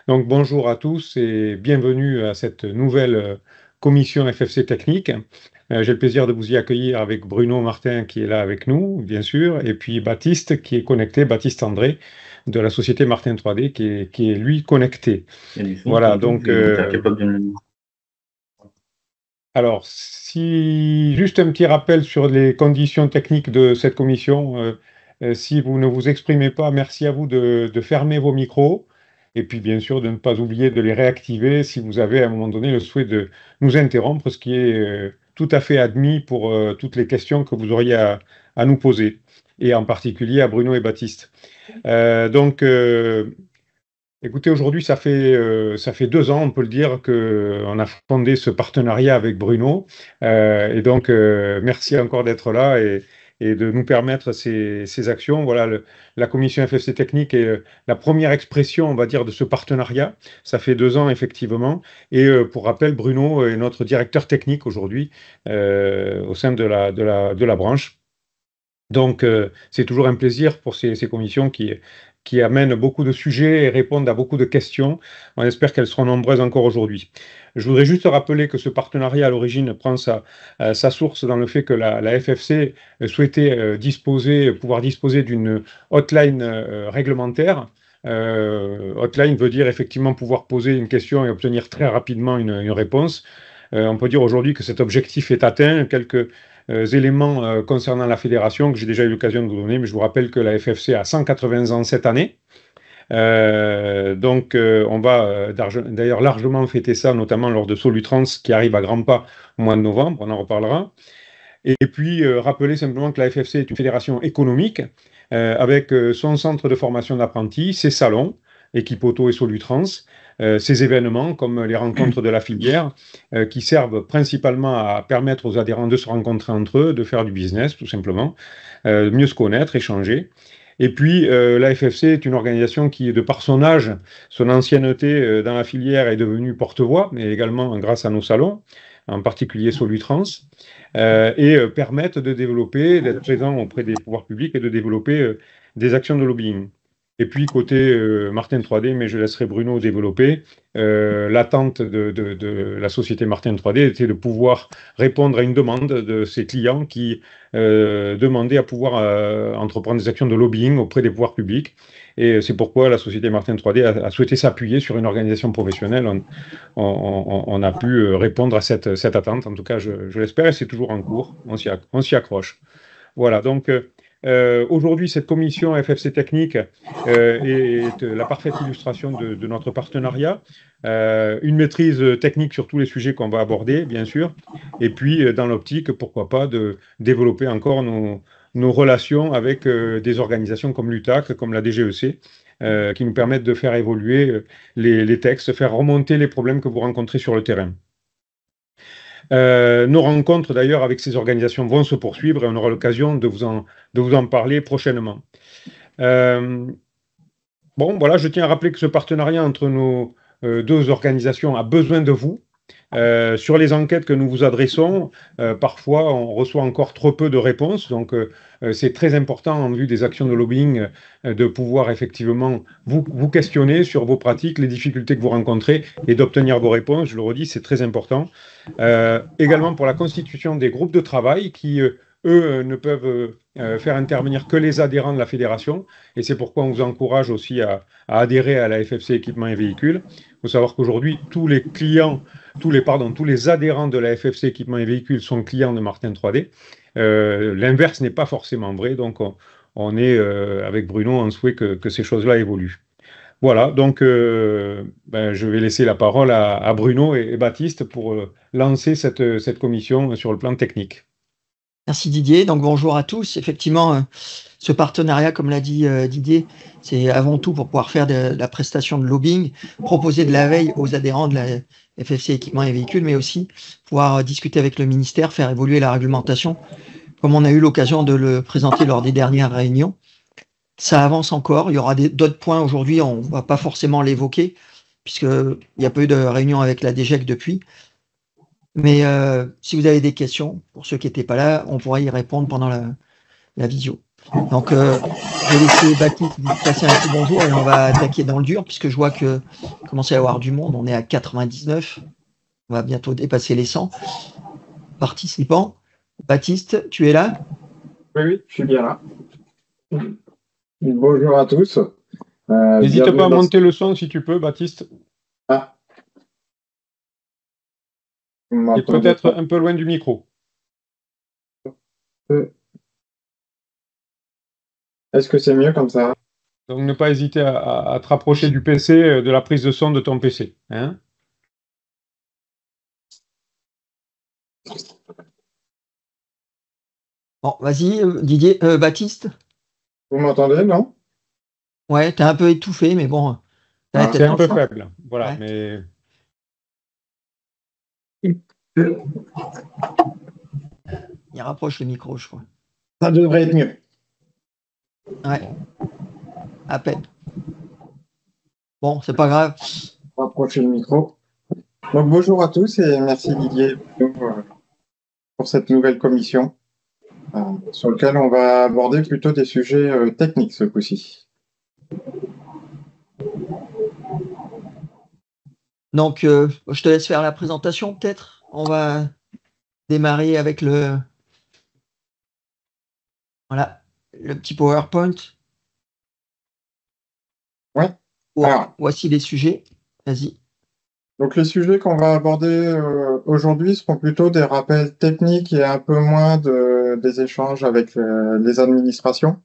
Donc bonjour à tous et bienvenue à cette nouvelle commission FFC technique. J'ai le plaisir de vous y accueillir avec Bruno Martin qui est là avec nous, bien sûr, et puis Baptiste qui est connecté, Baptiste André de la société Martin 3D qui est lui connecté. Il y a du son, Voilà, t'entends? donc T'es capable de me... alors si juste un petit rappel sur les conditions techniques de cette commission. Si vous ne vous exprimez pas, merci à vous de fermer vos micros. Et puis, bien sûr, de ne pas oublier de les réactiver si vous avez à un moment donné le souhait de nous interrompre, ce qui est tout à fait admis pour toutes les questions que vous auriez à nous poser, et en particulier à Bruno et Baptiste. Donc, écoutez, aujourd'hui, ça fait 2 ans, on peut le dire, qu'on a fondé ce partenariat avec Bruno. Et donc, merci encore d'être là et de nous permettre ces actions. Voilà, la commission FFC Technique est la première expression, on va dire, de ce partenariat. Ça fait 2 ans, effectivement. Et pour rappel, Bruno est notre directeur technique aujourd'hui au sein de la branche. Donc, c'est toujours un plaisir pour ces commissions qui amènent beaucoup de sujets et répondent à beaucoup de questions. On espère qu'elles seront nombreuses encore aujourd'hui. Je voudrais juste rappeler que ce partenariat, à l'origine, prend sa source dans le fait que la FFC souhaitait pouvoir disposer d'une hotline réglementaire. Hotline veut dire effectivement pouvoir poser une question et obtenir très rapidement une réponse. On peut dire aujourd'hui que cet objectif est atteint. Quelques éléments concernant la fédération que j'ai déjà eu l'occasion de vous donner, mais je vous rappelle que la FFC a 180 ans cette année. Donc, on va d'ailleurs largement fêter ça, notamment lors de Solutrans qui arrive à grands pas au mois de novembre, on en reparlera. Et puis, rappeler simplement que la FFC est une fédération économique avec son centre de formation d'apprentis, ses salons, Équipe Auto et Solutrans, ces événements comme les rencontres de la filière qui servent principalement à permettre aux adhérents de se rencontrer entre eux, de faire du business tout simplement, mieux se connaître, échanger. Et puis, la FFC est une organisation qui, de par son âge, son ancienneté dans la filière, est devenue porte-voix, mais également grâce à nos salons, en particulier Solutrans, et permettent de développer, d'être présent auprès des pouvoirs publics et de développer des actions de lobbying. Et puis, côté Martin 3D, mais je laisserai Bruno développer, l'attente de la société Martin 3D était de pouvoir répondre à une demande de ses clients qui demandaient à pouvoir entreprendre des actions de lobbying auprès des pouvoirs publics. Et c'est pourquoi la société Martin 3D a souhaité s'appuyer sur une organisation professionnelle. On a pu répondre à cette attente. En tout cas, je l'espère, et c'est toujours en cours. On s'y accroche. Voilà, donc aujourd'hui, cette commission FFC Technique est la parfaite illustration de notre partenariat. Une maîtrise technique sur tous les sujets qu'on va aborder, bien sûr, et puis dans l'optique, pourquoi pas, de développer encore nos relations avec des organisations comme l'UTAC, comme la DGEC, qui nous permettent de faire évoluer les textes, faire remonter les problèmes que vous rencontrez sur le terrain. Nos rencontres d'ailleurs avec ces organisations vont se poursuivre et on aura l'occasion de vous en parler prochainement. Bon, voilà, je tiens à rappeler que ce partenariat entre nos deux organisations a besoin de vous. Sur les enquêtes que nous vous adressons, parfois on reçoit encore trop peu de réponses, donc c'est très important en vue des actions de lobbying de pouvoir effectivement vous questionner sur vos pratiques, les difficultés que vous rencontrez et d'obtenir vos réponses. Je le redis, c'est très important. Également pour la constitution des groupes de travail qui, eux, ne peuvent faire intervenir que les adhérents de la fédération, et c'est pourquoi on vous encourage aussi à adhérer à la FFC équipements et véhicules. Il faut savoir qu'aujourd'hui, tous les adhérents de la FFC équipements et véhicules sont clients de Martin 3D. L'inverse n'est pas forcément vrai, donc on est avec Bruno en souhait que ces choses-là évoluent. Voilà, donc je vais laisser la parole à Bruno et Baptiste pour lancer cette commission sur le plan technique. Merci Didier. Donc bonjour à tous. Effectivement, ce partenariat, comme l'a dit Didier, c'est avant tout pour pouvoir faire de la prestation de lobbying, proposer de la veille aux adhérents de la FFC équipements et véhicules, mais aussi pouvoir discuter avec le ministère, faire évoluer la réglementation, comme on a eu l'occasion de le présenter lors des dernières réunions. Ça avance encore. Il y aura d'autres points aujourd'hui, on ne va pas forcément l'évoquer, puisqu'il n'y a pas eu de réunion avec la DGEC depuis. Mais si vous avez des questions, pour ceux qui n'étaient pas là, on pourra y répondre pendant la visio. Donc, je vais laisser Baptiste vous passer un petit bonjour et on va attaquer dans le dur puisque je vois que commence à y avoir du monde. On est à 99. On va bientôt dépasser les 100 participants. Baptiste, tu es là? Oui, oui, je suis bien là. Bonjour à tous. N'hésite Bienvenue pas à dans monter le son si tu peux, Baptiste. Ah, vous Et m'entendez peut-être pas? un peu loin du micro. Est-ce que c'est mieux comme ça? Donc ne pas hésiter à te rapprocher du PC, de la prise de son de ton PC. Hein. Bon, vas-y, Didier, Baptiste. Vous m'entendez, non? Ouais, t'es un peu étouffé, mais bon, t'as la Ah, tête C'est dans un le peu sang. faible. Voilà, Ouais. mais Il rapproche le micro, je crois. ça devrait être mieux. Ouais, à peine. Bon, c'est pas grave. Rapprochez le micro. Donc bonjour à tous et merci Didier pour cette nouvelle commission sur laquelle on va aborder plutôt des sujets techniques ce coup-ci. Donc, je te laisse faire la présentation, peut-être. On va démarrer avec voilà, le petit PowerPoint. Ouais. Bon, Alors, voici les sujets. Vas-y. donc les sujets qu'on va aborder aujourd'hui seront plutôt des rappels techniques et un peu moins des échanges avec les administrations.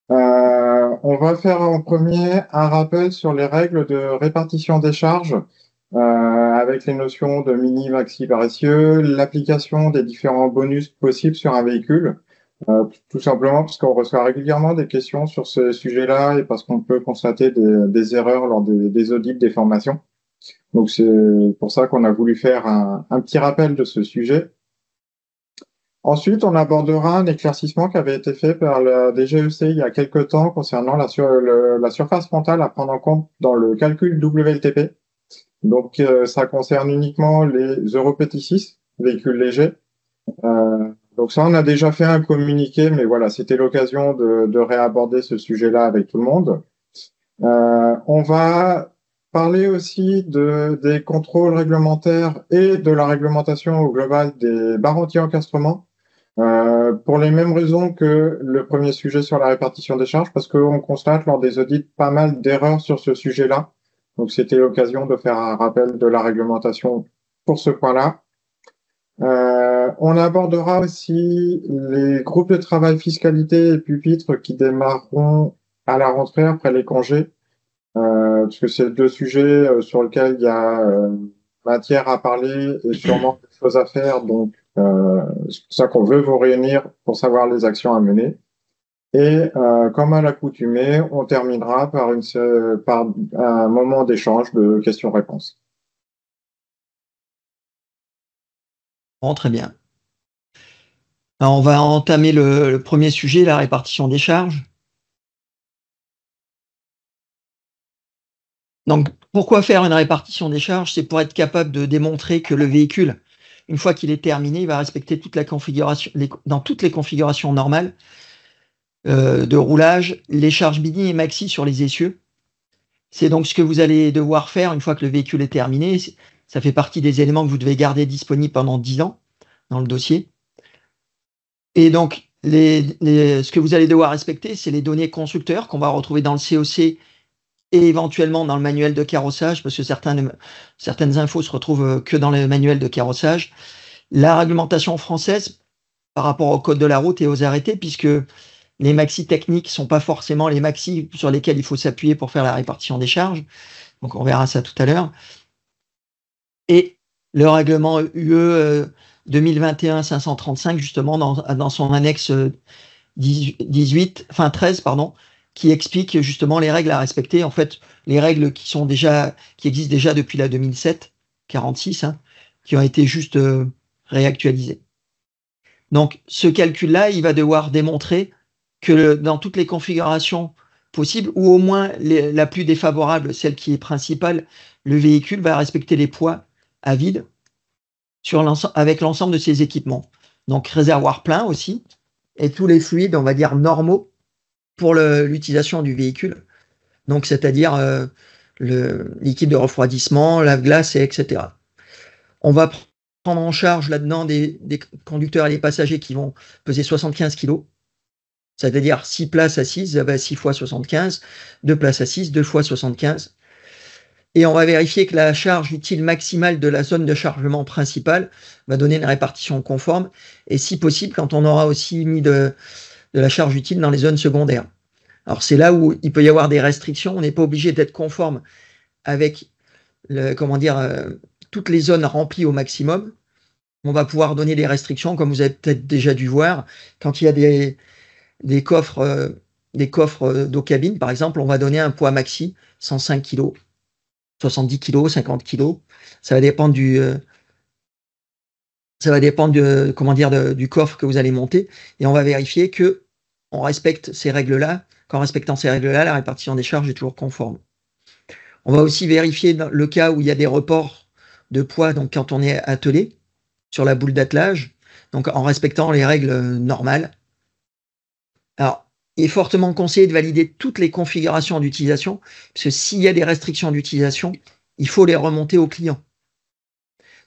On va faire en premier un rappel sur les règles de répartition des charges avec les notions de mini, maxi, paressieux, l'application des différents bonus possibles sur un véhicule. Tout simplement parce qu'on reçoit régulièrement des questions sur ce sujet-là et parce qu'on peut constater des erreurs lors des audits des formations. Donc c'est pour ça qu'on a voulu faire un petit rappel de ce sujet. Ensuite, on abordera un éclaircissement qui avait été fait par la DGEC il y a quelque temps concernant la surface frontale à prendre en compte dans le calcul WLTP. Donc, ça concerne uniquement les Europétis 6, véhicules légers. Donc ça, on a déjà fait un communiqué, mais voilà, c'était l'occasion de réaborder ce sujet-là avec tout le monde. On va parler aussi des contrôles réglementaires et de la réglementation au global des barres anti-encastrement. Pour les mêmes raisons que le premier sujet sur la répartition des charges, parce qu'on constate lors des audits pas mal d'erreurs sur ce sujet-là. Donc, c'était l'occasion de faire un rappel de la réglementation pour ce point-là. On abordera aussi les groupes de travail fiscalité et pupitres qui démarreront à la rentrée après les congés, parce que c'est deux sujets sur lesquels il y a matière à parler et sûrement des choses à faire. Donc, c'est pour ça qu'on veut vous réunir pour savoir les actions à mener. Et comme à l'accoutumée, on terminera par un moment d'échange de questions-réponses. Bon, très bien. Alors, on va entamer le premier sujet, la répartition des charges. Donc, pourquoi faire une répartition des charges? C'est pour être capable de démontrer que le véhicule, une fois qu'il est terminé, il va respecter toute la configuration, dans toutes les configurations normales de roulage, les charges mini et maxi sur les essieux. C'est donc ce que vous allez devoir faire une fois que le véhicule est terminé. Ça fait partie des éléments que vous devez garder disponibles pendant 10 ans dans le dossier. Et donc, ce que vous allez devoir respecter, c'est les données constructeurs qu'on va retrouver dans le COC et éventuellement dans le manuel de carrossage, parce que certaines infos se retrouvent que dans le manuel de carrossage. La réglementation française par rapport au code de la route et aux arrêtés, puisque les maxis techniques ne sont pas forcément les maxis sur lesquels il faut s'appuyer pour faire la répartition des charges. Donc on verra ça tout à l'heure. Et le règlement UE 2021-535, justement, dans son annexe 13, pardon, qui explique justement les règles à respecter. En fait, les règles qui existent déjà depuis la 2007, 46, qui ont été juste réactualisées. Donc, ce calcul-là, il va devoir démontrer que dans toutes les configurations possibles, ou au moins la plus défavorable, celle qui est principale, le véhicule va respecter les poids à vide avec l'ensemble de ses équipements. Donc, réservoir plein aussi, et tous les fluides, on va dire, normaux pour l'utilisation du véhicule. Donc, c'est-à-dire le liquide de refroidissement, lave-glace, etc. On va prendre en charge là-dedans des conducteurs et des passagers qui vont peser 75 kg. C'est-à-dire 6 places assises, 6 fois 75, 2 places assises, 2 fois 75. Et on va vérifier que la charge utile maximale de la zone de chargement principale va donner une répartition conforme. Et si possible, quand on aura aussi mis de la charge utile dans les zones secondaires. Alors c'est là où il peut y avoir des restrictions. On n'est pas obligé d'être conforme avec toutes les zones remplies au maximum. On va pouvoir donner des restrictions, comme vous avez peut-être déjà dû voir. Quand il y a des coffres d'eau cabine, par exemple, on va donner un poids maxi, 105 kg, 70 kg, 50 kg. Ça va dépendre du coffre que vous allez monter. Et on va vérifier que on respecte ces règles-là. Qu'en respectant ces règles-là, la répartition des charges est toujours conforme. On va aussi vérifier dans le cas où il y a des reports de poids, donc quand on est attelé sur la boule d'attelage, donc en respectant les règles normales. Alors, il est fortement conseillé de valider toutes les configurations d'utilisation, parce que s'il y a des restrictions d'utilisation, il faut les remonter au client.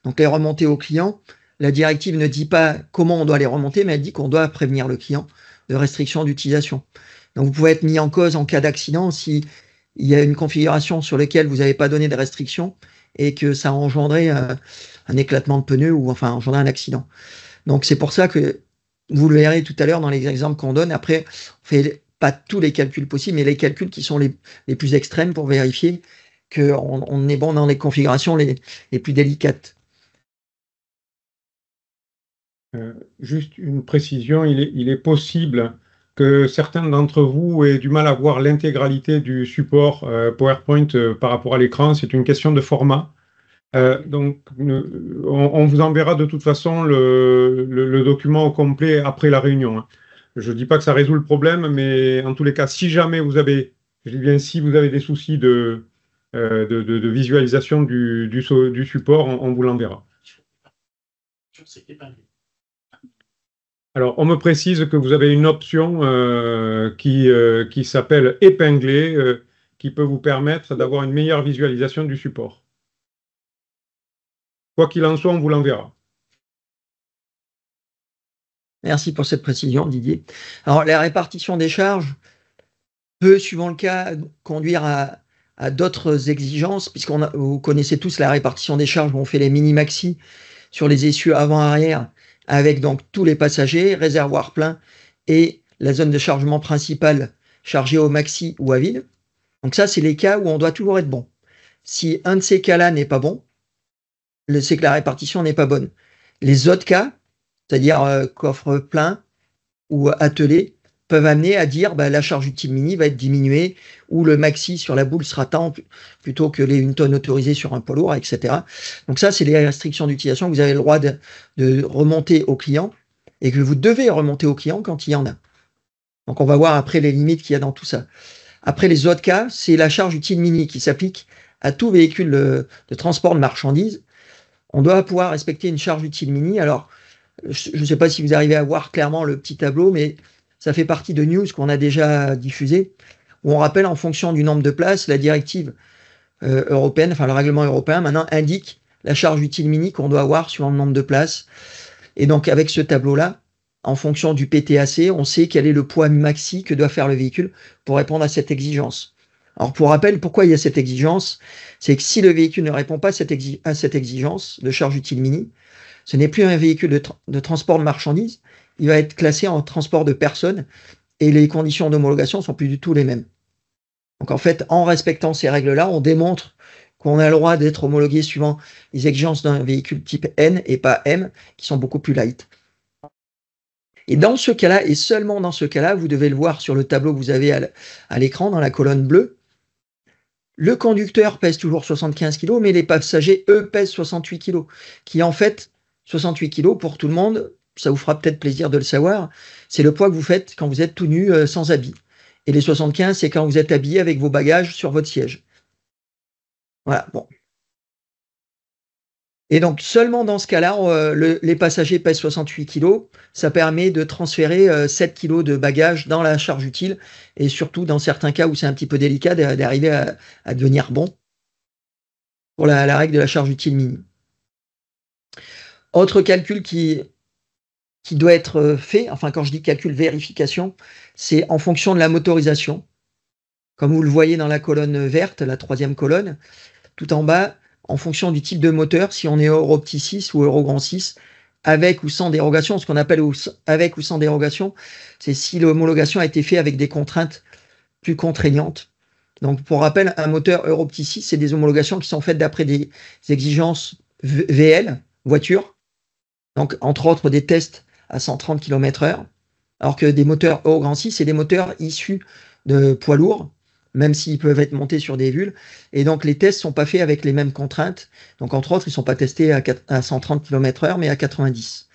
Donc, les remonter au client, la directive ne dit pas comment on doit les remonter, mais elle dit qu'on doit prévenir le client de restrictions d'utilisation. Donc, vous pouvez être mis en cause en cas d'accident si il y a une configuration sur laquelle vous n'avez pas donné de restrictions et que ça a engendré un éclatement de pneus ou enfin engendré un accident. Donc, c'est pour ça que vous le verrez tout à l'heure dans les exemples qu'on donne. Après, on fait pas tous les calculs possibles, mais les calculs qui sont les plus extrêmes pour vérifier qu'on est bon dans les configurations les plus délicates. Juste une précision, il est possible que certains d'entre vous aient du mal à voir l'intégralité du support PowerPoint par rapport à l'écran. C'est une question de format. Donc, on vous enverra de toute façon le document au complet après la réunion, hein. Je ne dis pas que ça résout le problème, mais en tous les cas, si jamais vous avez, je dis bien si vous avez des soucis de visualisation du support, on vous l'enverra. Alors, on me précise que vous avez une option qui s'appelle épingler, qui peut vous permettre d'avoir une meilleure visualisation du support. Quoi qu'il en soit, on vous l'enverra. Merci pour cette précision, Didier. Alors, la répartition des charges peut, suivant le cas, conduire à d'autres exigences, vous connaissez tous la répartition des charges où on fait les mini-maxi sur les essieux avant-arrière avec donc tous les passagers, réservoir plein et la zone de chargement principale chargée au maxi ou à vide. Donc ça, c'est les cas où on doit toujours être bon. Si un de ces cas-là n'est pas bon, c'est que la répartition n'est pas bonne. Les autres cas, c'est-à-dire coffre plein ou attelé, peuvent amener à dire la charge utile mini va être diminuée ou le maxi sur la boule sera tant plutôt que les 1 tonne autorisées sur un poids lourd, etc. Donc ça, c'est les restrictions d'utilisation que vous avez le droit de remonter au client et que vous devez remonter au client quand il y en a. Donc on va voir après les limites qu'il y a dans tout ça. Après les autres cas, c'est la charge utile mini qui s'applique à tout véhicule de transport de marchandises. On doit pouvoir respecter une charge utile mini. Alors, je ne sais pas si vous arrivez à voir clairement le petit tableau, mais ça fait partie de news qu'on a déjà diffusé, où on rappelle en fonction du nombre de places, la directive européenne, enfin le règlement européen maintenant indique la charge utile mini qu'on doit avoir sur le nombre de places. Et donc avec ce tableau-là, en fonction du PTAC, on sait quel est le poids maxi que doit faire le véhicule pour répondre à cette exigence. Alors pour rappel, pourquoi il y a cette exigence? C'est que si le véhicule ne répond pas à cette exigence de charge utile mini, ce n'est plus un véhicule de transport de marchandises, il va être classé en transport de personnes et les conditions d'homologation ne sont plus du tout les mêmes. Donc en fait, en respectant ces règles-là, on démontre qu'on a le droit d'être homologué suivant les exigences d'un véhicule type N et pas M, qui sont beaucoup plus light. Et dans ce cas-là, et seulement dans ce cas-là, vous devez le voir sur le tableau que vous avez à l'écran, dans la colonne bleue, le conducteur pèse toujours 75 kg, mais les passagers, eux, pèsent 68 kg, qui en fait, 68 kg pour tout le monde, ça vous fera peut-être plaisir de le savoir, c'est le poids que vous faites quand vous êtes tout nu sans habit. Et les 75, c'est quand vous êtes habillé avec vos bagages sur votre siège. Voilà, bon. Et donc, seulement dans ce cas-là, les passagers pèsent 68 kg. Ça permet de transférer 7 kg de bagages dans la charge utile. Et surtout, dans certains cas où c'est un petit peu délicat, d'arriver à devenir bon pour la règle de la charge utile minime. Autre calcul qui doit être fait, enfin quand je dis calcul vérification, c'est en fonction de la motorisation. Comme vous le voyez dans la colonne verte, la troisième colonne, tout en bas, en fonction du type de moteur, si on est Euro Petit 6 ou Euro Grand 6, avec ou sans dérogation, ce qu'on appelle avec ou sans dérogation, c'est si l'homologation a été faite avec des contraintes plus contraignantes. Donc pour rappel, un moteur Euro Petit 6, c'est des homologations qui sont faites d'après des exigences VL, voiture, donc entre autres des tests à 130 km/h, alors que des moteurs Euro Grand 6, c'est des moteurs issus de poids lourds, même s'ils peuvent être montés sur des vulles. Et donc, les tests ne sont pas faits avec les mêmes contraintes. Donc, entre autres, ils ne sont pas testés à 130 km/h, mais à 90.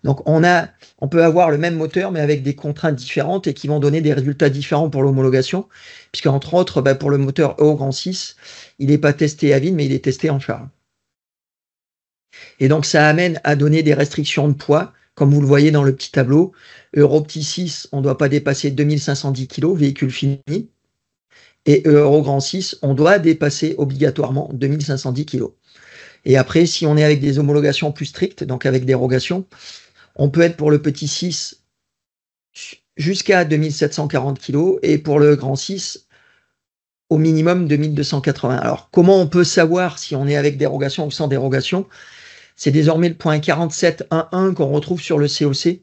Donc, on peut avoir le même moteur, mais avec des contraintes différentes et qui vont donner des résultats différents pour l'homologation. Puisque, entre autres, pour le moteur Euro Grand 6, il n'est pas testé à vide, mais il est testé en charge. Et donc, ça amène à donner des restrictions de poids, comme vous le voyez dans le petit tableau. Euro Petit 6, on ne doit pas dépasser 2510 kg, véhicule fini. Et Euro Grand 6, on doit dépasser obligatoirement 2510 kg. Et après, si on est avec des homologations plus strictes, donc avec dérogation, on peut être pour le petit 6 jusqu'à 2740 kg et pour le grand 6 au minimum 2280. Alors, comment on peut savoir si on est avec dérogation ou sans dérogation? C'est désormais le point 47.1.1 qu'on retrouve sur le COC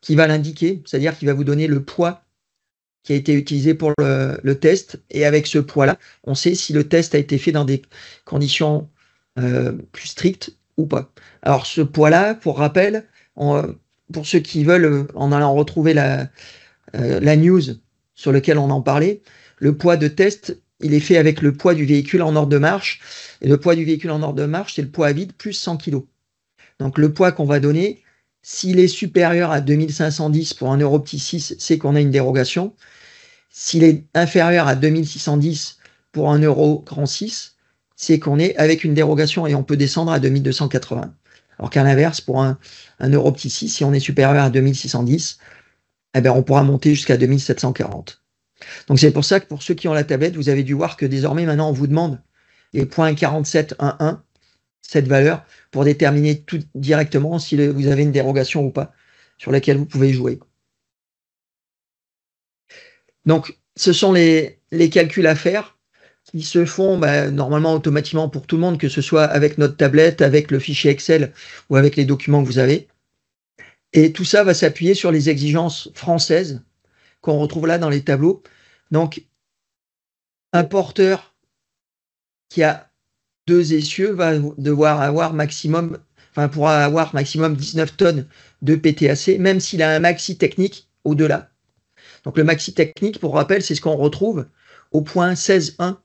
qui va l'indiquer, c'est-à-dire qu'il va vous donner le poids qui a été utilisé pour le test. Et avec ce poids-là, on sait si le test a été fait dans des conditions plus strictes ou pas. Alors ce poids-là, pour rappel, pour ceux qui veulent, en allant retrouver la news sur laquelle on en parlait, le poids de test, il est fait avec le poids du véhicule en ordre de marche. Et le poids du véhicule en ordre de marche, c'est le poids à vide plus 100 kg. Donc le poids qu'on va donner, s'il est supérieur à 2510 pour un Euro Petit 6, c'est qu'on a une dérogation. S'il est inférieur à 2610 pour un Euro Grand 6, c'est qu'on est avec une dérogation et on peut descendre à 2280. Alors qu'à l'inverse, pour un Euro Petit 6, si on est supérieur à 2610, eh ben on pourra monter jusqu'à 2740. Donc c'est pour ça que pour ceux qui ont la tablette, vous avez dû voir que désormais, maintenant, on vous demande les points 47.1.1, cette valeur, pour déterminer tout directement si vous avez une dérogation ou pas, sur laquelle vous pouvez jouer. Donc, ce sont les calculs à faire qui se font normalement automatiquement pour tout le monde, que ce soit avec notre tablette, avec le fichier Excel ou avec les documents que vous avez. Et tout ça va s'appuyer sur les exigences françaises qu'on retrouve là dans les tableaux. Donc, un porteur qui a 2 essieux va devoir avoir pourra avoir maximum 19 tonnes de PTAC, même s'il a un maxi technique au-delà. Donc le maxi technique, pour rappel, c'est ce qu'on retrouve au point 16.1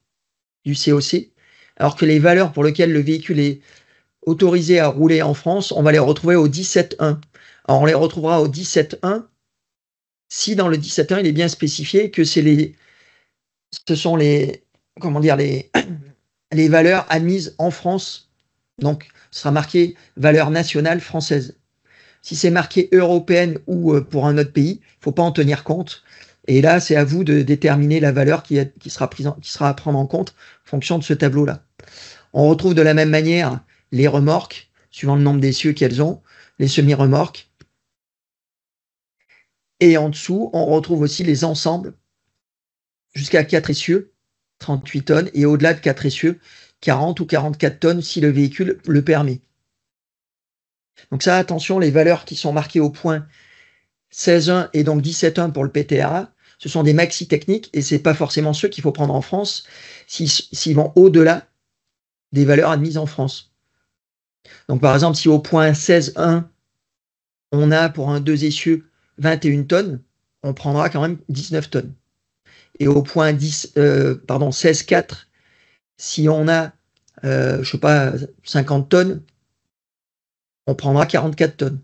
du COC, alors que les valeurs pour lesquelles le véhicule est autorisé à rouler en France, on va les retrouver au 17.1. Alors on les retrouvera au 17.1 si dans le 17.1 il est bien spécifié que ce sont les valeurs admises en France. Donc ce sera marqué valeur nationale française. Si c'est marqué européenne ou pour un autre pays, il ne faut pas en tenir compte. Et là, c'est à vous de déterminer la valeur qui sera à prendre en compte en fonction de ce tableau-là. On retrouve de la même manière les remorques, suivant le nombre d'essieux qu'elles ont, les semi-remorques. Et en dessous, on retrouve aussi les ensembles jusqu'à 4 essieux, 38 tonnes, et au-delà de 4 essieux, 40 ou 44 tonnes si le véhicule le permet. Donc ça, attention, les valeurs qui sont marquées au point 16.1 et donc 17.1 pour le PTRA, ce sont des maxi techniques et c'est pas forcément ceux qu'il faut prendre en France s'ils vont au-delà des valeurs admises en France. Donc par exemple, si au point 16.1, on a pour un 2 essieux 21 tonnes, on prendra quand même 19 tonnes. Et au point 16.4, si on a, 50 tonnes, on prendra 44 tonnes.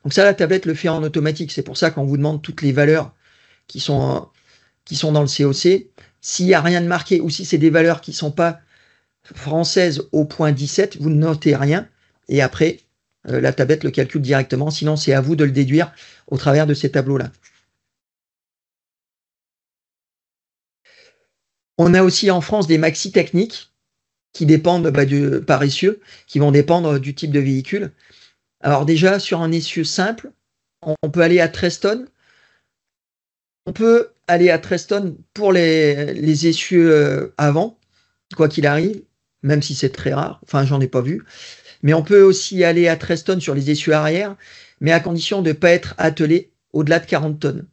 Donc ça, la tablette le fait en automatique. C'est pour ça qu'on vous demande toutes les valeurs qui sont dans le COC. S'il n'y a rien de marqué ou si c'est des valeurs qui ne sont pas française au point 17, vous ne notez rien, et après, la tablette le calcule directement, sinon c'est à vous de le déduire au travers de ces tableaux-là. On a aussi en France des maxi techniques qui dépendent par essieu, qui vont dépendre du type de véhicule. Alors déjà, sur un essieu simple, on peut aller à 13 tonnes. On peut aller à 13 tonnes pour les essieux avant, quoi qu'il arrive, même si c'est très rare. Enfin, j'en ai pas vu. Mais on peut aussi aller à 13 tonnes sur les essieux arrière, mais à condition de ne pas être attelé au-delà de 40 tonnes.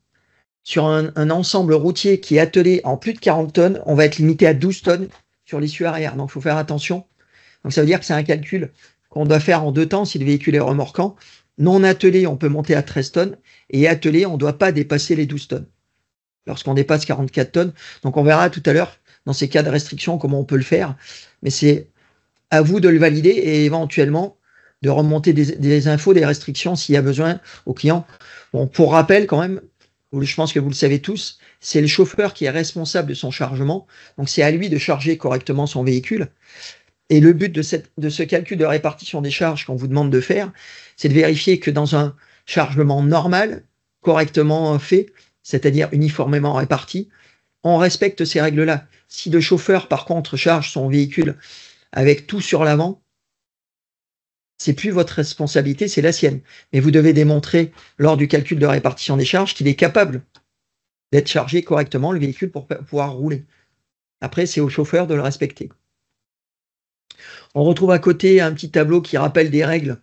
Sur un ensemble routier qui est attelé en plus de 40 tonnes, on va être limité à 12 tonnes sur l'essieu arrière. Donc, il faut faire attention. Donc, ça veut dire que c'est un calcul qu'on doit faire en 2 temps si le véhicule est remorquant. Non attelé, on peut monter à 13 tonnes. Et attelé, on ne doit pas dépasser les 12 tonnes. Lorsqu'on dépasse 44 tonnes. Donc, on verra tout à l'heure, dans ces cas de restriction, comment on peut le faire. Mais c'est à vous de le valider et éventuellement de remonter des infos, des restrictions s'il y a besoin au client. Bon, pour rappel, quand même, je pense que vous le savez tous, c'est le chauffeur qui est responsable de son chargement. Donc, c'est à lui de charger correctement son véhicule. Et le but de ce calcul de répartition des charges qu'on vous demande de faire, c'est de vérifier que dans un chargement normal, correctement fait, c'est-à-dire uniformément réparti, on respecte ces règles-là. Si le chauffeur, par contre, charge son véhicule avec tout sur l'avant, c'est plus votre responsabilité, c'est la sienne. Mais vous devez démontrer, lors du calcul de répartition des charges, qu'il est capable d'être chargé correctement le véhicule pour pouvoir rouler. Après, c'est au chauffeur de le respecter. On retrouve à côté un petit tableau qui rappelle des règles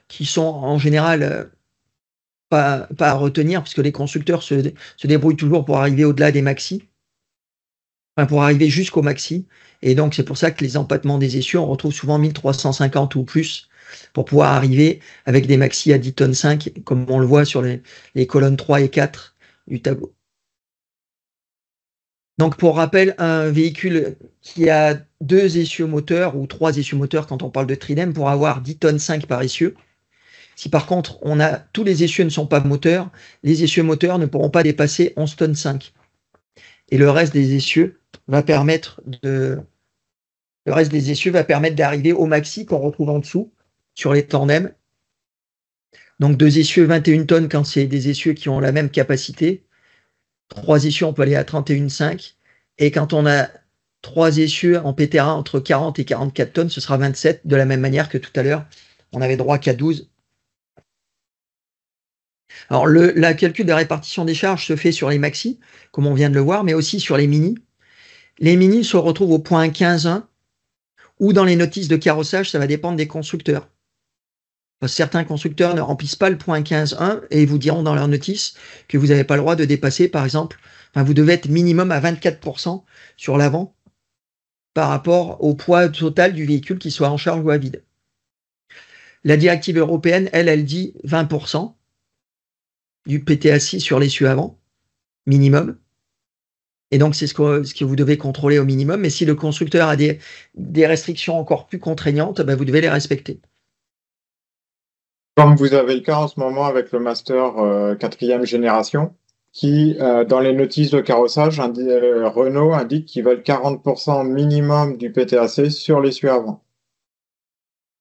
qui sont en général pas à retenir, puisque les constructeurs se débrouillent toujours pour arriver au-delà des maxi, enfin pour arriver jusqu'au maxi. Et donc, c'est pour ça que les empattements des essieux, on retrouve souvent 1350 ou plus pour pouvoir arriver avec des maxi à 10 tonnes 5, comme on le voit sur les colonnes 3 et 4 du tableau. Donc, pour rappel, un véhicule qui a 2 essieux moteurs ou 3 essieux moteurs quand on parle de tridème pour avoir 10 tonnes 5 par essieu. Si par contre, tous les essieux ne sont pas moteurs, les essieux moteurs ne pourront pas dépasser 11 tonnes 5. Et le reste des essieux va permettre d'arriver au maxi qu'on retrouve en dessous sur les tandems. Donc 2 essieux 21 tonnes quand c'est des essieux qui ont la même capacité. 3 essieux, on peut aller à 31,5. Et quand on a 3 essieux en PTRA entre 40 et 44 tonnes, ce sera 27, de la même manière que tout à l'heure, on avait droit qu'à 12. Alors, la calcul de répartition des charges se fait sur les maxi, comme on vient de le voir, mais aussi sur les mini. Les mini se retrouvent au point 15.1, ou dans les notices de carrossage, ça va dépendre des constructeurs. Certains constructeurs ne remplissent pas le point 15.1 et vous diront dans leur notice que vous n'avez pas le droit de dépasser, par exemple, vous devez être minimum à 24% sur l'avant par rapport au poids total du véhicule, qu'il soit en charge ou à vide. La directive européenne, elle dit 20% du PTA6 sur l'essieu avant, minimum. Et donc, c'est ce que vous devez contrôler au minimum. Mais si le constructeur a des restrictions encore plus contraignantes, vous devez les respecter. Comme vous avez le cas en ce moment avec le Master 4e génération, qui, dans les notices de carrossage, Renault indique qu'ils veulent 40% minimum du PTAC sur l'essieu avant.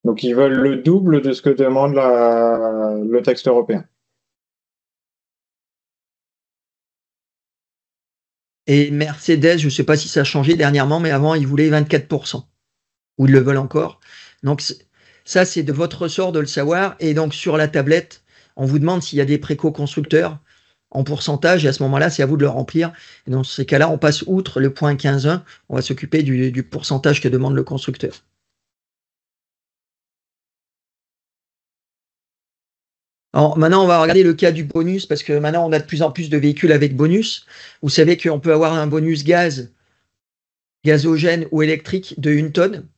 Donc, ils veulent le double de ce que demande le texte européen. Et Mercedes, je ne sais pas si ça a changé dernièrement, mais avant, ils voulaient 24%. Ou ils le veulent encore. Donc, ça, c'est de votre ressort de le savoir. Et donc, sur la tablette, on vous demande s'il y a des préco-constructeurs en pourcentage. Et à ce moment-là, c'est à vous de le remplir. Et dans ces cas-là, on passe outre le point 15.1. On va s'occuper du pourcentage que demande le constructeur. Alors, maintenant, on va regarder le cas du bonus, parce que maintenant, on a de plus en plus de véhicules avec bonus. Vous savez qu'on peut avoir un bonus gazogène ou électrique de 1 tonne.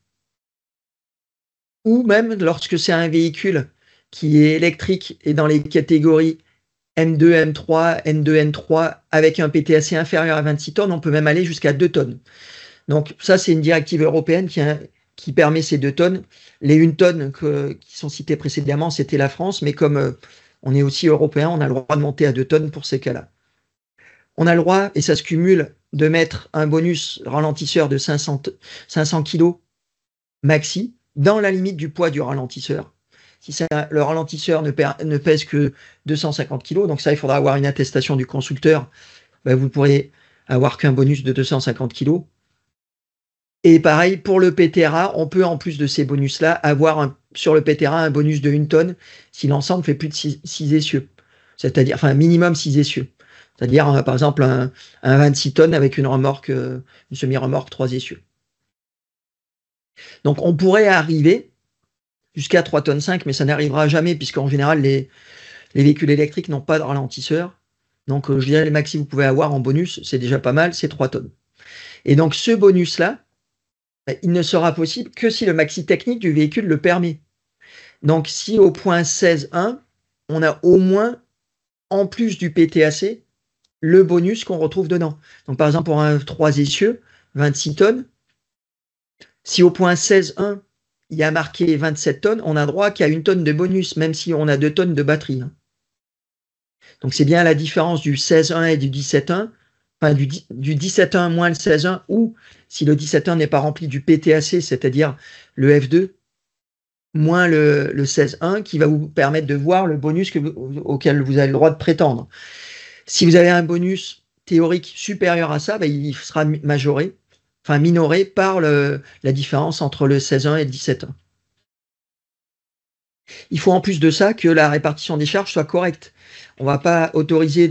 Ou même lorsque c'est un véhicule qui est électrique et dans les catégories M2, M3, N2, N3, avec un PTAC inférieur à 26 tonnes, on peut même aller jusqu'à 2 tonnes. Donc ça, c'est une directive européenne qui permet ces 2 tonnes. Les 1 tonne qui sont citées précédemment, c'était la France, mais comme on est aussi européen, on a le droit de monter à 2 tonnes pour ces cas-là. On a le droit, et ça se cumule, de mettre un bonus ralentisseur de 500 kg maxi dans la limite du poids du ralentisseur. Si le ralentisseur ne pèse que 250 kg, donc ça, il faudra avoir une attestation du constructeur, ben, vous pourrez avoir qu'un bonus de 250 kg. Et pareil, pour le PTRA, on peut, en plus de ces bonus-là, avoir sur le PTRA un bonus de 1 tonne si l'ensemble fait plus de 6 essieux. C'est-à-dire, enfin, minimum 6 essieux. C'est-à-dire, par exemple, un 26 tonnes avec une remorque, une semi-remorque 3 essieux. Donc, on pourrait arriver jusqu'à 3 tonnes 5, mais ça n'arrivera jamais, puisqu'en général, les véhicules électriques n'ont pas de ralentisseur. Donc, je dirais, les maxi que vous pouvez avoir en bonus, c'est déjà pas mal, c'est 3 tonnes. Et donc, ce bonus-là, il ne sera possible que si le maxi technique du véhicule le permet. Donc, si au point 16.1, on a au moins, en plus du PTAC, le bonus qu'on retrouve dedans. Donc, par exemple, pour un 3 essieux, 26 tonnes, si au point 16.1, il y a marqué 27 tonnes, on a droit qu'à 1 tonne de bonus, même si on a 2 tonnes de batterie. Donc, c'est bien la différence du 16.1 et du 17.1, enfin du 17.1 moins le 16.1, ou si le 17.1 n'est pas rempli du PTAC, c'est-à-dire le F2, moins le 16.1, qui va vous permettre de voir le bonus auquel vous avez le droit de prétendre. Si vous avez un bonus théorique supérieur à ça, ben, il sera minoré par la différence entre le 16.1 et le 17.1. Il faut en plus de ça que la répartition des charges soit correcte. On ne va pas autoriser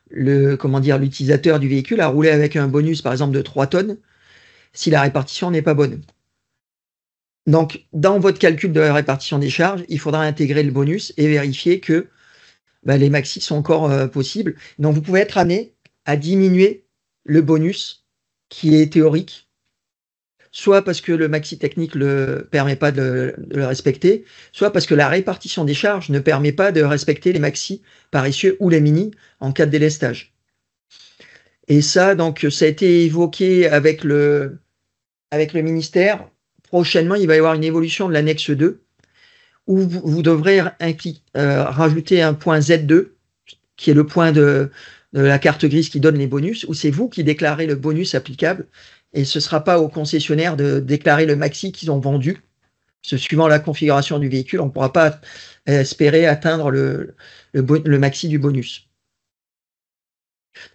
l'utilisateur du véhicule à rouler avec un bonus, par exemple, de 3 tonnes, si la répartition n'est pas bonne. Donc, dans votre calcul de la répartition des charges, il faudra intégrer le bonus et vérifier que les maxis sont encore possibles. Donc, vous pouvez être amené à diminuer le bonus qui est théorique, soit parce que le maxi technique ne permet pas de le respecter, soit parce que la répartition des charges ne permet pas de respecter les maxi par essieu ou les mini en cas de délestage. Et ça, donc, ça a été évoqué avec le ministère. Prochainement, il va y avoir une évolution de l'annexe 2 où vous devrez rajouter un point Z2, qui est le point de la carte grise qui donne les bonus, où c'est vous qui déclarez le bonus applicable, et ce ne sera pas aux concessionnaires de déclarer le maxi qu'ils ont vendu. Suivant la configuration du véhicule, on ne pourra pas espérer atteindre le maxi du bonus.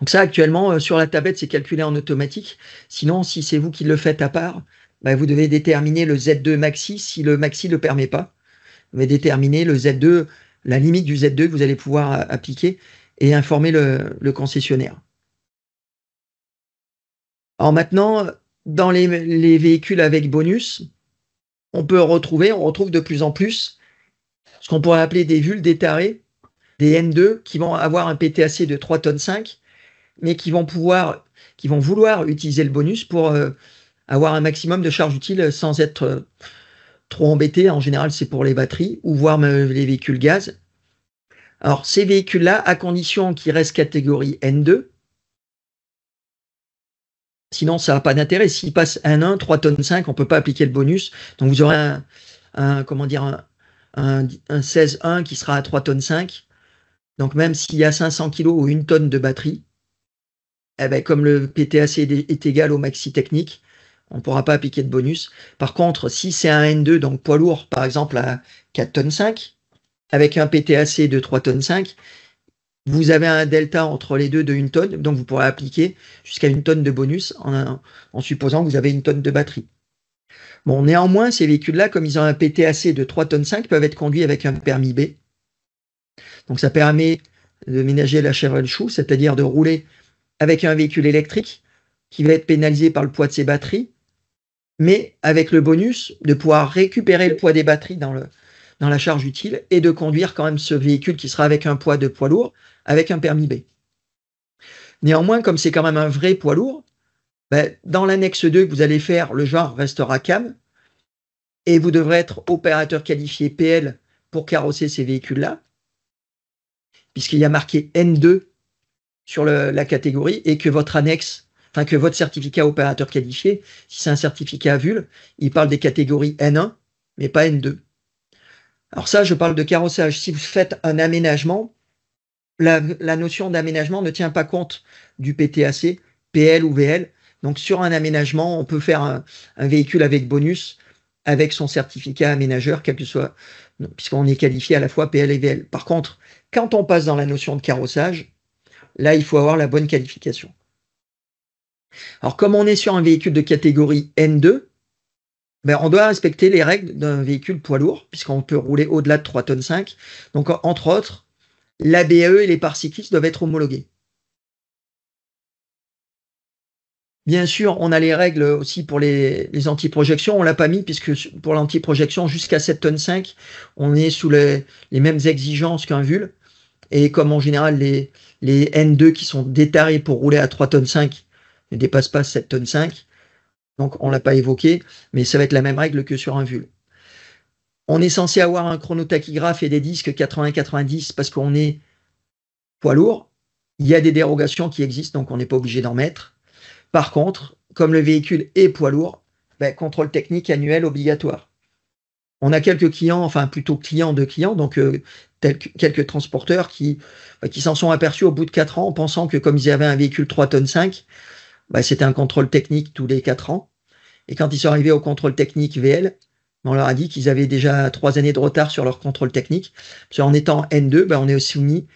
Donc ça, actuellement, sur la tablette, c'est calculé en automatique. Sinon, si c'est vous qui le faites à part, vous devez déterminer le Z2 maxi si le maxi ne le permet pas. Vous devez déterminer le Z2, la limite du Z2 que vous allez pouvoir appliquer et informer le concessionnaire. Alors maintenant, dans les véhicules avec bonus, on retrouve de plus en plus ce qu'on pourrait appeler des vulles détarées, des N2 qui vont avoir un PTAC de 3 tonnes 5, mais qui vont vouloir utiliser le bonus pour avoir un maximum de charge utile sans être trop embêtés. En général, c'est pour les batteries ou voire même les véhicules gaz. Alors, ces véhicules-là, à condition qu'ils restent catégorie N2, sinon, ça n'a pas d'intérêt. S'ils passent un 1, 3 tonnes 5, on ne peut pas appliquer le bonus. Donc, vous aurez un 16.1 qui sera à 3 tonnes 5. Donc, même s'il y a 500 kg ou 1 tonne de batterie, comme le PTAC est égal au maxi technique, on ne pourra pas appliquer de bonus. Par contre, si c'est un N2, donc poids lourd, par exemple à 4 tonnes 5, avec un PTAC de 3 tonnes 5, vous avez un delta entre les deux de 1 tonne, donc vous pourrez appliquer jusqu'à 1 tonne de bonus en supposant que vous avez 1 tonne de batterie. Bon, néanmoins, ces véhicules-là, comme ils ont un PTAC de 3 tonnes 5, peuvent être conduits avec un permis B. Donc ça permet de ménager la chèvre et le chou, c'est-à-dire de rouler avec un véhicule électrique qui va être pénalisé par le poids de ses batteries, mais avec le bonus de pouvoir récupérer le poids des batteries dans la charge utile et de conduire quand même ce véhicule qui sera avec un poids de poids lourd avec un permis B. Néanmoins, comme c'est quand même un vrai poids lourd, dans l'annexe 2 que vous allez faire, le genre restera CAM et vous devrez être opérateur qualifié PL pour carrosser ces véhicules-là, puisqu'il y a marqué N2 sur la catégorie et que votre certificat opérateur qualifié, si c'est un certificat VUL, il parle des catégories N1, mais pas N2. Alors ça, je parle de carrossage. Si vous faites un aménagement, la notion d'aménagement ne tient pas compte du PTAC, PL ou VL. Donc sur un aménagement, on peut faire un véhicule avec bonus avec son certificat aménageur, quel que soit, puisqu'on est qualifié à la fois PL et VL. Par contre, quand on passe dans la notion de carrossage, là, il faut avoir la bonne qualification. Alors, comme on est sur un véhicule de catégorie N2, ben, on doit respecter les règles d'un véhicule poids lourd, puisqu'on peut rouler au-delà de 3,5 tonnes. Donc, entre autres, l'ABAE et les parts cyclistes doivent être homologués. Bien sûr, on a les règles aussi pour les antiprojections. On ne l'a pas mis, puisque pour l'antiprojection, jusqu'à 7,5 tonnes, on est sous les mêmes exigences qu'un VUL. Et comme en général, les N2 qui sont détarés pour rouler à 3,5 tonnes ne dépassent pas 7,5 tonnes, donc on ne l'a pas évoqué, mais ça va être la même règle que sur un VUL. On est censé avoir un chronotachygraphe et des disques 80-90 parce qu'on est poids lourd. Il y a des dérogations qui existent, donc on n'est pas obligé d'en mettre. Par contre, comme le véhicule est poids lourd, ben, contrôle technique annuel obligatoire. On a quelques clients, enfin plutôt clients de clients, donc quelques transporteurs qui s'en sont aperçus au bout de 4 ans en pensant que comme ils avaient un véhicule 3,5 tonnes, ben, c'était un contrôle technique tous les 4 ans. Et quand ils sont arrivés au contrôle technique VL, on leur a dit qu'ils avaient déjà 3 années de retard sur leur contrôle technique. Parce qu'en étant N2, ben, on est soumis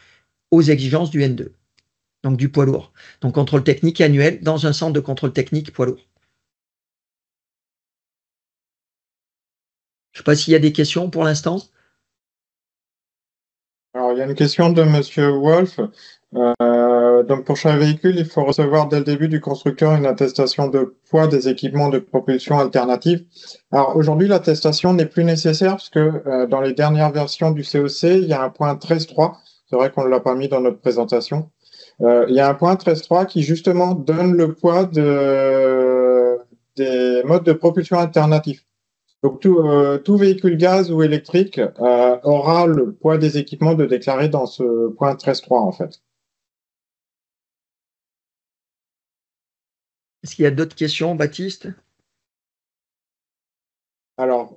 aux exigences du N2, donc du poids lourd. Donc contrôle technique annuel dans un centre de contrôle technique poids lourd. Je ne sais pas s'il y a des questions pour l'instant. Alors, il y a une question de Monsieur Wolf. Donc, pour chaque véhicule, il faut recevoir dès le début du constructeur une attestation de poids des équipements de propulsion alternative. Alors, aujourd'hui, l'attestation n'est plus nécessaire puisque dans les dernières versions du COC, il y a un point 13.3. C'est vrai qu'on ne l'a pas mis dans notre présentation. Il y a un point 13.3 qui, justement, donne le poids des modes de propulsion alternatifs. Donc, tout véhicule gaz ou électrique aura le poids des équipements de déclarer dans ce point 13.3, en fait. Est-ce qu'il y a d'autres questions, Baptiste? Alors,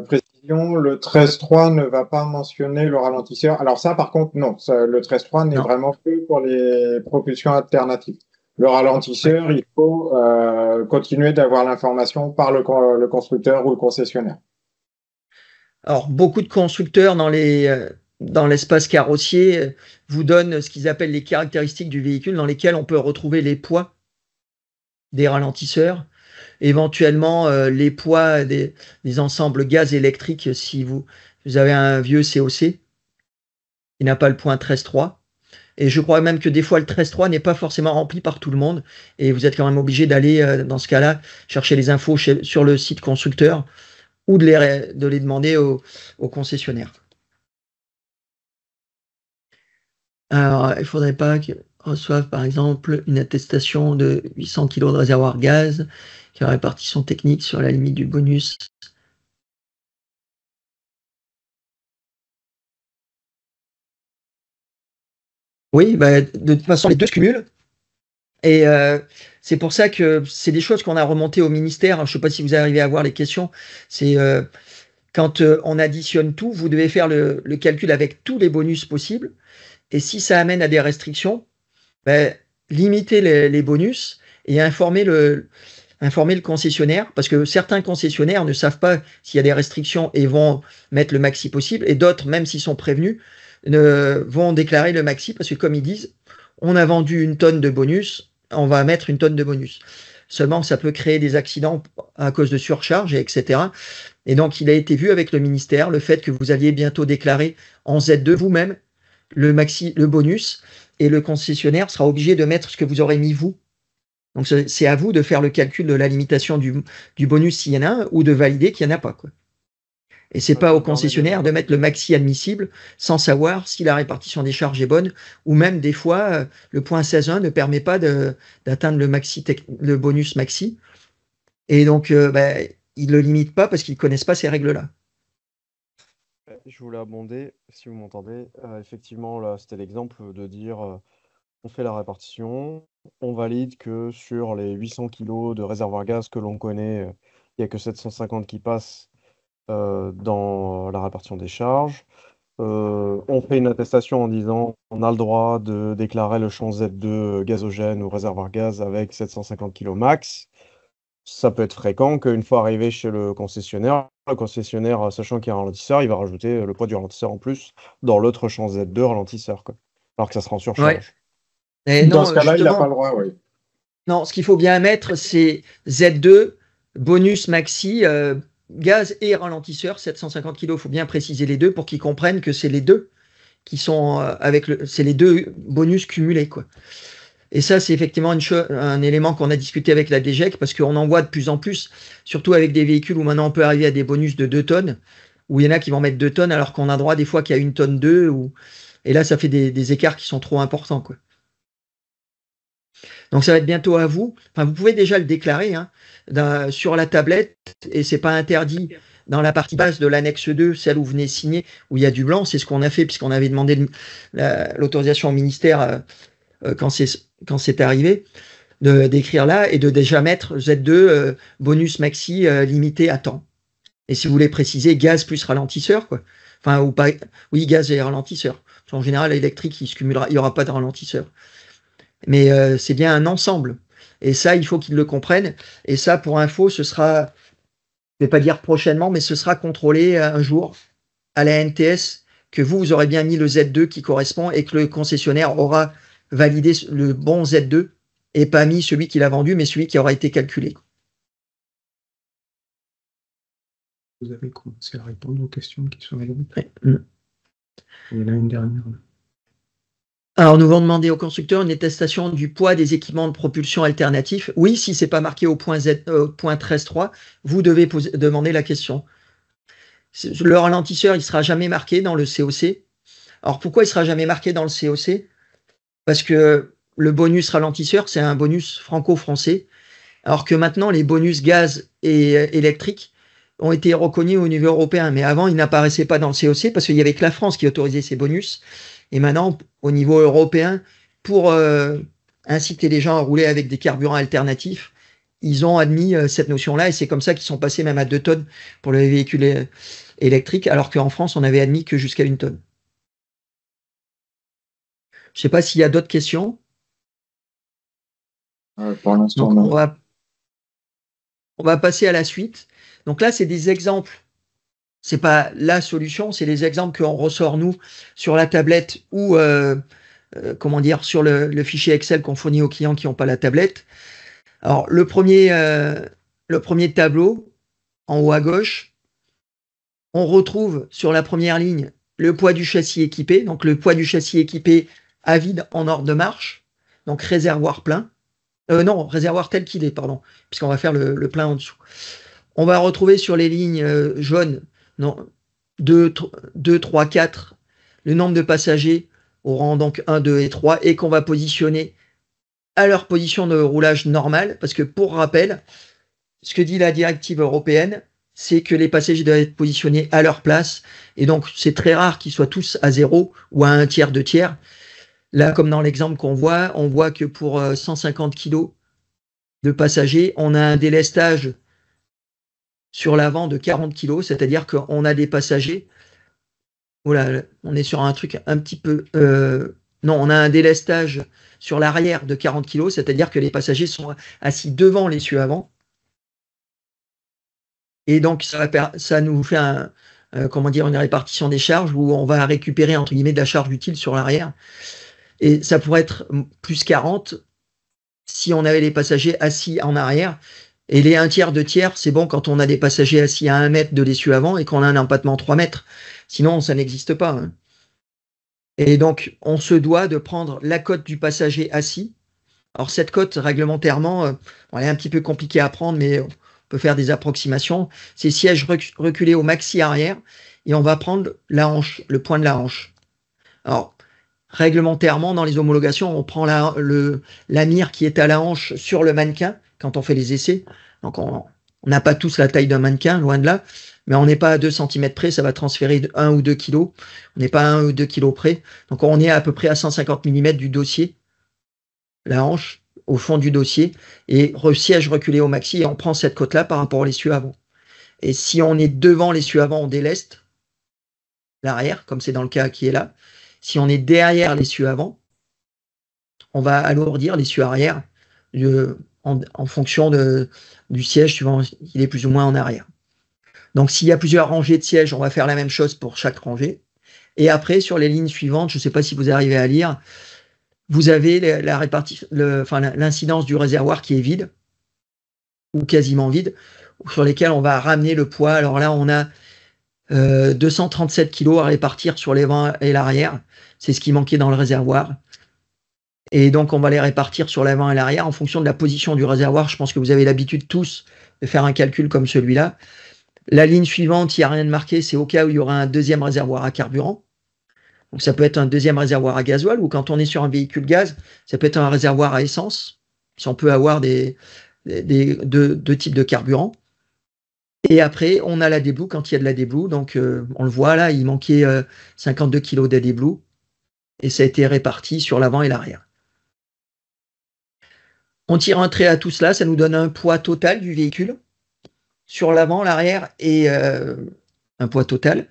précision, le 13.3 ne va pas mentionner le ralentisseur. Alors ça, par contre, non. Le 13.3 n'est vraiment que pour les propulsions alternatives. Le ralentisseur, il faut continuer d'avoir l'information par le constructeur ou le concessionnaire. Alors, beaucoup de constructeurs dans l'espace carrossier vous donnent ce qu'ils appellent les caractéristiques du véhicule dans lesquelles on peut retrouver les poids des ralentisseurs, éventuellement les poids des ensembles gaz électriques si vous avez un vieux COC qui n'a pas le point 13.3. Et je crois même que des fois le 13.3 n'est pas forcément rempli par tout le monde et vous êtes quand même obligé d'aller dans ce cas-là chercher les infos sur le site constructeur ou de les demander au concessionnaire. Alors, il ne faudrait pas qu'ils reçoivent, par exemple, une attestation de 800 kg de réservoir gaz, qui a répartition technique sur la limite du bonus. Oui, bah, de toute façon, les deux se cumulent. Et c'est pour ça que c'est des choses qu'on a remontées au ministère. Je ne sais pas si vous arrivez à voir les questions. C'est quand on additionne tout, vous devez faire le calcul avec tous les bonus possibles. Et si ça amène à des restrictions, ben, limiter les bonus et informer le concessionnaire, parce que certains concessionnaires ne savent pas s'il y a des restrictions et vont mettre le maxi possible, et d'autres, même s'ils sont prévenus, vont déclarer le maxi, parce que comme ils disent, on a vendu 1 tonne de bonus, on va mettre 1 tonne de bonus. Seulement, ça peut créer des accidents à cause de surcharge, etc. Et donc, il a été vu avec le ministère, le fait que vous alliez bientôt déclarer en Z2 vous-même le bonus, et le concessionnaire sera obligé de mettre ce que vous aurez mis vous. Donc c'est à vous de faire le calcul de la limitation du bonus s'il y en a un, ou de valider qu'il n'y en a pas, quoi. Et c'est pas au concessionnaire de mettre le maxi admissible sans savoir si la répartition des charges est bonne, ou même des fois le point 16.1 ne permet pas d'atteindre le bonus maxi, et donc ils le limitent pas parce qu'ils connaissent pas ces règles-là. Je voulais abonder, si vous m'entendez. Effectivement, là, c'était l'exemple de dire on fait la répartition, on valide que sur les 800 kg de réservoir gaz que l'on connaît, il n'y a que 750 qui passent dans la répartition des charges. On fait une attestation en disant on a le droit de déclarer le champ Z2 gazogène ou réservoir gaz avec 750 kg max. ça peut être fréquent qu'une fois arrivé chez le concessionnaire, sachant qu'il y a un ralentisseur, il va rajouter le poids du ralentisseur en plus dans l'autre champ Z2 ralentisseur, quoi. Alors que ça sera en surcharge. Ouais. Et Dans non, ce cas-là, il n'a justement, pas le droit, oui. non, ce qu'il faut bien mettre, c'est Z2, bonus maxi, gaz et ralentisseur, 750 kg. Il faut bien préciser les deux pour qu'ils comprennent que c'est les deux qui sont c'est les deux bonus cumulés, quoi. Et ça, c'est effectivement un élément qu'on a discuté avec la DGEC parce qu'on en voit de plus en plus, surtout avec des véhicules où maintenant on peut arriver à des bonus de 2 tonnes, où il y en a qui vont mettre 2 tonnes alors qu'on a droit des fois qu'il y a 1 tonne 2. Et là, ça fait des écarts qui sont trop importants, quoi. Donc ça va être bientôt à vous. Enfin, vous pouvez déjà le déclarer hein, sur la tablette et c'est pas interdit dans la partie basse de l'annexe 2, celle où vous venez signer, où il y a du blanc. C'est ce qu'on a fait puisqu'on avait demandé l'autorisation au ministère quand c'est arrivé, d'écrire là et de déjà mettre Z2 bonus maxi limité à temps. Et si vous voulez préciser gaz plus ralentisseur, quoi. Enfin, ou pas, oui, gaz et ralentisseur. En général, l'électrique, il se cumulera, il n'y aura pas de ralentisseur. Mais c'est bien un ensemble. Et ça, il faut qu'ils le comprennent. Et ça, pour info, ce sera, je ne vais pas dire prochainement, mais ce sera contrôlé un jour à la NTS que vous aurez bien mis le Z2 qui correspond et que le concessionnaire aura validé le bon Z2 et pas mis celui qu'il a vendu, mais celui qui aura été calculé. Vous avez commencé à répondre aux questions qui sont là. Ouais. Il y en a une dernière. Alors, nous allons demander au constructeur une attestation du poids des équipements de propulsion alternatifs. Oui, si ce n'est pas marqué au point 13.3, vous devez demander la question. Le ralentisseur, il ne sera jamais marqué dans le COC. Alors, pourquoi il ne sera jamais marqué dans le COC? Parce que le bonus ralentisseur, c'est un bonus franco-français, alors que maintenant, les bonus gaz et électriques ont été reconnus au niveau européen. Mais avant, ils n'apparaissaient pas dans le COC parce qu'il n'y avait que la France qui autorisait ces bonus. Et maintenant, au niveau européen, pour inciter les gens à rouler avec des carburants alternatifs, ils ont admis cette notion-là et c'est comme ça qu'ils sont passés même à 2 tonnes pour les véhicules électriques, alors qu'en France, on avait admis que jusqu'à 1 tonne. Je ne sais pas s'il y a d'autres questions. Pour l'instant, donc, on va passer à la suite. Donc là, c'est des exemples. Ce n'est pas la solution, c'est les exemples qu'on ressort, nous, sur la tablette ou comment dire, sur le fichier Excel qu'on fournit aux clients qui n'ont pas la tablette. Alors, le premier tableau, en haut à gauche, on retrouve sur la première ligne le poids du châssis équipé. Donc, le poids du châssis équipé à vide en ordre de marche. Donc, réservoir plein. Non, réservoir tel qu'il est, pardon, puisqu'on va faire le plein en dessous. On va retrouver sur les lignes jaunes, non, 2, 3, 4, le nombre de passagers au rang donc 1, 2 et 3, et qu'on va positionner à leur position de roulage normale, parce que pour rappel, ce que dit la directive européenne, c'est que les passagers doivent être positionnés à leur place, et donc c'est très rare qu'ils soient tous à 0 ou à 1/3, 2/3. Là, comme dans l'exemple qu'on voit, on voit que pour 150 kg de passagers, on a un délestage sur l'avant de 40 kg, c'est-à-dire qu'on a des passagers. Voilà, on est sur un truc un petit peu. Non, on a un délestage sur l'arrière de 40 kg, c'est-à-dire que les passagers sont assis devant l'essieu avant. Et donc, ça nous fait comment dire, une répartition des charges où on va récupérer entre guillemets de la charge utile sur l'arrière. Et ça pourrait être plus 40 si on avait les passagers assis en arrière. Et les 1/3, 2/3, c'est bon quand on a des passagers assis à 1 mètre de l'essieu avant et qu'on a un empattement 3 mètres. Sinon, ça n'existe pas. Hein. Et donc, on se doit de prendre la cote du passager assis. Alors, cette cote, réglementairement, elle est un petit peu compliquée à prendre, mais on peut faire des approximations. C'est siège reculé au maxi arrière et on va prendre la hanche, le point de la hanche. Alors, réglementairement, dans les homologations, on prend la mire qui est à la hanche sur le mannequin quand on fait les essais. Donc, on n'a pas tous la taille d'un mannequin, loin de là, mais on n'est pas à 2 cm près, ça va transférer 1 ou 2 kg. On n'est pas à 1 ou 2 kg près. Donc, on est à peu près à 150 mm du dossier, la hanche, au fond du dossier, et siège reculé au maxi, et on prend cette cote-là par rapport à l'essieu avant. Et si on est devant l'essieu avant, on déleste l'arrière, comme c'est dans le cas qui est là. Si on est derrière l'essieu avant, on va alourdir l'essieu arrière en fonction du siège, suivant qu'il est plus ou moins en arrière. Donc, s'il y a plusieurs rangées de sièges, on va faire la même chose pour chaque rangée. Et après, sur les lignes suivantes, je ne sais pas si vous arrivez à lire, vous avez l'incidence du réservoir qui est vide, ou quasiment vide, sur lesquels on va ramener le poids. Alors là, on a 237 kg à répartir sur l'avant et l'arrière. C'est ce qui manquait dans le réservoir. Et donc, on va les répartir sur l'avant et l'arrière en fonction de la position du réservoir. Je pense que vous avez l'habitude tous de faire un calcul comme celui-là. La ligne suivante, il n'y a rien de marqué, c'est au cas où il y aura un deuxième réservoir à carburant. Donc, ça peut être un deuxième réservoir à gasoil, ou quand on est sur un véhicule gaz, ça peut être un réservoir à essence, si on peut avoir deux types de carburant. Et après, on a la déblue quand il y a de la déblue. Donc, on le voit là, il manquait 52 kg de déblue. Et ça a été réparti sur l'avant et l'arrière. On tire un trait à tout cela, ça nous donne un poids total du véhicule sur l'avant, l'arrière et un poids total.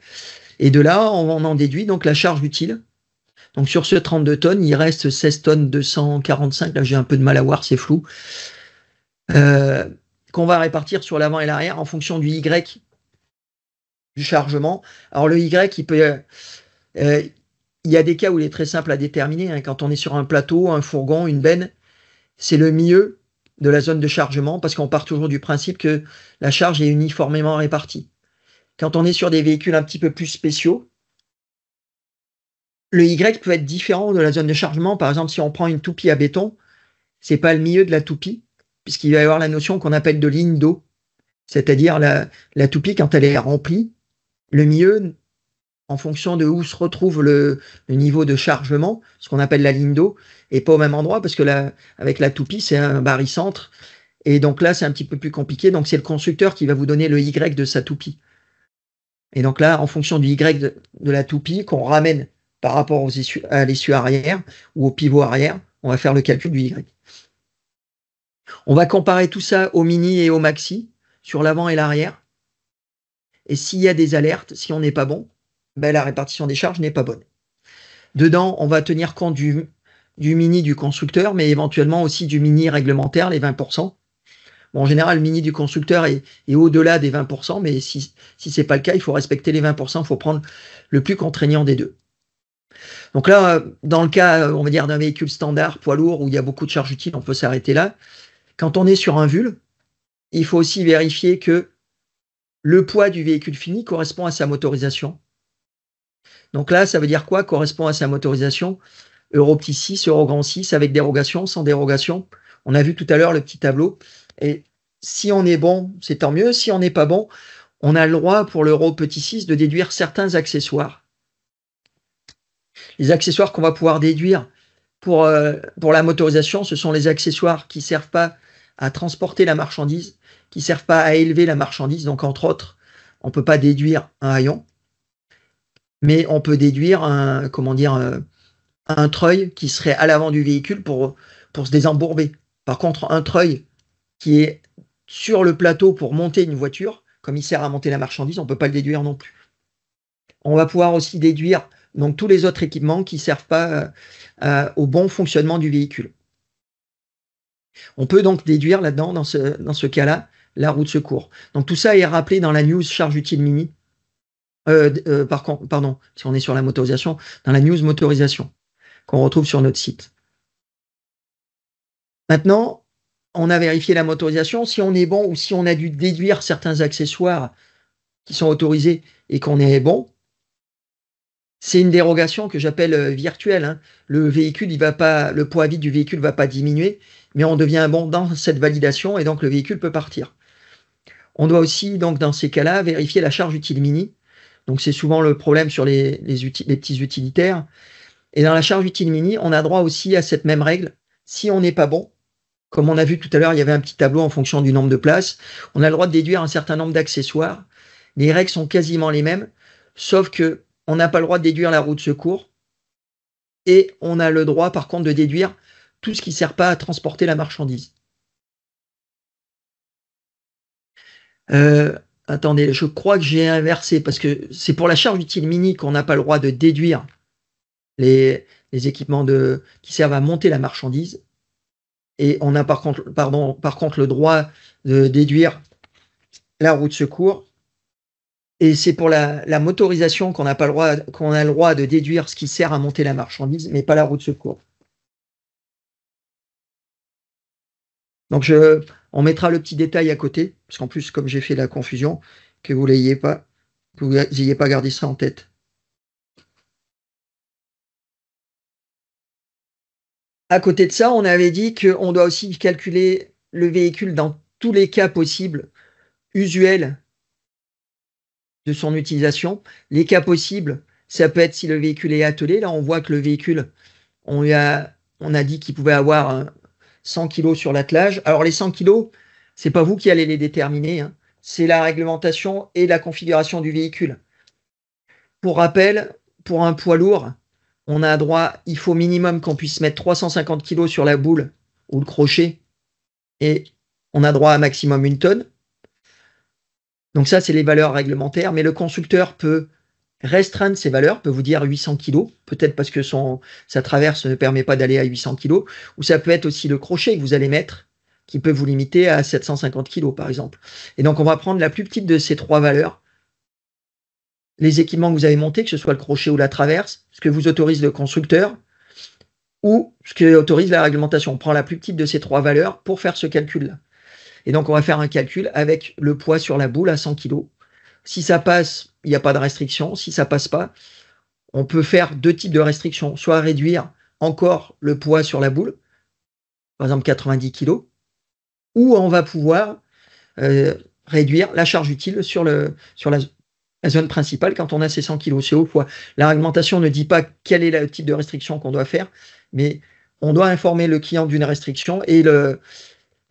Et de là, on en déduit donc la charge utile. Donc sur ce 32 tonnes, il reste 16 tonnes 245. Là, j'ai un peu de mal à voir, c'est flou. Qu'on va répartir sur l'avant et l'arrière en fonction du Y du chargement. Alors le Y, il y a des cas où il est très simple à déterminer. Hein. Quand on est sur un plateau, un fourgon, une benne, c'est le milieu de la zone de chargement parce qu'on part toujours du principe que la charge est uniformément répartie. Quand on est sur des véhicules un petit peu plus spéciaux, le Y peut être différent de la zone de chargement. Par exemple, si on prend une toupie à béton, c'est pas le milieu de la toupie, puisqu'il va y avoir la notion qu'on appelle de ligne d'eau. C'est-à-dire la toupie, quand elle est remplie, le milieu, en fonction de où se retrouve le niveau de chargement, ce qu'on appelle la ligne d'eau, est pas au même endroit, parce que avec la toupie, c'est un barycentre. Et donc là, c'est un petit peu plus compliqué. Donc c'est le constructeur qui va vous donner le Y de sa toupie. Et donc là, en fonction du Y de la toupie, qu'on ramène par rapport à l'essieu arrière ou au pivot arrière, on va faire le calcul du Y. On va comparer tout ça au mini et au maxi, sur l'avant et l'arrière. Et s'il y a des alertes, si on n'est pas bon, ben la répartition des charges n'est pas bonne. Dedans, on va tenir compte du mini du constructeur, mais éventuellement aussi du mini réglementaire, les 20%. Bon, en général, le mini du constructeur est au-delà des 20%, mais si ce n'est pas le cas, il faut respecter les 20%, il faut prendre le plus contraignant des deux. Donc là, dans le cas, on va dire, d'un véhicule standard, poids lourd, où il y a beaucoup de charges utiles, on peut s'arrêter là. Quand on est sur un VUL, il faut aussi vérifier que le poids du véhicule fini correspond à sa motorisation. Donc là, ça veut dire quoi? Correspond à sa motorisation. Euro petit 6, Euro grand 6, avec dérogation, sans dérogation. On a vu tout à l'heure le petit tableau. Et si on est bon, c'est tant mieux. Si on n'est pas bon, on a le droit pour l'Euro petit 6 de déduire certains accessoires. Les accessoires qu'on va pouvoir déduire pour la motorisation, ce sont les accessoires qui ne servent pas à transporter la marchandise, qui ne servent pas à élever la marchandise. Donc, entre autres, on ne peut pas déduire un haillon, mais on peut déduire un treuil qui serait à l'avant du véhicule pour se désembourber. Par contre, un treuil qui est sur le plateau pour monter une voiture, comme il sert à monter la marchandise, on ne peut pas le déduire non plus. On va pouvoir aussi déduire donc tous les autres équipements qui ne servent pas au bon fonctionnement du véhicule. On peut donc déduire là-dedans, dans ce cas-là, la roue de secours. Donc tout ça est rappelé dans la news charge utile mini. Pardon, si on est sur la motorisation, dans la news motorisation qu'on retrouve sur notre site. Maintenant, on a vérifié la motorisation. Si on est bon ou si on a dû déduire certains accessoires qui sont autorisés et qu'on est bon, c'est une dérogation que j'appelle virtuelle. Hein. Le poids vide du véhicule ne va pas diminuer, mais on devient bon dans cette validation et donc le véhicule peut partir. On doit aussi, donc, dans ces cas-là, vérifier la charge utile mini. Donc, c'est souvent le problème sur les petits utilitaires. Et dans la charge utile mini, on a droit aussi à cette même règle. Si on n'est pas bon, comme on a vu tout à l'heure, il y avait un petit tableau en fonction du nombre de places, on a le droit de déduire un certain nombre d'accessoires. Les règles sont quasiment les mêmes, sauf que on n'a pas le droit de déduire la roue de secours et on a le droit, par contre, de déduire tout ce qui ne sert pas à transporter la marchandise. Attendez, je crois que j'ai inversé parce que c'est pour la charge utile mini qu'on n'a pas le droit de déduire les équipements qui servent à monter la marchandise. Et on a par contre le droit de déduire la roue de secours. Et c'est pour la motorisation qu'on a le droit de déduire ce qui sert à monter la marchandise, mais pas la roue de secours. Donc on mettra le petit détail à côté, parce qu'en plus, comme j'ai fait la confusion, que vous n'ayez pas gardé ça en tête. À côté de ça, on avait dit qu'on doit aussi calculer le véhicule dans tous les cas possibles, usuels de son utilisation. Les cas possibles, ça peut être si le véhicule est attelé. Là, on voit que le véhicule, on a dit qu'il pouvait avoir 100 kg sur l'attelage. Alors, les 100 kg, c'est pas vous qui allez les déterminer, hein. C'est la réglementation et la configuration du véhicule. Pour rappel, pour un poids lourd, on a droit, il faut minimum qu'on puisse mettre 350 kg sur la boule ou le crochet, et on a droit à maximum 1 tonne. Donc ça, c'est les valeurs réglementaires, mais le constructeur peut restreindre ces valeurs, peut vous dire 800 kg, peut-être parce que sa traverse ne permet pas d'aller à 800 kg, ou ça peut être aussi le crochet que vous allez mettre, qui peut vous limiter à 750 kg, par exemple. Et donc, on va prendre la plus petite de ces 3 valeurs, les équipements que vous avez montés, que ce soit le crochet ou la traverse, ce que vous autorise le constructeur, ou ce que autorise la réglementation. On prend la plus petite de ces 3 valeurs pour faire ce calcul-là. Et donc, on va faire un calcul avec le poids sur la boule à 100 kg. Si ça passe, il n'y a pas de restriction. Si ça passe pas, on peut faire 2 types de restrictions. Soit réduire encore le poids sur la boule, par exemple 90 kg, ou on va pouvoir réduire la charge utile sur la zone principale quand on a ces 100 kg. C'est au poids. La réglementation ne dit pas quel est le type de restriction qu'on doit faire, mais on doit informer le client d'une restriction et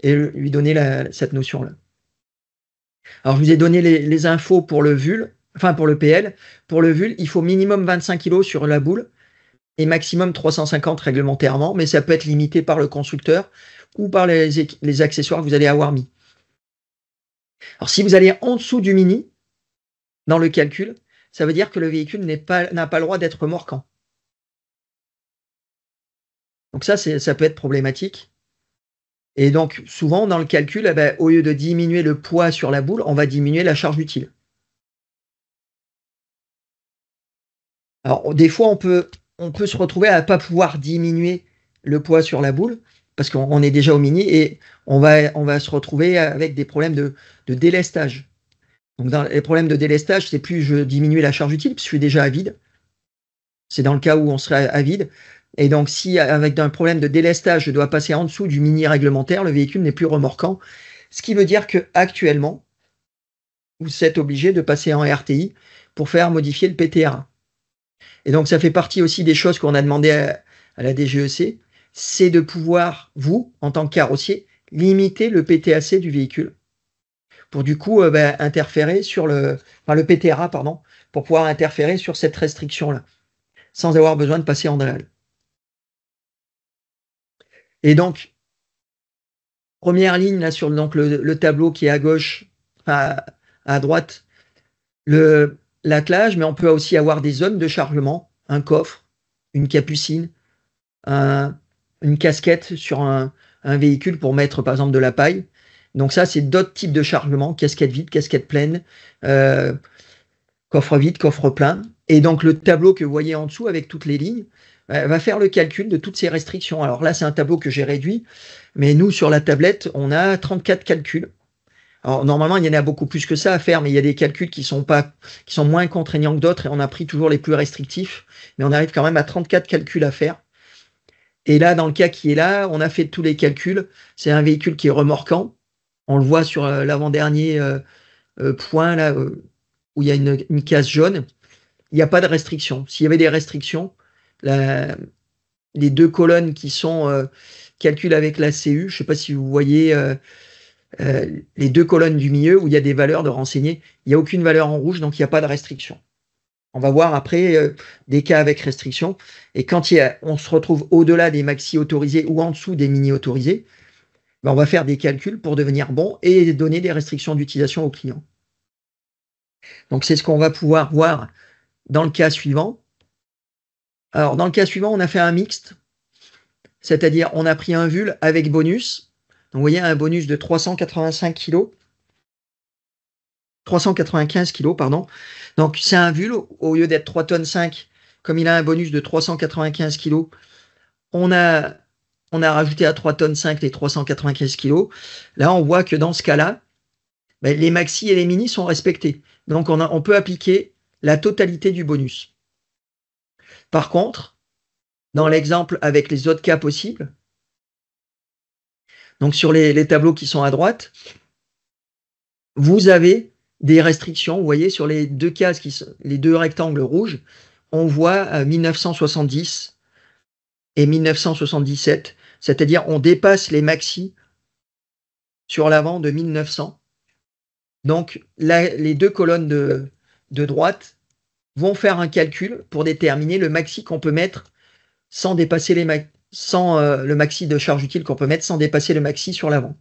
lui donner cette notion-là. Alors, je vous ai donné les infos pour le VUL, enfin pour le PL. Pour le VUL, il faut minimum 25 kg sur la boule et maximum 350 réglementairement, mais ça peut être limité par le constructeur ou par les accessoires que vous allez avoir mis. Alors, si vous allez en dessous du mini, dans le calcul, ça veut dire que le véhicule n'a pas le droit d'être remorquant. Donc ça peut être problématique. Et donc, souvent, dans le calcul, au lieu de diminuer le poids sur la boule, on va diminuer la charge utile. Alors, des fois, on peut se retrouver à ne pas pouvoir diminuer le poids sur la boule, parce qu'on est déjà au mini, et on va se retrouver avec des problèmes de délestage. Donc, dans les problèmes de délestage, c'est plus je diminue la charge utile, parce que je suis déjà à vide. C'est dans le cas où on serait à vide. Et donc, si avec un problème de délestage, je dois passer en dessous du mini réglementaire, le véhicule n'est plus remorquant. Ce qui veut dire qu'actuellement, vous êtes obligé de passer en RTI pour faire modifier le PTRA. Et donc, ça fait partie aussi des choses qu'on a demandé à la DGEC, c'est de pouvoir, vous, en tant que carrossier, limiter le PTAC du véhicule pour du coup interférer sur le PTRA, pardon, pour pouvoir interférer sur cette restriction-là, sans avoir besoin de passer en DAL. Et donc, première ligne là sur donc le tableau qui est à gauche, à droite, l'attelage, mais on peut aussi avoir des zones de chargement, un coffre, une capucine, une casquette sur un véhicule pour mettre par exemple de la paille. Donc ça, c'est d'autres types de chargement, casquette vide, casquette pleine, coffre vide, coffre plein. Et donc le tableau que vous voyez en dessous avec toutes les lignes va faire le calcul de toutes ces restrictions. Alors là, c'est un tableau que j'ai réduit, mais nous, sur la tablette, on a 34 calculs. Alors normalement, il y en a beaucoup plus que ça à faire, mais il y a des calculs qui sont moins contraignants que d'autres, et on a pris toujours les plus restrictifs, mais on arrive quand même à 34 calculs à faire. Et là, dans le cas qui est là, on a fait tous les calculs. C'est un véhicule qui est remorquant. On le voit sur l'avant-dernier point, là, où il y a une case jaune. Il n'y a pas de restriction. S'il y avait des restrictions, les 2 colonnes qui sont calculées avec la CU, je ne sais pas si vous voyez les 2 colonnes du milieu où il y a des valeurs de renseigner. Il n'y a aucune valeur en rouge, donc il n'y a pas de restriction. On va voir après des cas avec restriction. Et quand on se retrouve au-delà des maxi autorisés ou en dessous des mini autorisés, on va faire des calculs pour devenir bon et donner des restrictions d'utilisation aux clients. Donc c'est ce qu'on va pouvoir voir dans le cas suivant. Alors dans le cas suivant, on a fait un mixte. c'est-à-dire on a pris un VUL avec bonus. Donc vous voyez un bonus de 385 kg. 395 kg, pardon. Donc c'est un VUL, au lieu d'être 3 tonnes 5, comme il a un bonus de 395 kg, on a rajouté à 3 tonnes 5 les 395 kg. Là, on voit que dans ce cas-là, ben, les maxi et les mini sont respectés. Donc on peut appliquer la totalité du bonus. Par contre, dans l'exemple avec les autres cas possibles, donc sur les tableaux qui sont à droite, vous avez des restrictions. Vous voyez, sur les deux cases, les deux rectangles rouges, on voit 1970 et 1977, c'est-à-dire on dépasse les maxi sur l'avant de 1900. Donc là, les deux colonnes de droite vont faire un calcul pour déterminer le maxi qu'on peut mettre sans dépasser le maxi de charge utile qu'on peut mettre sans dépasser le maxi sur l'avant.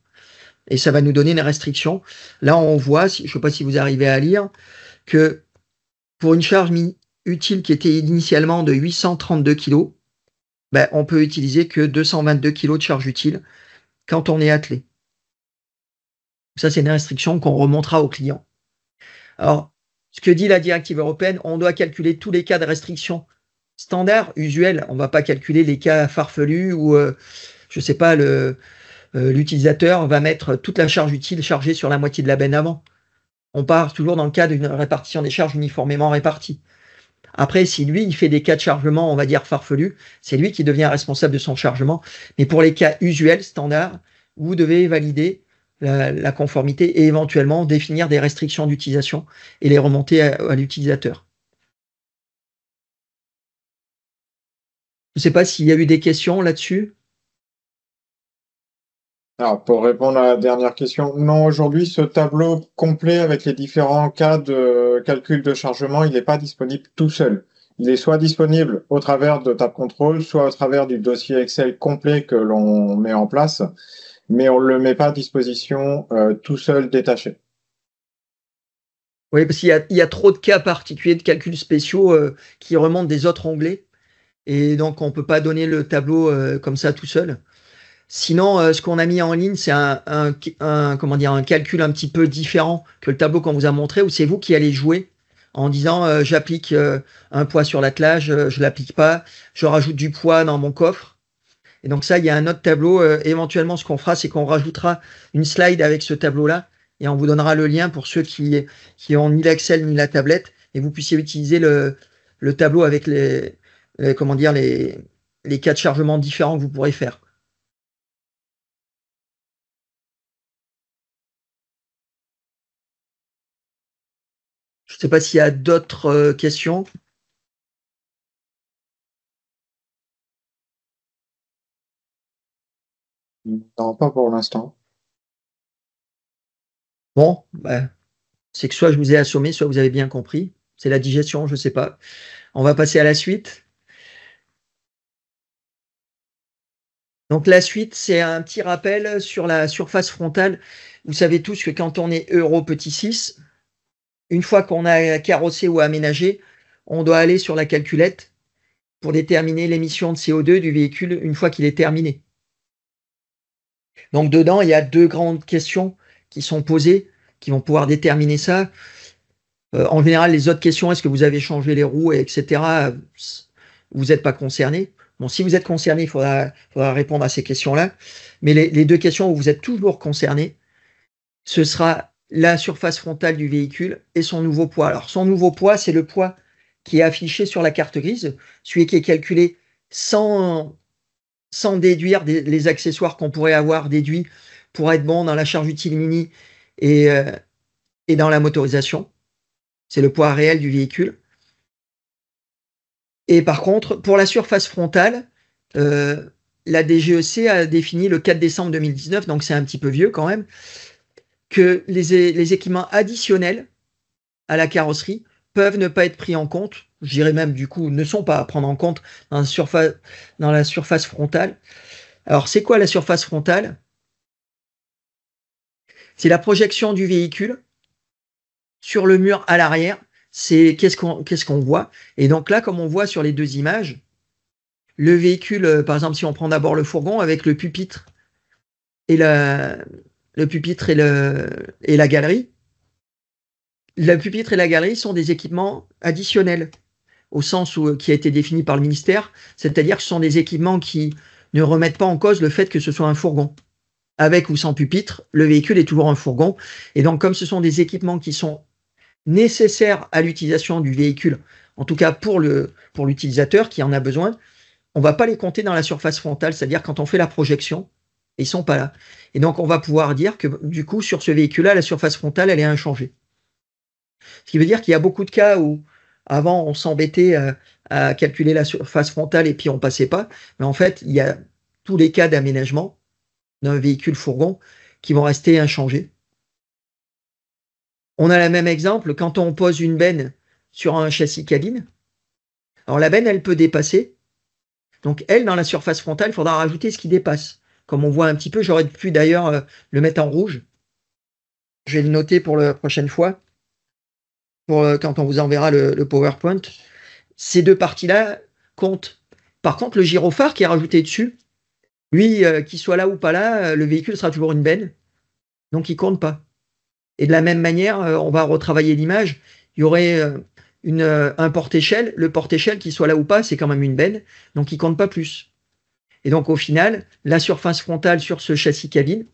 Et ça va nous donner une restriction. Là, on voit, je ne sais pas si vous arrivez à lire, que pour une charge utile qui était initialement de 832 kg, ben, on peut utiliser que 222 kg de charge utile quand on est attelé. Ça, c'est une restriction qu'on remontera au client. Alors, ce que dit la directive européenne, on doit calculer tous les cas de restriction standard, usuel. On ne va pas calculer les cas farfelus où, je ne sais pas, l'utilisateur va mettre toute la charge utile chargée sur la moitié de la benne avant. On part toujours dans le cas d'une répartition des charges uniformément réparties. Après, si lui, il fait des cas de chargement, on va dire farfelus, c'est lui qui devient responsable de son chargement. Mais pour les cas usuels, standards, vous devez valider la conformité et éventuellement définir des restrictions d'utilisation et les remonter à l'utilisateur. Je ne sais pas s'il y a eu des questions là-dessus. Alors, pour répondre à la dernière question, non, aujourd'hui, ce tableau complet avec les différents cas de calcul de chargement, il n'est pas disponible tout seul. Il est soit disponible au travers de Tab Control, soit au travers du dossier Excel complet que l'on met en place, mais on ne le met pas à disposition tout seul, détaché. Oui, parce qu'il y a trop de cas particuliers de calculs spéciaux qui remontent des autres onglets, et donc on ne peut pas donner le tableau comme ça tout seul. Sinon, ce qu'on a mis en ligne, c'est comment dire, un calcul un petit peu différent que le tableau qu'on vous a montré, où c'est vous qui allez jouer en disant j'applique un poids sur l'attelage, je l'applique pas, je rajoute du poids dans mon coffre. Et donc ça, il y a un autre tableau. Éventuellement, ce qu'on fera, c'est qu'on rajoutera une slide avec ce tableau-là et on vous donnera le lien pour ceux qui ont ni l'Excel ni la tablette et vous puissiez utiliser le tableau avec comment dire, les cas de chargement différents que vous pourrez faire. Je ne sais pas s'il y a d'autres questions. Non, pas pour l'instant. Bon, c'est que soit je vous ai assommé, soit vous avez bien compris. C'est la digestion, je ne sais pas. On va passer à la suite. Donc la suite, c'est un petit rappel sur la surface frontale. Vous savez tous que quand on est Euro petit 6, une fois qu'on a carrossé ou aménagé, on doit aller sur la calculette pour déterminer l'émission de CO2 du véhicule une fois qu'il est terminé. Donc dedans, il y a deux grandes questions qui sont posées, qui vont pouvoir déterminer ça. En général, les autres questions, est-ce que vous avez changé les roues, etc., vous n'êtes pas concerné. Bon, si vous êtes concerné, il faudra répondre à ces questions-là. Mais les deux questions où vous êtes toujours concerné, ce sera la surface frontale du véhicule et son nouveau poids. Alors, son nouveau poids, c'est le poids qui est affiché sur la carte grise, celui qui est calculé sans déduire les accessoires qu'on pourrait avoir déduits pour être bon dans la charge utile mini et dans la motorisation. C'est le poids réel du véhicule. Et par contre, pour la surface frontale, la DGEC a défini le 4 décembre 2019, donc c'est un petit peu vieux quand même, que les équipements additionnels à la carrosserie peuvent ne pas être pris en compte, je dirais même du coup ne sont pas à prendre en compte dans la surface frontale. Alors c'est quoi la surface frontale? C'est la projection du véhicule sur le mur à l'arrière. C'est qu'est-ce qu'on voit. Et donc là, comme on voit sur les deux images, le véhicule, par exemple, si on prend d'abord le fourgon avec le pupitre et le pupitre et la galerie. Le pupitre et la galerie sont des équipements additionnels, au sens où, qui a été défini par le ministère, c'est-à-dire que ce sont des équipements qui ne remettent pas en cause le fait que ce soit un fourgon. Avec ou sans pupitre, le véhicule est toujours un fourgon. Et donc, comme ce sont des équipements qui sont nécessaires à l'utilisation du véhicule, en tout cas pour l'utilisateur qui en a besoin, on ne va pas les compter dans la surface frontale, c'est-à-dire quand on fait la projection, ils ne sont pas là. Et donc, on va pouvoir dire que du coup, sur ce véhicule-là, la surface frontale, elle est inchangée. Ce qui veut dire qu'il y a beaucoup de cas où, avant, on s'embêtait à calculer la surface frontale et puis on passait pas. Mais en fait, il y a tous les cas d'aménagement d'un véhicule fourgon qui vont rester inchangés. On a le même exemple quand on pose une benne sur un châssis cabine. Alors la benne, elle peut dépasser. Donc elle, dans la surface frontale, il faudra rajouter ce qui dépasse. Comme on voit un petit peu, j'aurais pu d'ailleurs le mettre en rouge. Je vais le noter pour la prochaine fois, quand on vous enverra le PowerPoint. Ces deux parties-là comptent. Par contre, le gyrophare qui est rajouté dessus, lui, qu'il soit là ou pas là, le véhicule sera toujours une benne. Donc il ne compte pas. Et de la même manière, on va retravailler l'image. Il y aurait un porte-échelle. Le porte-échelle, qu'il soit là ou pas, c'est quand même une benne. Donc il ne compte pas plus. Et donc au final, la surface frontale sur ce châssis cabine,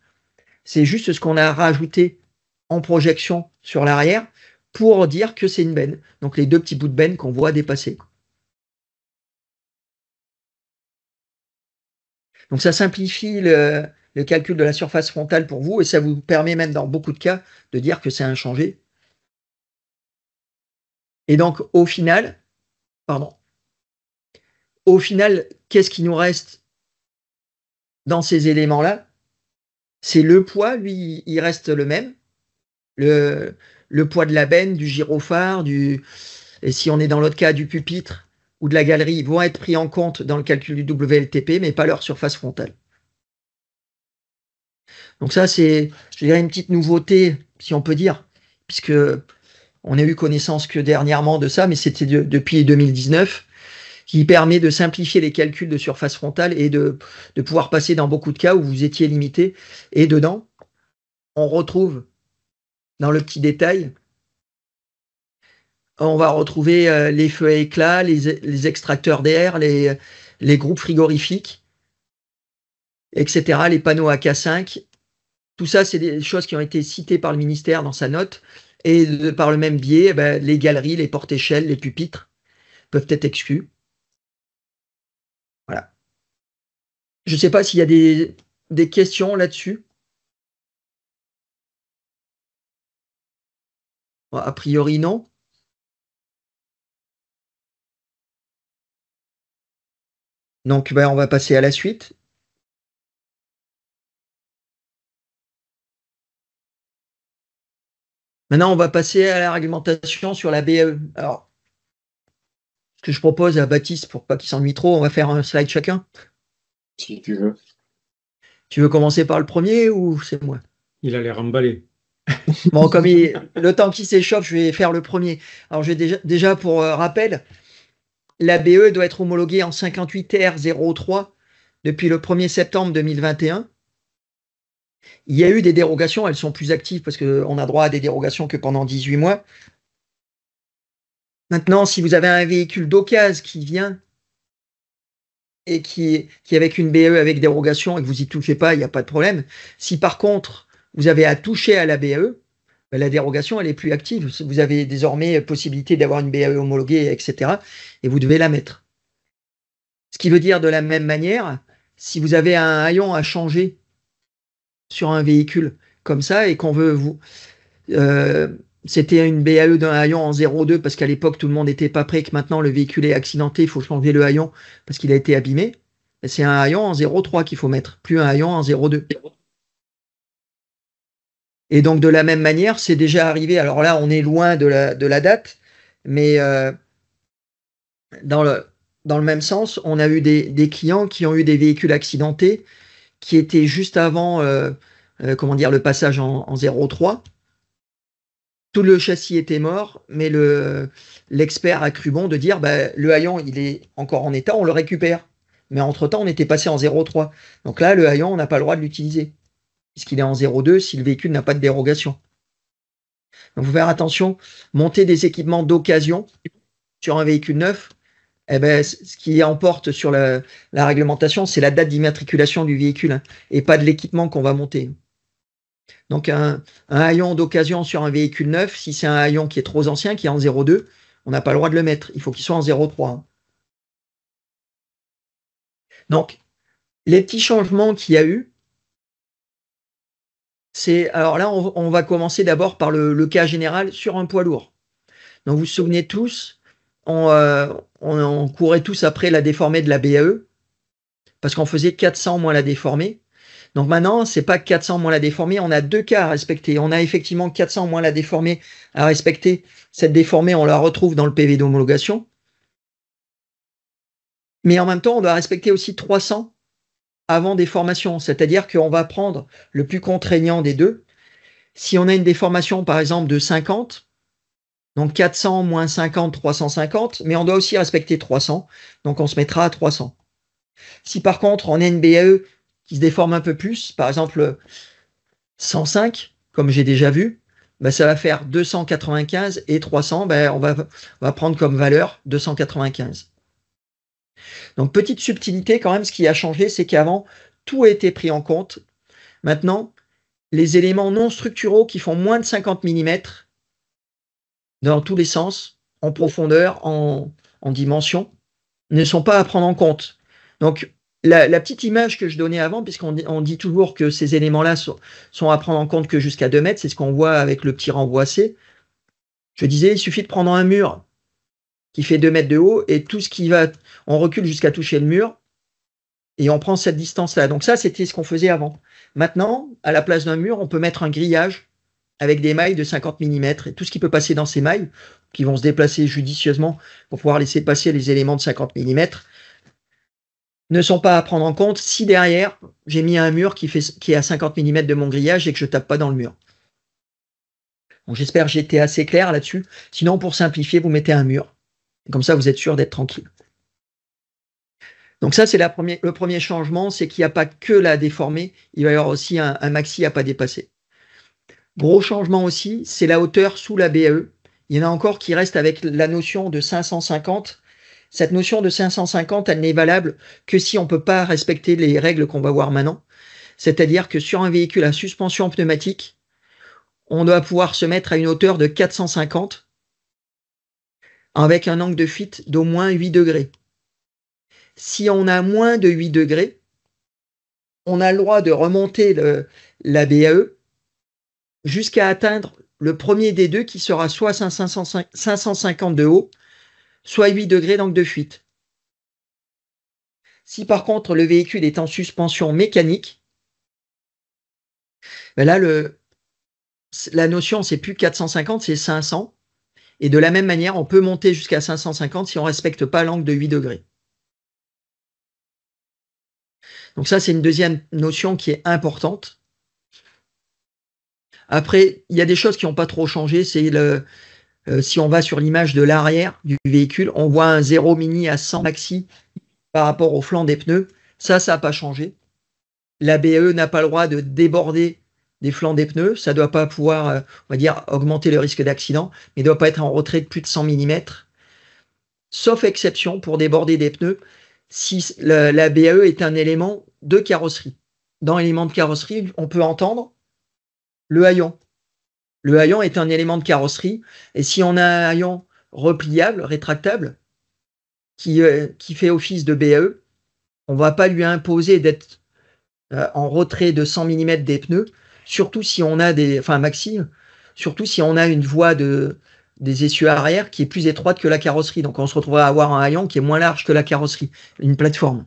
c'est juste ce qu'on a rajouté en projection sur l'arrière pour dire que c'est une benne. Donc les deux petits bouts de benne qu'on voit dépasser. Donc ça simplifie le calcul de la surface frontale pour vous et ça vous permet même dans beaucoup de cas de dire que c'est inchangé. Et donc au final, qu'est-ce qui nous reste dans ces éléments-là? C'est le poids, lui, il reste le même. Le poids de la benne, du gyrophare, et si on est dans l'autre cas du pupitre ou de la galerie, vont être pris en compte dans le calcul du WLTP, mais pas leur surface frontale. Donc ça, c'est, je dirais, une petite nouveauté, si on peut dire, puisque on n'a eu connaissance que dernièrement de ça, mais c'était depuis 2019, qui permet de simplifier les calculs de surface frontale et de pouvoir passer dans beaucoup de cas où vous étiez limité. Et dedans, on retrouve, dans le petit détail, on va retrouver les feux à éclat, les extracteurs d'air, les groupes frigorifiques, etc., les panneaux AK5. Tout ça, c'est des choses qui ont été citées par le ministère dans sa note. Et par le même biais, les galeries, les porte-échelles, les pupitres peuvent être exclus. Voilà. Je ne sais pas s'il y a des questions là-dessus. A priori, non. Donc, on va passer à la suite. Maintenant, on va passer à la réglementation sur la BAE. Alors, ce que je propose à Baptiste, pour pas qu'il s'ennuie trop, on va faire un slide chacun. Si tu veux. Tu veux commencer par le premier ou c'est moi? Il a l'air emballé. Bon, comme le temps qui s'échauffe, je vais faire le premier. Alors, je vais déjà pour rappel, la BE doit être homologuée en 58R03 depuis le 1er septembre 2021. Il y a eu des dérogations, elles sont plus actives parce qu'on a droit à des dérogations que pendant 18 mois. Maintenant, si vous avez un véhicule d'occasion qui vient et qui est avec une BE avec dérogation et que vous n'y touchez pas, il n'y a pas de problème. Si par contre, vous avez à toucher à la BE, la dérogation, elle est plus active. Vous avez désormais possibilité d'avoir une BE homologuée, etc. Et vous devez la mettre. Ce qui veut dire de la même manière, si vous avez un haillon à changer sur un véhicule comme ça et qu'on veut c'était une BAE d'un haillon en 0,2 parce qu'à l'époque tout le monde n'était pas prêt, que maintenant le véhicule est accidenté, il faut changer le haillon parce qu'il a été abîmé. C'est un haillon en 0,3 qu'il faut mettre, plus un haillon en 0,2. Et donc de la même manière, c'est déjà arrivé. Alors là, on est loin de la date, mais dans le même sens, on a eu des clients qui ont eu des véhicules accidentés qui étaient juste avant le passage en 0,3. Tout le châssis était mort, mais l'expert a cru bon de dire le haillon il est encore en état, on le récupère. Mais entre-temps, on était passé en 0,3. Donc là, le haillon, on n'a pas le droit de l'utiliser, puisqu'il est en 0,2 si le véhicule n'a pas de dérogation. Donc, il faut faire attention, monter des équipements d'occasion sur un véhicule neuf, eh ben, ce qui emporte sur la réglementation, c'est la date d'immatriculation du véhicule, hein, et pas de l'équipement qu'on va monter. Donc, un haillon d'occasion sur un véhicule neuf, si c'est un haillon qui est trop ancien, qui est en 0,2, on n'a pas le droit de le mettre. Il faut qu'il soit en 0,3. Hein. Donc, les petits changements qu'il y a eu, alors là, on va commencer d'abord par le cas général sur un poids lourd. Donc, vous vous souvenez tous, on courait tous après la déformée de la BAE, parce qu'on faisait 400 moins la déformée. Donc maintenant, c'est pas 400 moins la déformée, on a 2 cas à respecter. On a effectivement 400 moins la déformée à respecter. Cette déformée, on la retrouve dans le PV d'homologation. Mais en même temps, on doit respecter aussi 300 avant déformation, c'est-à-dire qu'on va prendre le plus contraignant des deux. Si on a une déformation, par exemple, de 50, donc 400 moins 50, 350, mais on doit aussi respecter 300, donc on se mettra à 300. Si par contre, on a une BAE qui se déforme un peu plus, par exemple 105, comme j'ai déjà vu, ben ça va faire 295 et 300, ben on va prendre comme valeur 295. Donc petite subtilité quand même, ce qui a changé, c'est qu'avant, tout a été pris en compte. Maintenant, les éléments non structuraux qui font moins de 50 mm, dans tous les sens, en profondeur, en dimension, ne sont pas à prendre en compte. Donc, la petite image que je donnais avant, puisqu'on dit toujours que ces éléments-là sont à prendre en compte que jusqu'à 2 mètres, c'est ce qu'on voit avec le petit renvoi C. Je disais, il suffit de prendre un mur qui fait 2 mètres de haut et tout ce qui va, on recule jusqu'à toucher le mur et on prend cette distance-là. Donc ça, c'était ce qu'on faisait avant. Maintenant, à la place d'un mur, on peut mettre un grillage avec des mailles de 50 mm et tout ce qui peut passer dans ces mailles, qui vont se déplacer judicieusement pour pouvoir laisser passer les éléments de 50 mm, ne sont pas à prendre en compte si derrière, j'ai mis un mur qui est à 50 mm de mon grillage et que je tape pas dans le mur. Donc j'espère que j'ai été assez clair là-dessus. Sinon, pour simplifier, vous mettez un mur. Comme ça, vous êtes sûr d'être tranquille. Donc ça, c'est le premier changement, c'est qu'il n'y a pas que la déformée, il va y avoir aussi un maxi à pas dépasser. Gros changement aussi, c'est la hauteur sous la BAE. Il y en a encore qui restent avec la notion de 550. Cette notion de 550, elle n'est valable que si on ne peut pas respecter les règles qu'on va voir maintenant. C'est-à-dire que sur un véhicule à suspension pneumatique, on doit pouvoir se mettre à une hauteur de 450 avec un angle de fuite d'au moins 8 degrés. Si on a moins de 8 degrés, on a le droit de remonter la BAE jusqu'à atteindre le premier des deux qui sera soit 550 de haut, soit 8 degrés d'angle de fuite. Si par contre le véhicule est en suspension mécanique, ben là la notion c'est plus 450, c'est 500. Et de la même manière, on peut monter jusqu'à 550 si on ne respecte pas l'angle de 8 degrés. Donc ça, c'est une deuxième notion qui est importante. Après, il y a des choses qui n'ont pas trop changé. C'est si on va sur l'image de l'arrière du véhicule, on voit un 0 mini à 100 maxi par rapport au flanc des pneus. Ça n'a pas changé. La BAE n'a pas le droit de déborder des flancs des pneus. Ça ne doit pas pouvoir, on va dire, augmenter le risque d'accident, mais ne doit pas être en retrait de plus de 100 mm. Sauf exception pour déborder des pneus si la BAE est un élément de carrosserie. Dans l'élément de carrosserie, on peut entendre le haillon. Le haillon est un élément de carrosserie, et si on a un haillon repliable, rétractable, qui fait office de BAE, on ne va pas lui imposer d'être en retrait de 100 mm des pneus, surtout si on a surtout si on a une voie des essieux arrière qui est plus étroite que la carrosserie. Donc on se retrouve à avoir un haillon qui est moins large que la carrosserie, une plateforme.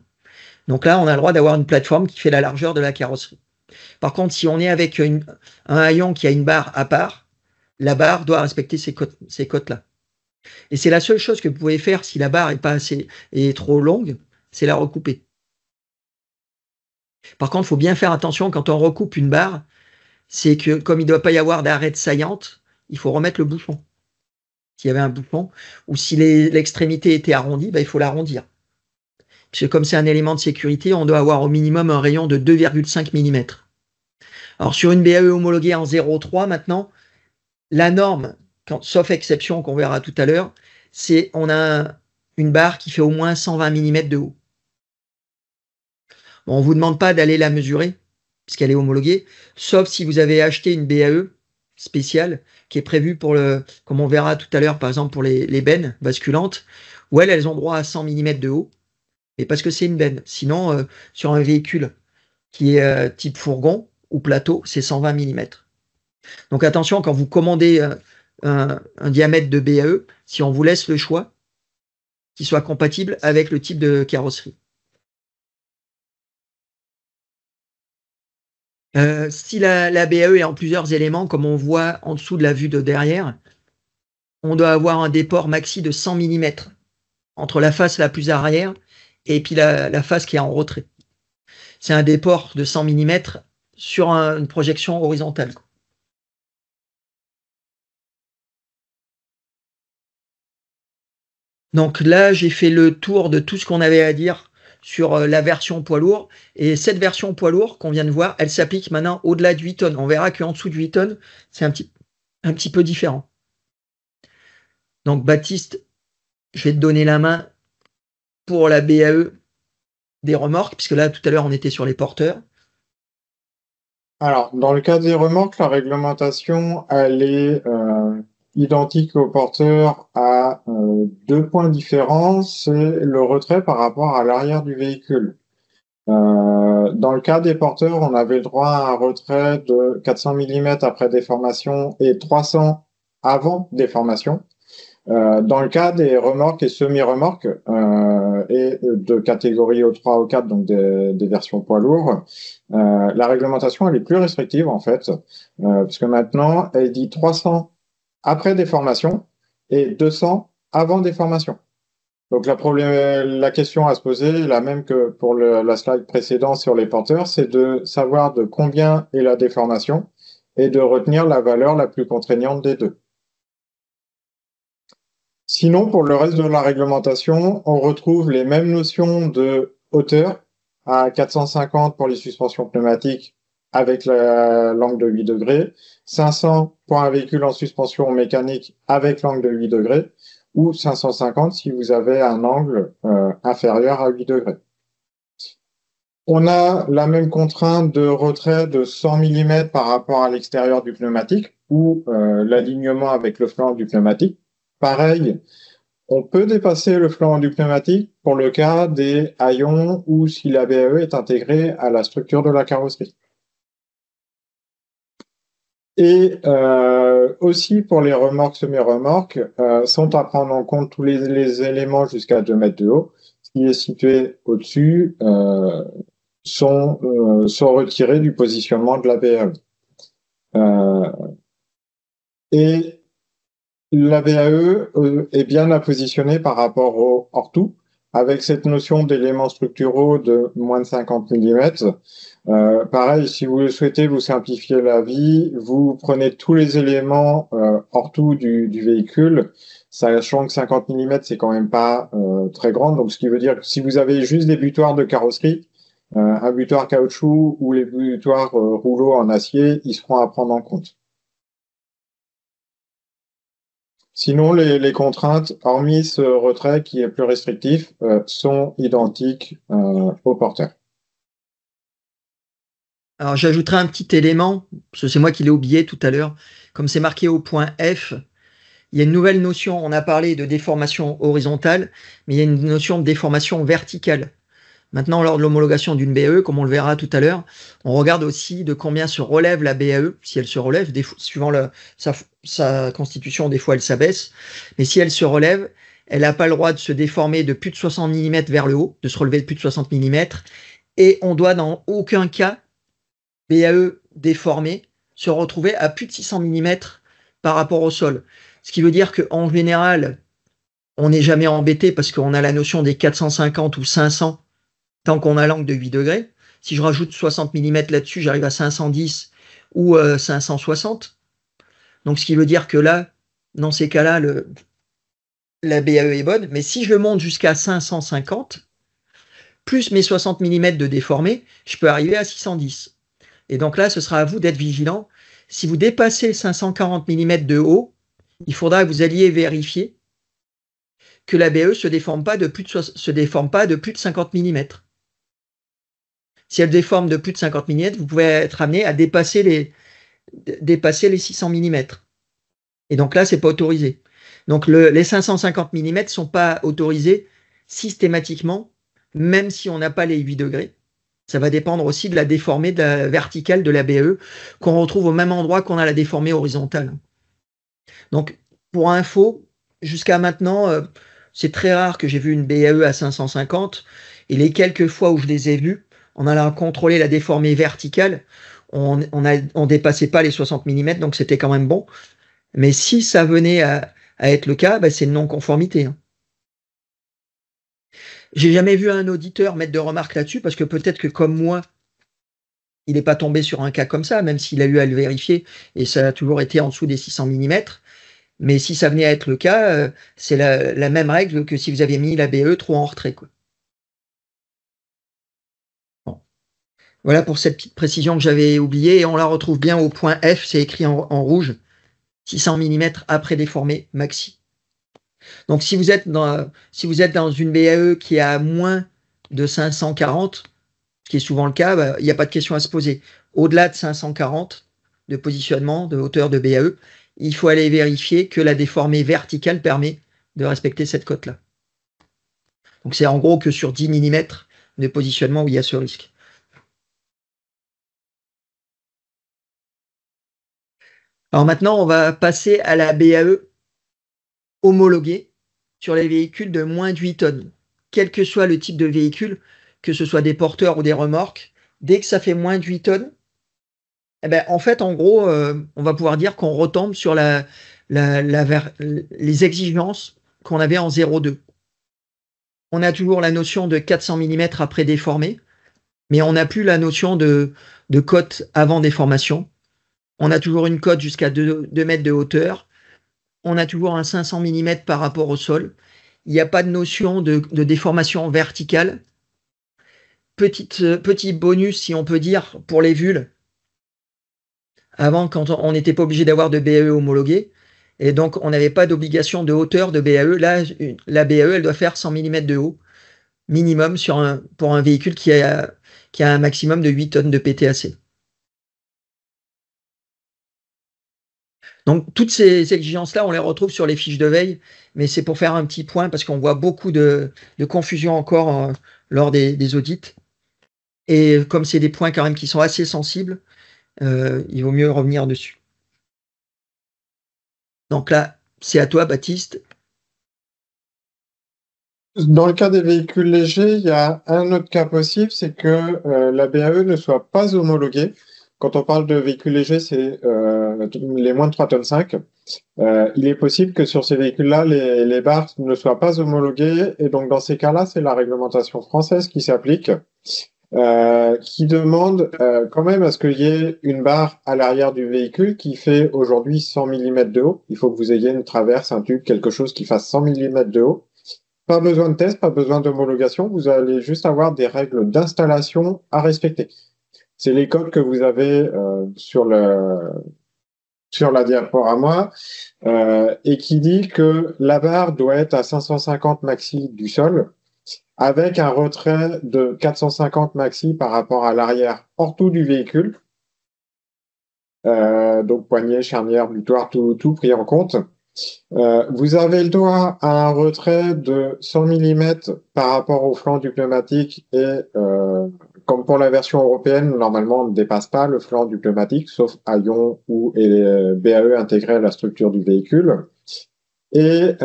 Donc là, on a le droit d'avoir une plateforme qui fait la largeur de la carrosserie. Par contre, si on est avec un haillon qui a une barre à part, la barre doit respecter ces côtes-là. Et c'est la seule chose que vous pouvez faire si la barre est trop longue, c'est la recouper. Par contre, il faut bien faire attention quand on recoupe une barre, c'est que comme il ne doit pas y avoir d'arête saillante, il faut remettre le bouchon. S'il y avait un bouchon, ou si l'extrémité était arrondie, il faut l'arrondir. puisque comme c'est un élément de sécurité, on doit avoir au minimum un rayon de 2,5 mm. Alors sur une BAE homologuée en 0,3 maintenant, la norme, sauf exception qu'on verra tout à l'heure, c'est on a une barre qui fait au moins 120 mm de haut. Bon, on ne vous demande pas d'aller la mesurer, puisqu'elle est homologuée, sauf si vous avez acheté une BAE spéciale qui est prévue pour comme on verra tout à l'heure, par exemple pour les bennes basculantes, où elles ont droit à 100 mm de haut, et parce que c'est une benne. Sinon, sur un véhicule qui est type fourgon ou plateau, c'est 120 mm. Donc attention, quand vous commandez un diamètre de BAE, si on vous laisse le choix, qu'il soit compatible avec le type de carrosserie. Si la BAE est en plusieurs éléments, comme on voit en dessous de la vue de derrière, on doit avoir un déport maxi de 100 mm entre la face la plus arrière et puis la face qui est en retrait. C'est un déport de 100 mm sur une projection horizontale. Donc là, j'ai fait le tour de tout ce qu'on avait à dire sur la version poids lourd. Et cette version poids lourd qu'on vient de voir, elle s'applique maintenant au-delà de 8 tonnes. On verra qu'en dessous de 8 tonnes, c'est un petit peu différent. Donc Baptiste, je vais te donner la main pour la BAE des remorques, puisque là, tout à l'heure, on était sur les porteurs. Alors, dans le cas des remorques, la réglementation, elle est identique aux porteurs à 2 points différents. C'est le retrait par rapport à l'arrière du véhicule. Dans le cas des porteurs, on avait le droit à un retrait de 400 mm après déformation et 300 avant déformation. Dans le cas des remorques et semi-remorques et de catégorie O3, O4, donc des versions poids lourds, la réglementation elle est plus restrictive en fait, parce que maintenant elle dit 300 après déformation et 200 avant déformation. Donc la question à se poser, la même que pour la slide précédente sur les porteurs, c'est de savoir de combien est la déformation et de retenir la valeur la plus contraignante des deux. Sinon, pour le reste de la réglementation, on retrouve les mêmes notions de hauteur à 450 pour les suspensions pneumatiques avec l'angle de 8 degrés, 500 pour un véhicule en suspension mécanique avec l'angle de 8 degrés, ou 550 si vous avez un angle inférieur à 8 degrés. On a la même contrainte de retrait de 100 mm par rapport à l'extérieur du pneumatique ou l'alignement avec le flanc du pneumatique. Pareil, on peut dépasser le flanc du pneumatique pour le cas des haillons ou si la BAE est intégrée à la structure de la carrosserie. Et aussi pour les remorques, semi-remorques, sont à prendre en compte tous les éléments jusqu'à 2 mètres de haut. Ce qui est situé au-dessus sont retirés du positionnement de la BAE. Et la BAE est bien à positionner par rapport au hors-tout, avec cette notion d'éléments structuraux de moins de 50 mm. Pareil, si vous le souhaitez vous simplifier la vie, vous prenez tous les éléments hors-tout du véhicule, sachant que 50 mm, c'est quand même pas très grand. Donc, ce qui veut dire que si vous avez juste des butoirs de carrosserie, un butoir caoutchouc ou les butoirs rouleaux en acier, ils seront à prendre en compte. Sinon, les contraintes, hormis ce retrait qui est plus restrictif, sont identiques aux porteurs. Alors, j'ajouterai un petit élément, parce que c'est moi qui l'ai oublié tout à l'heure. Comme c'est marqué au point F, il y a une nouvelle notion. On a parlé de déformation horizontale, mais il y a une notion de déformation verticale. Maintenant, lors de l'homologation d'une BAE, comme on le verra tout à l'heure, on regarde aussi de combien se relève la BAE. Si elle se relève, suivant sa constitution, des fois elle s'abaisse. Mais si elle se relève, elle n'a pas le droit de se déformer de plus de 60 mm vers le haut, de se relever de plus de 60 mm. Et on doit dans aucun cas, BAE déformée, se retrouver à plus de 600 mm par rapport au sol. Ce qui veut dire qu'en général, on n'est jamais embêté parce qu'on a la notion des 450 ou 500 tant qu'on a l'angle de 8 degrés. Si je rajoute 60 mm là-dessus, j'arrive à 510 ou 560. Donc, ce qui veut dire que là, dans ces cas-là, la BAE est bonne. Mais si je le monte jusqu'à 550, plus mes 60 mm de déformé, je peux arriver à 610. Et donc là, ce sera à vous d'être vigilant. Si vous dépassez 540 mm de haut, il faudra que vous alliez vérifier que la BE se déforme pas de plus de 50 mm. Si elle déforme de plus de 50 mm, vous pouvez être amené à dépasser les 600 mm. Et donc là, c'est pas autorisé. Donc les 550 mm ne sont pas autorisés systématiquement, même si on n'a pas les 8 degrés. Ça va dépendre aussi de la déformée verticale de la BE, qu'on retrouve au même endroit qu'on a la déformée horizontale. Donc, pour info, jusqu'à maintenant, c'est très rare que j'ai vu une BAE à 550. Et les quelques fois où je les ai vus, en allant contrôler la déformée verticale, on dépassait pas les 60 mm, donc c'était quand même bon. Mais si ça venait à être le cas, c'est une non-conformité. J'ai jamais vu un auditeur mettre de remarques là-dessus, parce que peut-être que comme moi, il n'est pas tombé sur un cas comme ça, même s'il a eu à le vérifier, et ça a toujours été en dessous des 600 mm. Mais si ça venait à être le cas, c'est la même règle que si vous aviez mis la BE trop en retrait, quoi. Bon. Voilà pour cette petite précision que j'avais oubliée, et on la retrouve bien au point F, c'est écrit en rouge, 600 mm après déformé maxi. Donc si vous êtes dans une BAE qui est à moins de 540, ce qui est souvent le cas, il n'y a pas de question à se poser. Au-delà de 540 de positionnement, de hauteur de BAE, il faut aller vérifier que la déformée verticale permet de respecter cette cote-là. Donc c'est en gros que sur 10 mm de positionnement où il y a ce risque. Alors maintenant, on va passer à la BAE homologuée sur les véhicules de moins de 8 tonnes. Quel que soit le type de véhicule, que ce soit des porteurs ou des remorques, dès que ça fait moins de 8 tonnes, en fait, en gros, on va pouvoir dire qu'on retombe sur les exigences qu'on avait en 0,2. On a toujours la notion de 400 mm après déformé, mais on n'a plus la notion de cote avant déformation. On a toujours une cote jusqu'à 2 mètres de hauteur. On a toujours un 500 mm par rapport au sol. Il n'y a pas de notion de déformation verticale. Petit bonus, si on peut dire, pour les vulles. Avant, quand on n'était pas obligé d'avoir de BAE homologué, et donc on n'avait pas d'obligation de hauteur de BAE. Là, la BAE, elle doit faire 100 mm de haut, minimum pour un véhicule qui a un maximum de 8 tonnes de PTAC. Donc toutes ces exigences-là, on les retrouve sur les fiches de veille, mais c'est pour faire un petit point, parce qu'on voit beaucoup de confusion encore lors des audits. Et comme c'est des points quand même qui sont assez sensibles, il vaut mieux revenir dessus. Donc là, c'est à toi, Baptiste. Dans le cas des véhicules légers, il y a un autre cas possible, c'est que la BAE ne soit pas homologuée. Quand on parle de véhicules légers, c'est les moins de 3,5 tonnes. Il est possible que sur ces véhicules-là, les barres ne soient pas homologuées. Et donc, dans ces cas-là, c'est la réglementation française qui s'applique, qui demande quand même à ce qu'il y ait une barre à l'arrière du véhicule qui fait aujourd'hui 100 mm de haut. Il faut que vous ayez une traverse, un tube, quelque chose qui fasse 100 mm de haut. Pas besoin de test, pas besoin d'homologation. Vous allez juste avoir des règles d'installation à respecter. C'est les codes que vous avez sur la diaporama et qui dit que la barre doit être à 550 maxi du sol avec un retrait de 450 maxi par rapport à l'arrière hors tout du véhicule. Donc poignée, charnière, butoir, tout pris en compte. Vous avez le droit à un retrait de 100 mm par rapport au flanc du pneumatique et comme pour la version européenne, normalement on ne dépasse pas le flanc du pneumatique, sauf à ion ou BAE intégré à la structure du véhicule. Et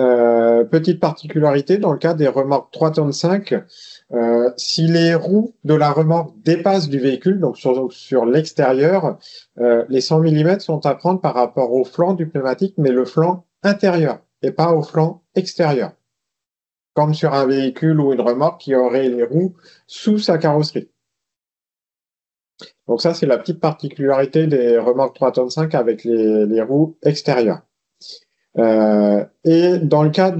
petite particularité, dans le cas des remorques 3,5 tonnes, si les roues de la remorque dépassent du véhicule, donc sur l'extérieur, les 100 mm sont à prendre par rapport au flanc du pneumatique, mais le flanc intérieur et pas au flanc extérieur, comme sur un véhicule ou une remorque qui aurait les roues sous sa carrosserie. Donc ça, c'est la petite particularité des remorques 3,5 tonnes avec les roues extérieures. Et dans le cadre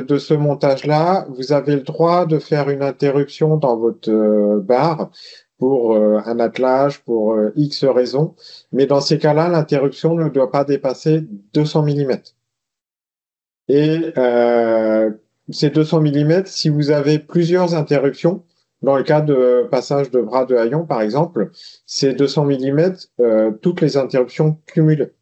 de ce montage-là, vous avez le droit de faire une interruption dans votre barre pour un attelage, pour X raisons. Mais dans ces cas-là, l'interruption ne doit pas dépasser 200 mm. Et ces 200 mm, si vous avez plusieurs interruptions, dans le cas de passage de bras de haillons, par exemple, ces 200 mm, toutes les interruptions cumulées.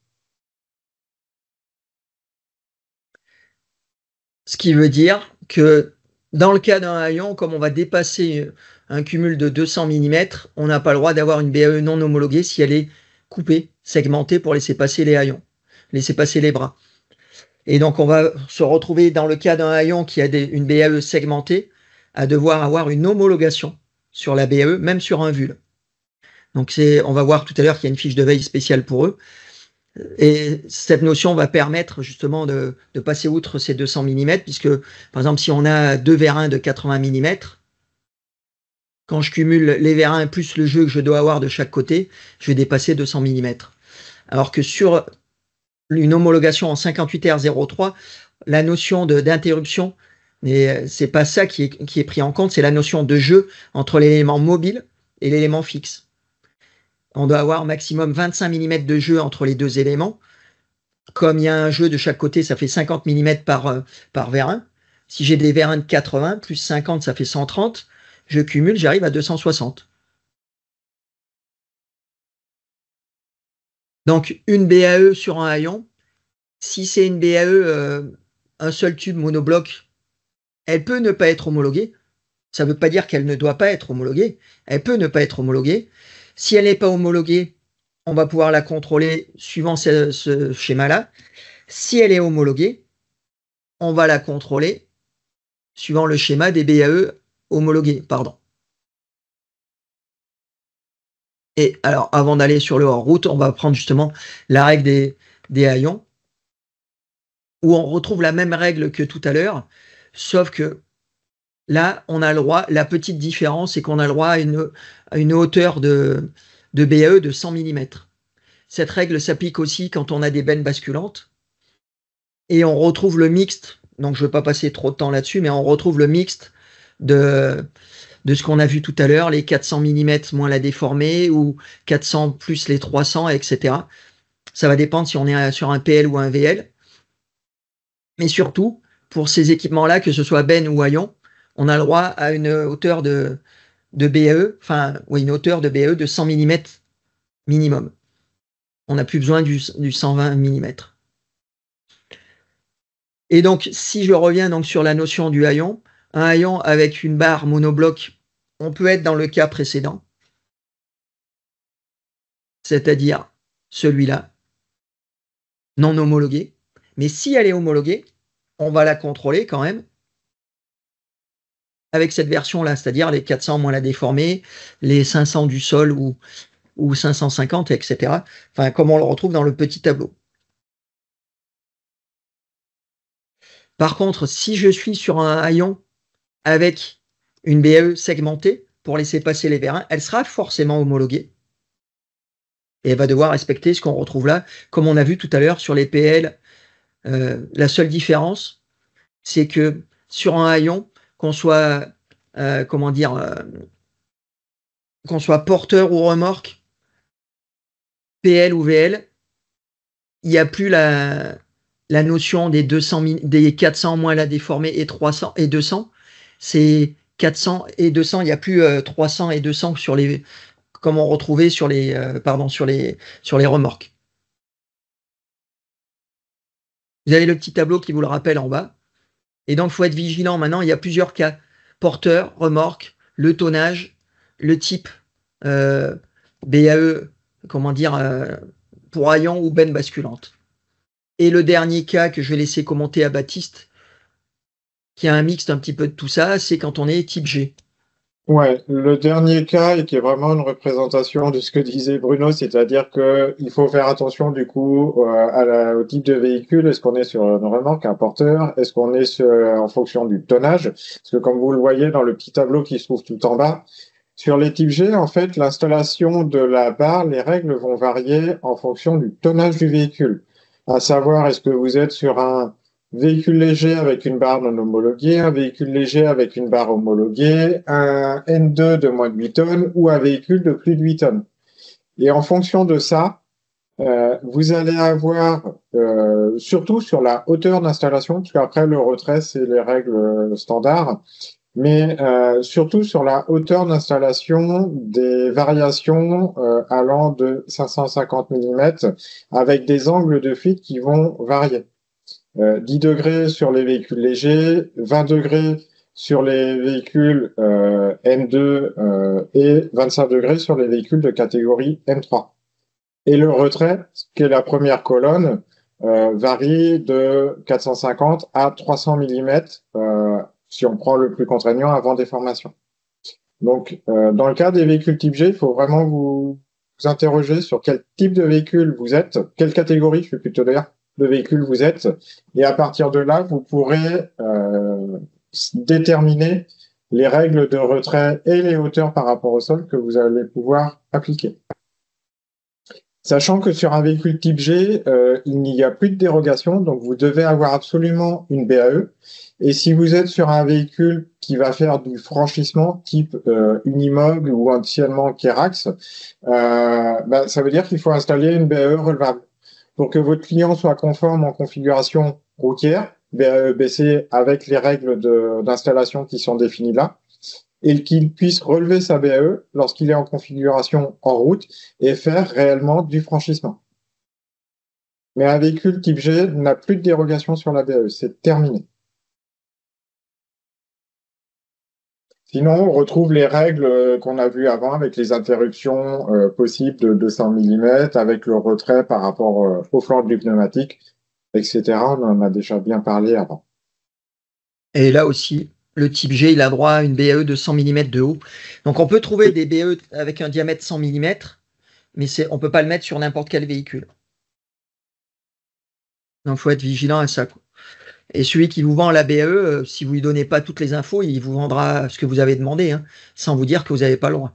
Ce qui veut dire que dans le cas d'un haillon, comme on va dépasser un cumul de 200 mm, on n'a pas le droit d'avoir une BAE non homologuée si elle est coupée, segmentée pour laisser passer les haillons, laisser passer les bras. Et donc on va se retrouver dans le cas d'un haillon qui a une BAE segmentée à devoir avoir une homologation sur la BAE, même sur un VUL. Donc on va voir tout à l'heure qu'il y a une fiche de veille spéciale pour eux. Et cette notion va permettre justement de passer outre ces 200 mm, puisque par exemple si on a deux vérins de 80 mm, quand je cumule les vérins plus le jeu que je dois avoir de chaque côté, je vais dépasser 200 mm. Alors que sur une homologation en 58R03, la notion d'interruption, c'est pas ça qui est pris en compte, c'est la notion de jeu entre l'élément mobile et l'élément fixe. On doit avoir maximum 25 mm de jeu entre les deux éléments. Comme il y a un jeu de chaque côté, ça fait 50 mm par vérin. Si j'ai des vérins de 80, plus 50, ça fait 130. Je cumule, j'arrive à 260. Donc, une BAE sur un haillon, si c'est une BAE, un seul tube monobloc, elle peut ne pas être homologuée. Ça ne veut pas dire qu'elle ne doit pas être homologuée. Elle peut ne pas être homologuée. Si elle n'est pas homologuée, on va pouvoir la contrôler suivant ce schéma-là. Si elle est homologuée, on va la contrôler suivant le schéma des BAE homologués. Pardon. Et alors, avant d'aller sur le hors-route, on va prendre justement la règle des haillons, où on retrouve la même règle que tout à l'heure, sauf que là, on a le droit, la petite différence, c'est qu'on a le droit à une hauteur de BAE de 100 mm. Cette règle s'applique aussi quand on a des bennes basculantes. Et on retrouve le mixte, donc je ne vais pas passer trop de temps là-dessus, mais on retrouve le mixte de ce qu'on a vu tout à l'heure, les 400 mm moins la déformée, ou 400 plus les 300, etc. Ça va dépendre si on est sur un PL ou un VL. Mais surtout, pour ces équipements-là, que ce soit benne ou haillon, on a le droit à une hauteur de BAE, enfin, oui, une hauteur de BAE de 100 mm minimum. On n'a plus besoin du 120 mm. Et donc, si je reviens donc sur la notion du haillon, un haillon avec une barre monobloc, on peut être dans le cas précédent, c'est-à-dire celui-là, non homologué. Mais si elle est homologuée, on va la contrôler quand même avec cette version-là, c'est-à-dire les 400 moins la déformée, les 500 du sol ou 550, etc. Enfin, comme on le retrouve dans le petit tableau. Par contre, si je suis sur un haillon avec une BAE segmentée pour laisser passer les vérins, elle sera forcément homologuée. Et elle va devoir respecter ce qu'on retrouve là, comme on a vu tout à l'heure sur les PL. La seule différence, c'est que sur un haillon, qu'on soit, qu'on soit porteur ou remorque, PL ou VL, il n'y a plus la notion des 400 moins la déformée et 300 et 200. C'est 400 et 200, il n'y a plus 300 et 200 sur les, comme on retrouvait sur les, sur les remorques. Vous avez le petit tableau qui vous le rappelle en bas. Et donc, il faut être vigilant. Maintenant, il y a plusieurs cas. Porteur, remorque, le tonnage, le type BAE, pour haillon ou benne basculante. Et le dernier cas que je vais laisser commenter à Baptiste, qui a un mixte un petit peu de tout ça, c'est quand on est type G. Ouais, le dernier cas et qui est vraiment une représentation de ce que disait Bruno, c'est-à-dire que il faut faire attention du coup au type de véhicule. Est-ce qu'on est sur une remorque, un porteur? Est-ce qu'on est en fonction du tonnage? Parce que comme vous le voyez dans le petit tableau qui se trouve tout en bas, sur les types G, en fait, l'installation de la barre, les règles vont varier en fonction du tonnage du véhicule. à savoir est-ce que vous êtes sur un véhicule léger avec une barre non homologuée, un véhicule léger avec une barre homologuée, un N2 de moins de 8 tonnes ou un véhicule de plus de 8 tonnes. Et en fonction de ça, vous allez avoir, surtout sur la hauteur d'installation, parce qu'après le retrait, c'est les règles standards, mais surtout sur la hauteur d'installation, des variations allant de 550 mm avec des angles de fuite qui vont varier. 10 degrés sur les véhicules légers, 20 degrés sur les véhicules M2 et 25 degrés sur les véhicules de catégorie M3. Et le retrait, qui est la première colonne, varie de 450 à 300 mm si on prend le plus contraignant avant déformation. Donc, dans le cas des véhicules type G, il faut vraiment vous interroger sur quel type de véhicule vous êtes, quelle catégorie, je suis plutôt d'ailleurs, de véhicule vous êtes, et à partir de là, vous pourrez déterminer les règles de retrait et les hauteurs par rapport au sol que vous allez pouvoir appliquer. Sachant que sur un véhicule type G, il n'y a plus de dérogation, donc vous devez avoir absolument une BAE. Et si vous êtes sur un véhicule qui va faire du franchissement type Unimog ou anciennement Kerax, ça veut dire qu'il faut installer une BAE relevable. Pour que votre client soit conforme en configuration routière, BAE BC avec les règles d'installation qui sont définies là, et qu'il puisse relever sa BAE lorsqu'il est en configuration en route et faire réellement du franchissement. Mais un véhicule type G n'a plus de dérogation sur la BAE, c'est terminé. Sinon, on retrouve les règles qu'on a vues avant avec les interruptions possibles de 200 mm, avec le retrait par rapport au flanc du pneumatique, etc. On en a déjà bien parlé avant. Et là aussi, le type G, il a droit à une BAE de 100 mm de haut. Donc on peut trouver des BAE avec un diamètre 100 mm, mais on ne peut pas le mettre sur n'importe quel véhicule. Donc il faut être vigilant à ça, quoi. Et celui qui vous vend la BAE, si vous lui donnez pas toutes les infos, il vous vendra ce que vous avez demandé, hein, sans vous dire que vous n'avez pas le droit.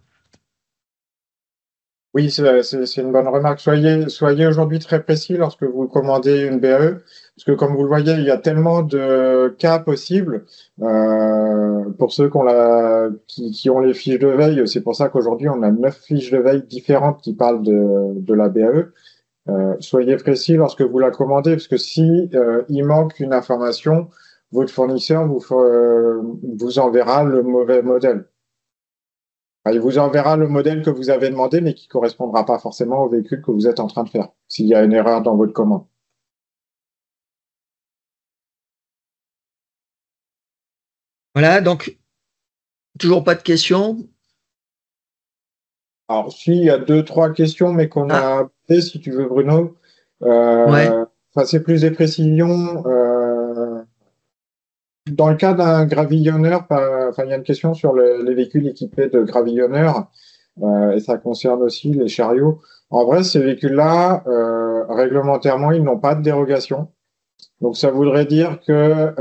Oui, c'est une bonne remarque. Soyez aujourd'hui très précis lorsque vous commandez une BAE, parce que comme vous le voyez, il y a tellement de cas possibles. Pour ceux qui ont les fiches de veille, c'est pour ça qu'aujourd'hui on a 9 fiches de veille différentes qui parlent de la BAE. Soyez précis lorsque vous la commandez, parce que si il manque une information, votre fournisseur vous enverra le mauvais modèle. Enfin, il vous enverra le modèle que vous avez demandé, mais qui ne correspondra pas forcément au véhicule que vous êtes en train de faire, s'il y a une erreur dans votre commande. Voilà, donc toujours pas de questions. Alors, il y a 2-3 questions, mais qu'on a abordées, si tu veux, Bruno. Ouais. C'est plus des précisions. Dans le cas d'un gravillonneur, il y a une question sur les véhicules équipés de gravillonneurs, et ça concerne aussi les chariots. En vrai, ces véhicules-là, réglementairement, ils n'ont pas de dérogation. Donc, ça voudrait dire que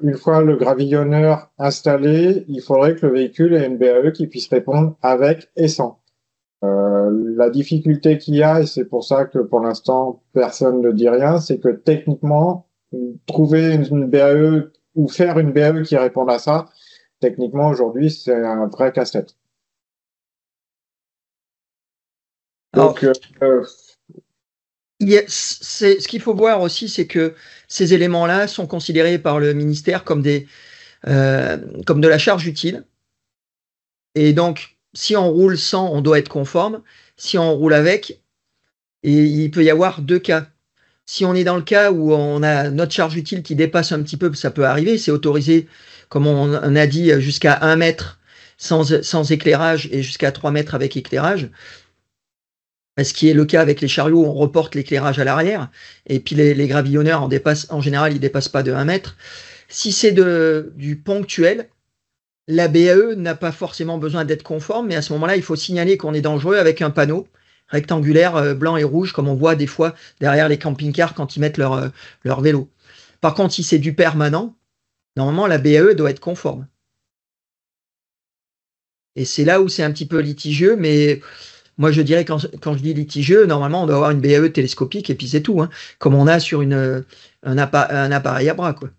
une fois le gravillonneur installé, il faudrait que le véhicule ait une BAE qui puisse répondre avec et sans. La difficulté qu'il y a, et c'est pour ça que pour l'instant personne ne dit rien, c'est que techniquement, trouver une BAE ou faire une BAE qui réponde à ça, techniquement aujourd'hui, c'est un vrai casse-tête. Donc, ce qu'il faut voir aussi, c'est que ces éléments-là sont considérés par le ministère comme de la charge utile. Et donc, si on roule sans, on doit être conforme. Si on roule avec, et il peut y avoir 2 cas. Si on est dans le cas où on a notre charge utile qui dépasse un petit peu, ça peut arriver, c'est autorisé, comme on a dit, jusqu'à 1 mètre sans éclérage et jusqu'à 3 mètres avec éclérage. Ce qui est le cas avec les chariots, on reporte l'éclairage à l'arrière, et puis les gravillonneurs en général, ils ne dépassent pas de 1 mètre. Si c'est du ponctuel, la BAE n'a pas forcément besoin d'être conforme, mais à ce moment-là, il faut signaler qu'on est dangereux avec un panneau rectangulaire blanc et rouge, comme on voit des fois derrière les camping-cars quand ils mettent leur vélo. Par contre, si c'est du permanent, normalement, la BAE doit être conforme. Et c'est là où c'est un petit peu litigieux, mais Moi, je dirais, quand je dis litigieux, normalement, on doit avoir une BAE télescopique et puis c'est tout, hein, comme on a sur un appareil à bras, quoi.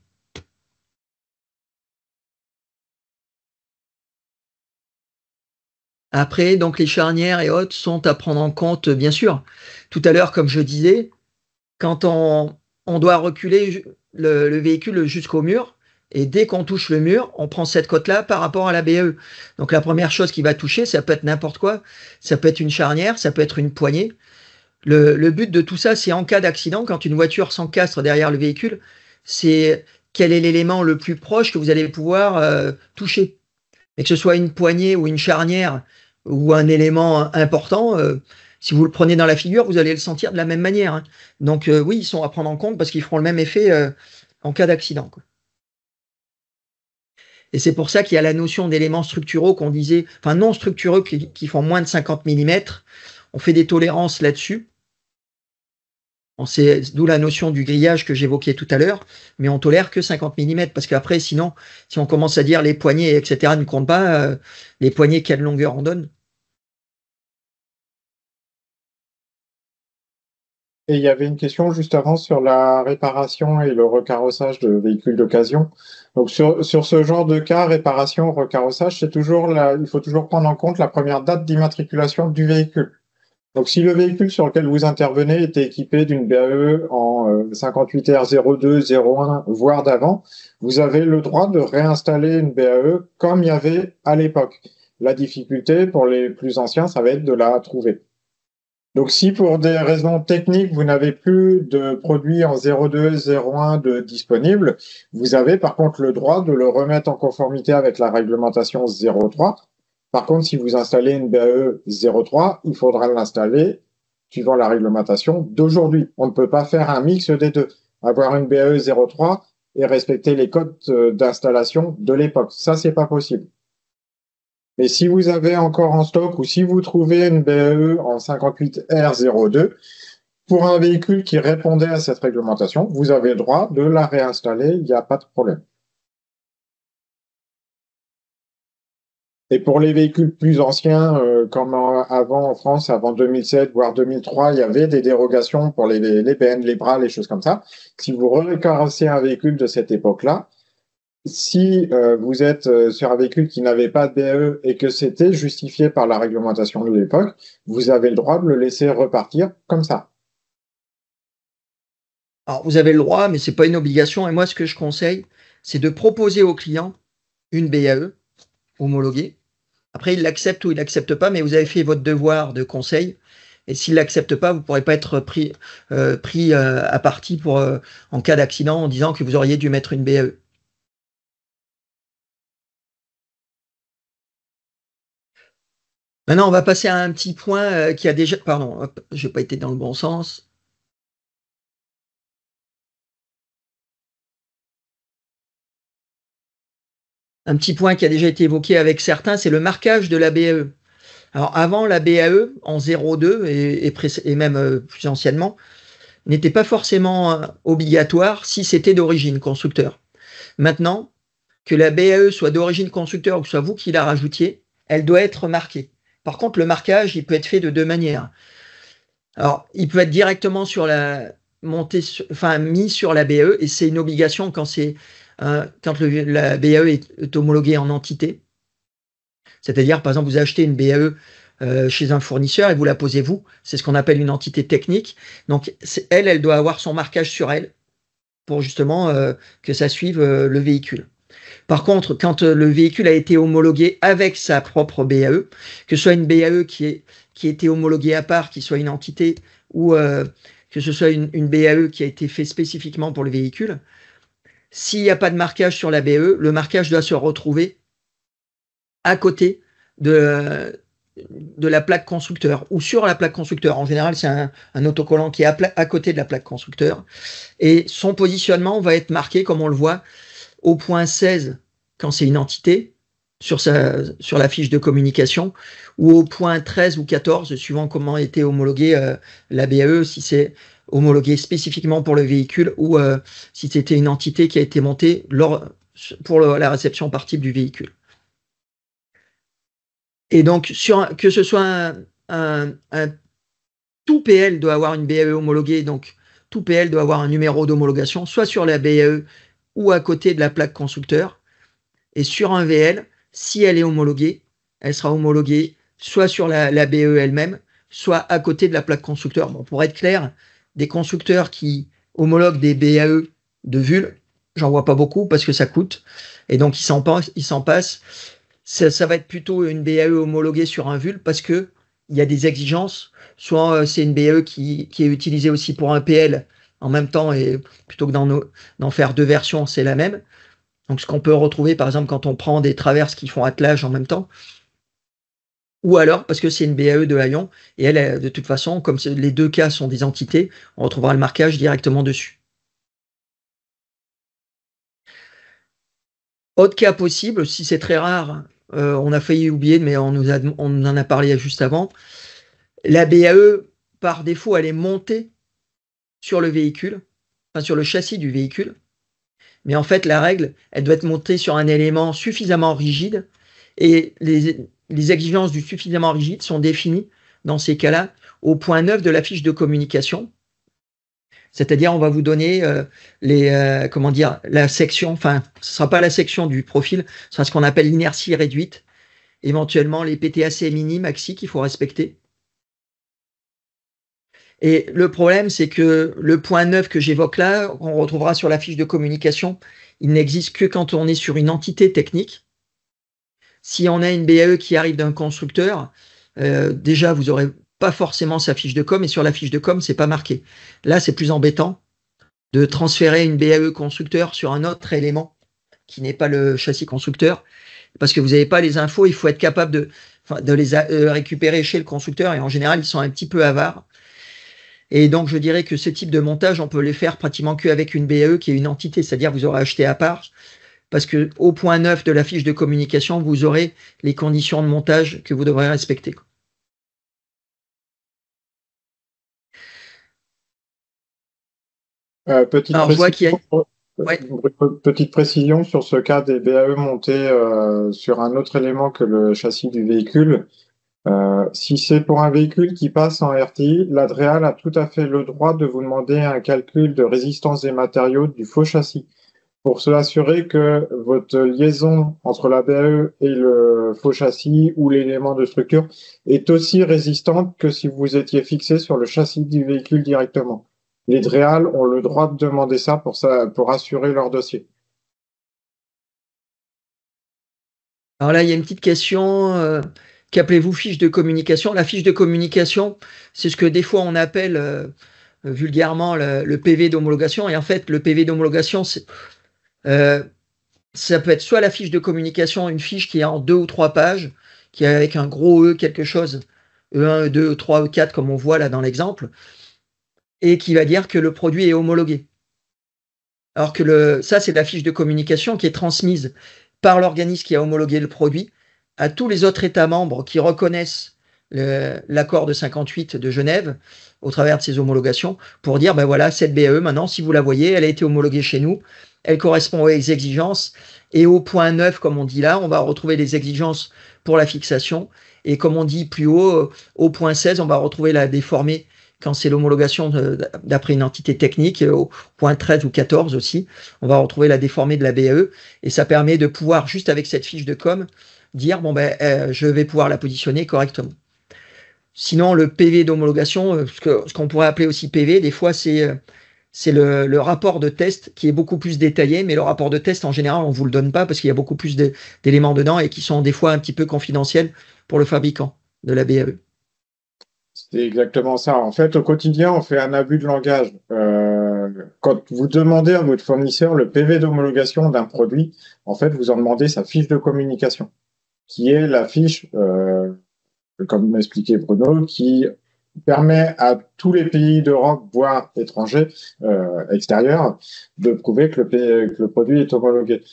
Après, donc les charnières et autres sont à prendre en compte, bien sûr. Tout à l'heure, comme je disais, quand on doit reculer le véhicule jusqu'au mur, et dès qu'on touche le mur, on prend cette cote-là par rapport à la BAE. Donc la première chose qui va toucher, ça peut être n'importe quoi. Ça peut être une charnière, ça peut être une poignée. Le but de tout ça, c'est en cas d'accident, quand une voiture s'encastre derrière le véhicule, c'est quel est l'élément le plus proche que vous allez pouvoir toucher. Et que ce soit une poignée ou une charnière ou un élément important, si vous le prenez dans la figure, vous allez le sentir de la même manière, hein. Donc oui, ils sont à prendre en compte parce qu'ils feront le même effet en cas d'accident, quoi. Et c'est pour ça qu'il y a la notion d'éléments structuraux qu'on disait, enfin non structureux qui font moins de 50 mm. On fait des tolérances là-dessus. D'où la notion du grillage que j'évoquais tout à l'heure, mais on tolère que 50 mm parce qu'après, sinon, si on commence à dire les poignées, etc., ne comptent pas, les poignées, quelle longueur on donne? Et il y avait une question juste avant sur la réparation et le recarrossage de véhicules d'occasion. Donc sur ce genre de cas, réparation, recarrossage, il faut toujours prendre en compte la première date d'immatriculation du véhicule. Donc si le véhicule sur lequel vous intervenez était équipé d'une BAE en 58R02, 01, voire d'avant, vous avez le droit de réinstaller une BAE comme il y avait à l'époque. La difficulté pour les plus anciens, ça va être de la trouver. Donc, si pour des raisons techniques, vous n'avez plus de produit en 02, 01 de disponible, vous avez par contre le droit de le remettre en conformité avec la réglementation 03. Par contre, si vous installez une BAE 03, il faudra l'installer suivant la réglementation d'aujourd'hui. On ne peut pas faire un mix des deux. Avoir une BAE 03 et respecter les codes d'installation de l'époque. Ça, c'est pas possible. Mais si vous avez encore en stock ou si vous trouvez une BAE en 58R02 pour un véhicule qui répondait à cette réglementation, vous avez le droit de la réinstaller, il n'y a pas de problème. Et pour les véhicules plus anciens, comme avant en France, avant 2007, voire 2003, il y avait des dérogations pour les BN, les bras, les choses comme ça. Si vous recarrossez un véhicule de cette époque-là, si vous êtes sur un véhicule qui n'avait pas de BAE et que c'était justifié par la réglementation de l'époque, vous avez le droit de le laisser repartir comme ça. Alors, vous avez le droit, mais ce n'est pas une obligation. Et moi, ce que je conseille, c'est de proposer au client une BAE homologuée. Après, il l'accepte ou il l'accepte pas, mais vous avez fait votre devoir de conseil. Et s'il l'accepte pas, vous ne pourrez pas être pris à partie en cas d'accident en disant que vous auriez dû mettre une BAE. Maintenant, on va passer à un petit point qui a déjà... Pardon, je n'ai pas été dans le bon sens. Un petit point qui a déjà été évoqué avec certains, c'est le marquage de la BAE. Alors avant, la BAE en 02 et même plus anciennement, n'était pas forcément obligatoire si c'était d'origine constructeur. Maintenant, que la BAE soit d'origine constructeur ou que ce soit vous qui la rajoutiez, elle doit être marquée. Par contre, le marquage, il peut être fait de deux manières. Alors, il peut être directement sur la montée, enfin mis sur la BAE, et c'est une obligation quand la BAE est homologuée en entité. C'est-à-dire, par exemple, vous achetez une BAE chez un fournisseur et vous la posez vous. C'est ce qu'on appelle une entité technique. Donc, elle doit avoir son marquage sur elle pour justement que ça suive le véhicule. Par contre, quand le véhicule a été homologué avec sa propre BAE, que ce soit une BAE qui a été homologuée à part, qui soit une entité, ou que ce soit une BAE qui a été faite spécifiquement pour le véhicule, s'il n'y a pas de marquage sur la BAE, le marquage doit se retrouver à côté de la plaque constructeur ou sur la plaque constructeur. En général, c'est un autocollant qui est à côté de la plaque constructeur. Et son positionnement va être marqué, comme on le voit, au point 16 quand c'est une entité, sur la fiche de communication, ou au point 13 ou 14, suivant comment a été homologuée la BAE, si c'est homologué spécifiquement pour le véhicule ou si c'était une entité qui a été montée pour la réception par type du véhicule. Et donc, que ce soit tout PL doit avoir une BAE homologuée, donc tout PL doit avoir un numéro d'homologation, soit sur la BAE ou à côté de la plaque constructeur. Et sur un VL, si elle est homologuée, elle sera homologuée soit sur la BAE elle-même, soit à côté de la plaque constructeur. Bon, pour être clair, des constructeurs qui homologuent des BAE de VUL, j'en vois pas beaucoup parce que ça coûte. Et donc, ils s'en passent. Ça va être plutôt une BAE homologuée sur un VUL parce que il y a des exigences. Soit c'est une BAE qui est utilisée aussi pour un PL en même temps, et plutôt que d'en faire deux versions, c'est la même. Donc, ce qu'on peut retrouver, par exemple, quand on prend des traverses qui font attelage en même temps, ou alors parce que c'est une BAE de Hayon, et elle, de toute façon, comme les deux cas sont des entités, on retrouvera le marquage directement dessus. Autre cas possible, si c'est très rare, on a failli oublier, mais on en a parlé juste avant, la BAE, par défaut, elle est montée sur le véhicule, enfin sur le châssis du véhicule, mais en fait, la règle, elle doit être montée sur un élément suffisamment rigide, et les exigences du suffisamment rigide sont définies, dans ces cas-là, au point 9 de la fiche de communication. C'est-à-dire, on va vous donner la section, enfin, ce ne sera pas la section du profil, ce sera ce qu'on appelle l'inertie réduite, éventuellement les PTAC mini, maxi qu'il faut respecter. Et le problème, c'est que le point 9 que j'évoque là, on retrouvera sur la fiche de communication, il n'existe que quand on est sur une entité technique. Si on a une BAE qui arrive d'un constructeur, déjà, vous n'aurez pas forcément sa fiche de com, et sur la fiche de com, c'est pas marqué. Là, c'est plus embêtant de transférer une BAE constructeur sur un autre élément qui n'est pas le châssis constructeur, parce que vous n'avez pas les infos, il faut être capable de les récupérer chez le constructeur, et en général, ils sont un petit peu avares. Et donc, je dirais que ce type de montage, on peut les faire pratiquement qu'avec une BAE qui est une entité, c'est-à-dire vous aurez acheté à part, parce qu'au point 9 de la fiche de communication, vous aurez les conditions de montage que vous devrez respecter. Petite précision sur ce cas des BAE montés sur un autre élément que le châssis du véhicule. Si c'est pour un véhicule qui passe en RTI, l'Adréal a tout à fait le droit de vous demander un calcul de résistance des matériaux du faux châssis pour s'assurer que votre liaison entre la BAE et le faux châssis ou l'élément de structure est aussi résistante que si vous étiez fixé sur le châssis du véhicule directement. Les DREAL ont le droit de demander ça pour assurer leur dossier. Alors là, il y a une petite question. Qu'appelez-vous fiche de communication? La fiche de communication, c'est ce que des fois on appelle vulgairement le PV d'homologation. Et en fait, le PV d'homologation, ça peut être soit la fiche de communication, une fiche qui est en 2 ou 3 pages, qui est avec un gros E quelque chose, E1, E2, E3, E4, comme on voit là dans l'exemple, et qui va dire que le produit est homologué. Alors que ça, c'est la fiche de communication qui est transmise par l'organisme qui a homologué le produit à tous les autres États membres qui reconnaissent l'accord de 58 de Genève au travers de ces homologations pour dire, ben voilà, cette BAE, maintenant, si vous la voyez, elle a été homologuée chez nous, elle correspond aux exigences, et au point 9, comme on dit là, on va retrouver les exigences pour la fixation, et comme on dit plus haut, au point 16, on va retrouver la déformée quand c'est l'homologation d'après une entité technique, au point 13 ou 14 aussi, on va retrouver la déformée de la BAE, et ça permet de pouvoir, juste avec cette fiche de com, dire, bon ben, je vais pouvoir la positionner correctement. Sinon, le PV d'homologation, ce qu'on pourrait appeler aussi PV, des fois, c'est le rapport de test qui est beaucoup plus détaillé, mais le rapport de test, en général, on ne vous le donne pas parce qu'il y a beaucoup plus d'éléments dedans et qui sont des fois un petit peu confidentiels pour le fabricant de la BAE. C'est exactement ça. En fait, au quotidien, on fait un abus de langage. Quand vous demandez à votre fournisseur le PV d'homologation d'un produit, en fait, vous en demandez sa fiche de communication, qui est la fiche, comme m'expliquait Bruno, qui permet à tous les pays d'Europe, voire étrangers, extérieurs, de prouver que le produit est homologué.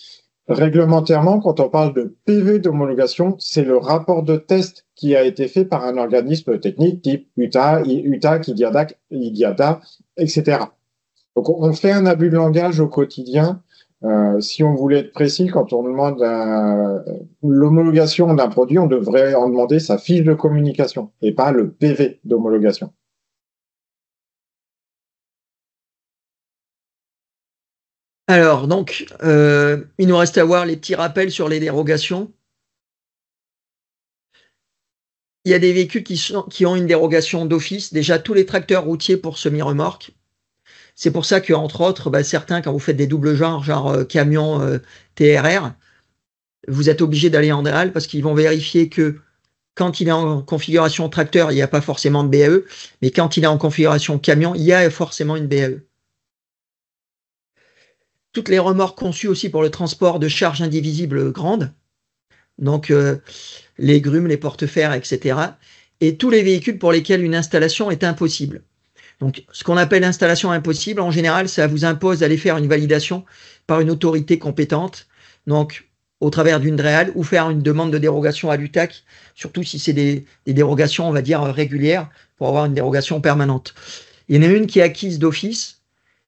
Réglementairement, quand on parle de PV d'homologation, c'est le rapport de test qui a été fait par un organisme technique type UTA, IDIADA, etc. Donc, on fait un abus de langage au quotidien Si on voulait être précis, quand on demande l'homologation d'un produit, on devrait en demander sa fiche de communication et pas le PV d'homologation. Alors, donc, il nous reste à voir les petits rappels sur les dérogations. Il y a des véhicules qui ont une dérogation d'office. Déjà, tous les tracteurs routiers pour semi-remorques. C'est pour ça qu'entre autres, certains, quand vous faites des doubles genres, genre camion TRR, vous êtes obligé d'aller en DRAL parce qu'ils vont vérifier que quand il est en configuration tracteur, il n'y a pas forcément de BAE, mais quand il est en configuration camion, il y a forcément une BAE. Toutes les remorques conçues aussi pour le transport de charges indivisibles grandes, donc les grumes, les porte-fers, etc. Et tous les véhicules pour lesquels une installation est impossible. Donc, ce qu'on appelle installation impossible, en général, ça vous impose d'aller faire une validation par une autorité compétente, donc au travers d'une DREAL, ou faire une demande de dérogation à l'UTAC, surtout si c'est des dérogations, on va dire, régulières, pour avoir une dérogation permanente. Il y en a une qui est acquise d'office,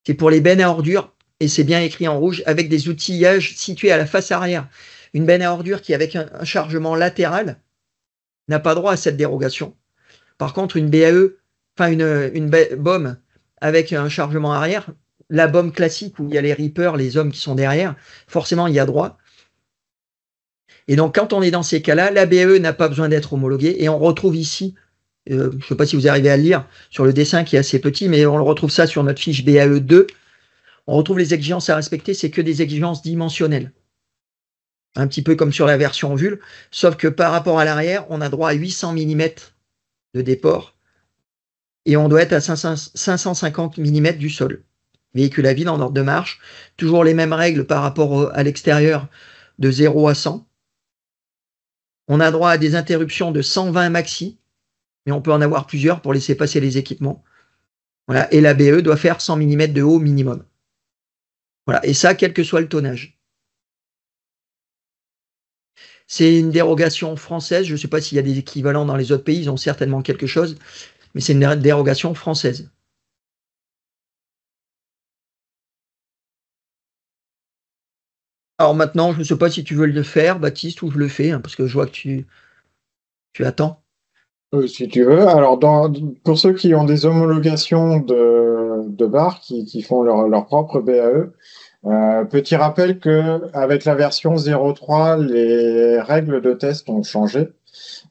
c'est pour les bennes à ordures, et c'est bien écrit en rouge, avec des outillages situés à la face arrière. Une benne à ordures qui, avec un chargement latéral, n'a pas droit à cette dérogation. Par contre, une BAE, enfin une BOM avec un chargement arrière, la BOM classique où il y a les reapers, les hommes qui sont derrière, forcément il y a droit. Et donc quand on est dans ces cas-là, la BAE n'a pas besoin d'être homologuée et on retrouve ici, je ne sais pas si vous arrivez à le lire sur le dessin qui est assez petit, mais on le retrouve ça sur notre fiche BAE 2. On retrouve les exigences à respecter, c'est que des exigences dimensionnelles. Un petit peu comme sur la version VUL, sauf que par rapport à l'arrière, on a droit à 800 mm de déport et on doit être à 550 mm du sol. Véhicule à vide en ordre de marche, toujours les mêmes règles par rapport à l'extérieur de 0 à 100. On a droit à des interruptions de 120 maxi, mais on peut en avoir plusieurs pour laisser passer les équipements. Voilà. Et la BE doit faire 100 mm de haut minimum. Voilà. Et ça, quel que soit le tonnage. C'est une dérogation française. Je ne sais pas s'il y a des équivalents dans les autres pays. Ils ont certainement quelque chose. Mais c'est une dérogation française. Alors maintenant, je ne sais pas si tu veux le faire, Baptiste, ou je le fais, parce que je vois que tu attends. Si tu veux. Alors, pour ceux qui ont des homologations de bars, qui font leur propre BAE, petit rappel que avec la version 0.3, les règles de test ont changé.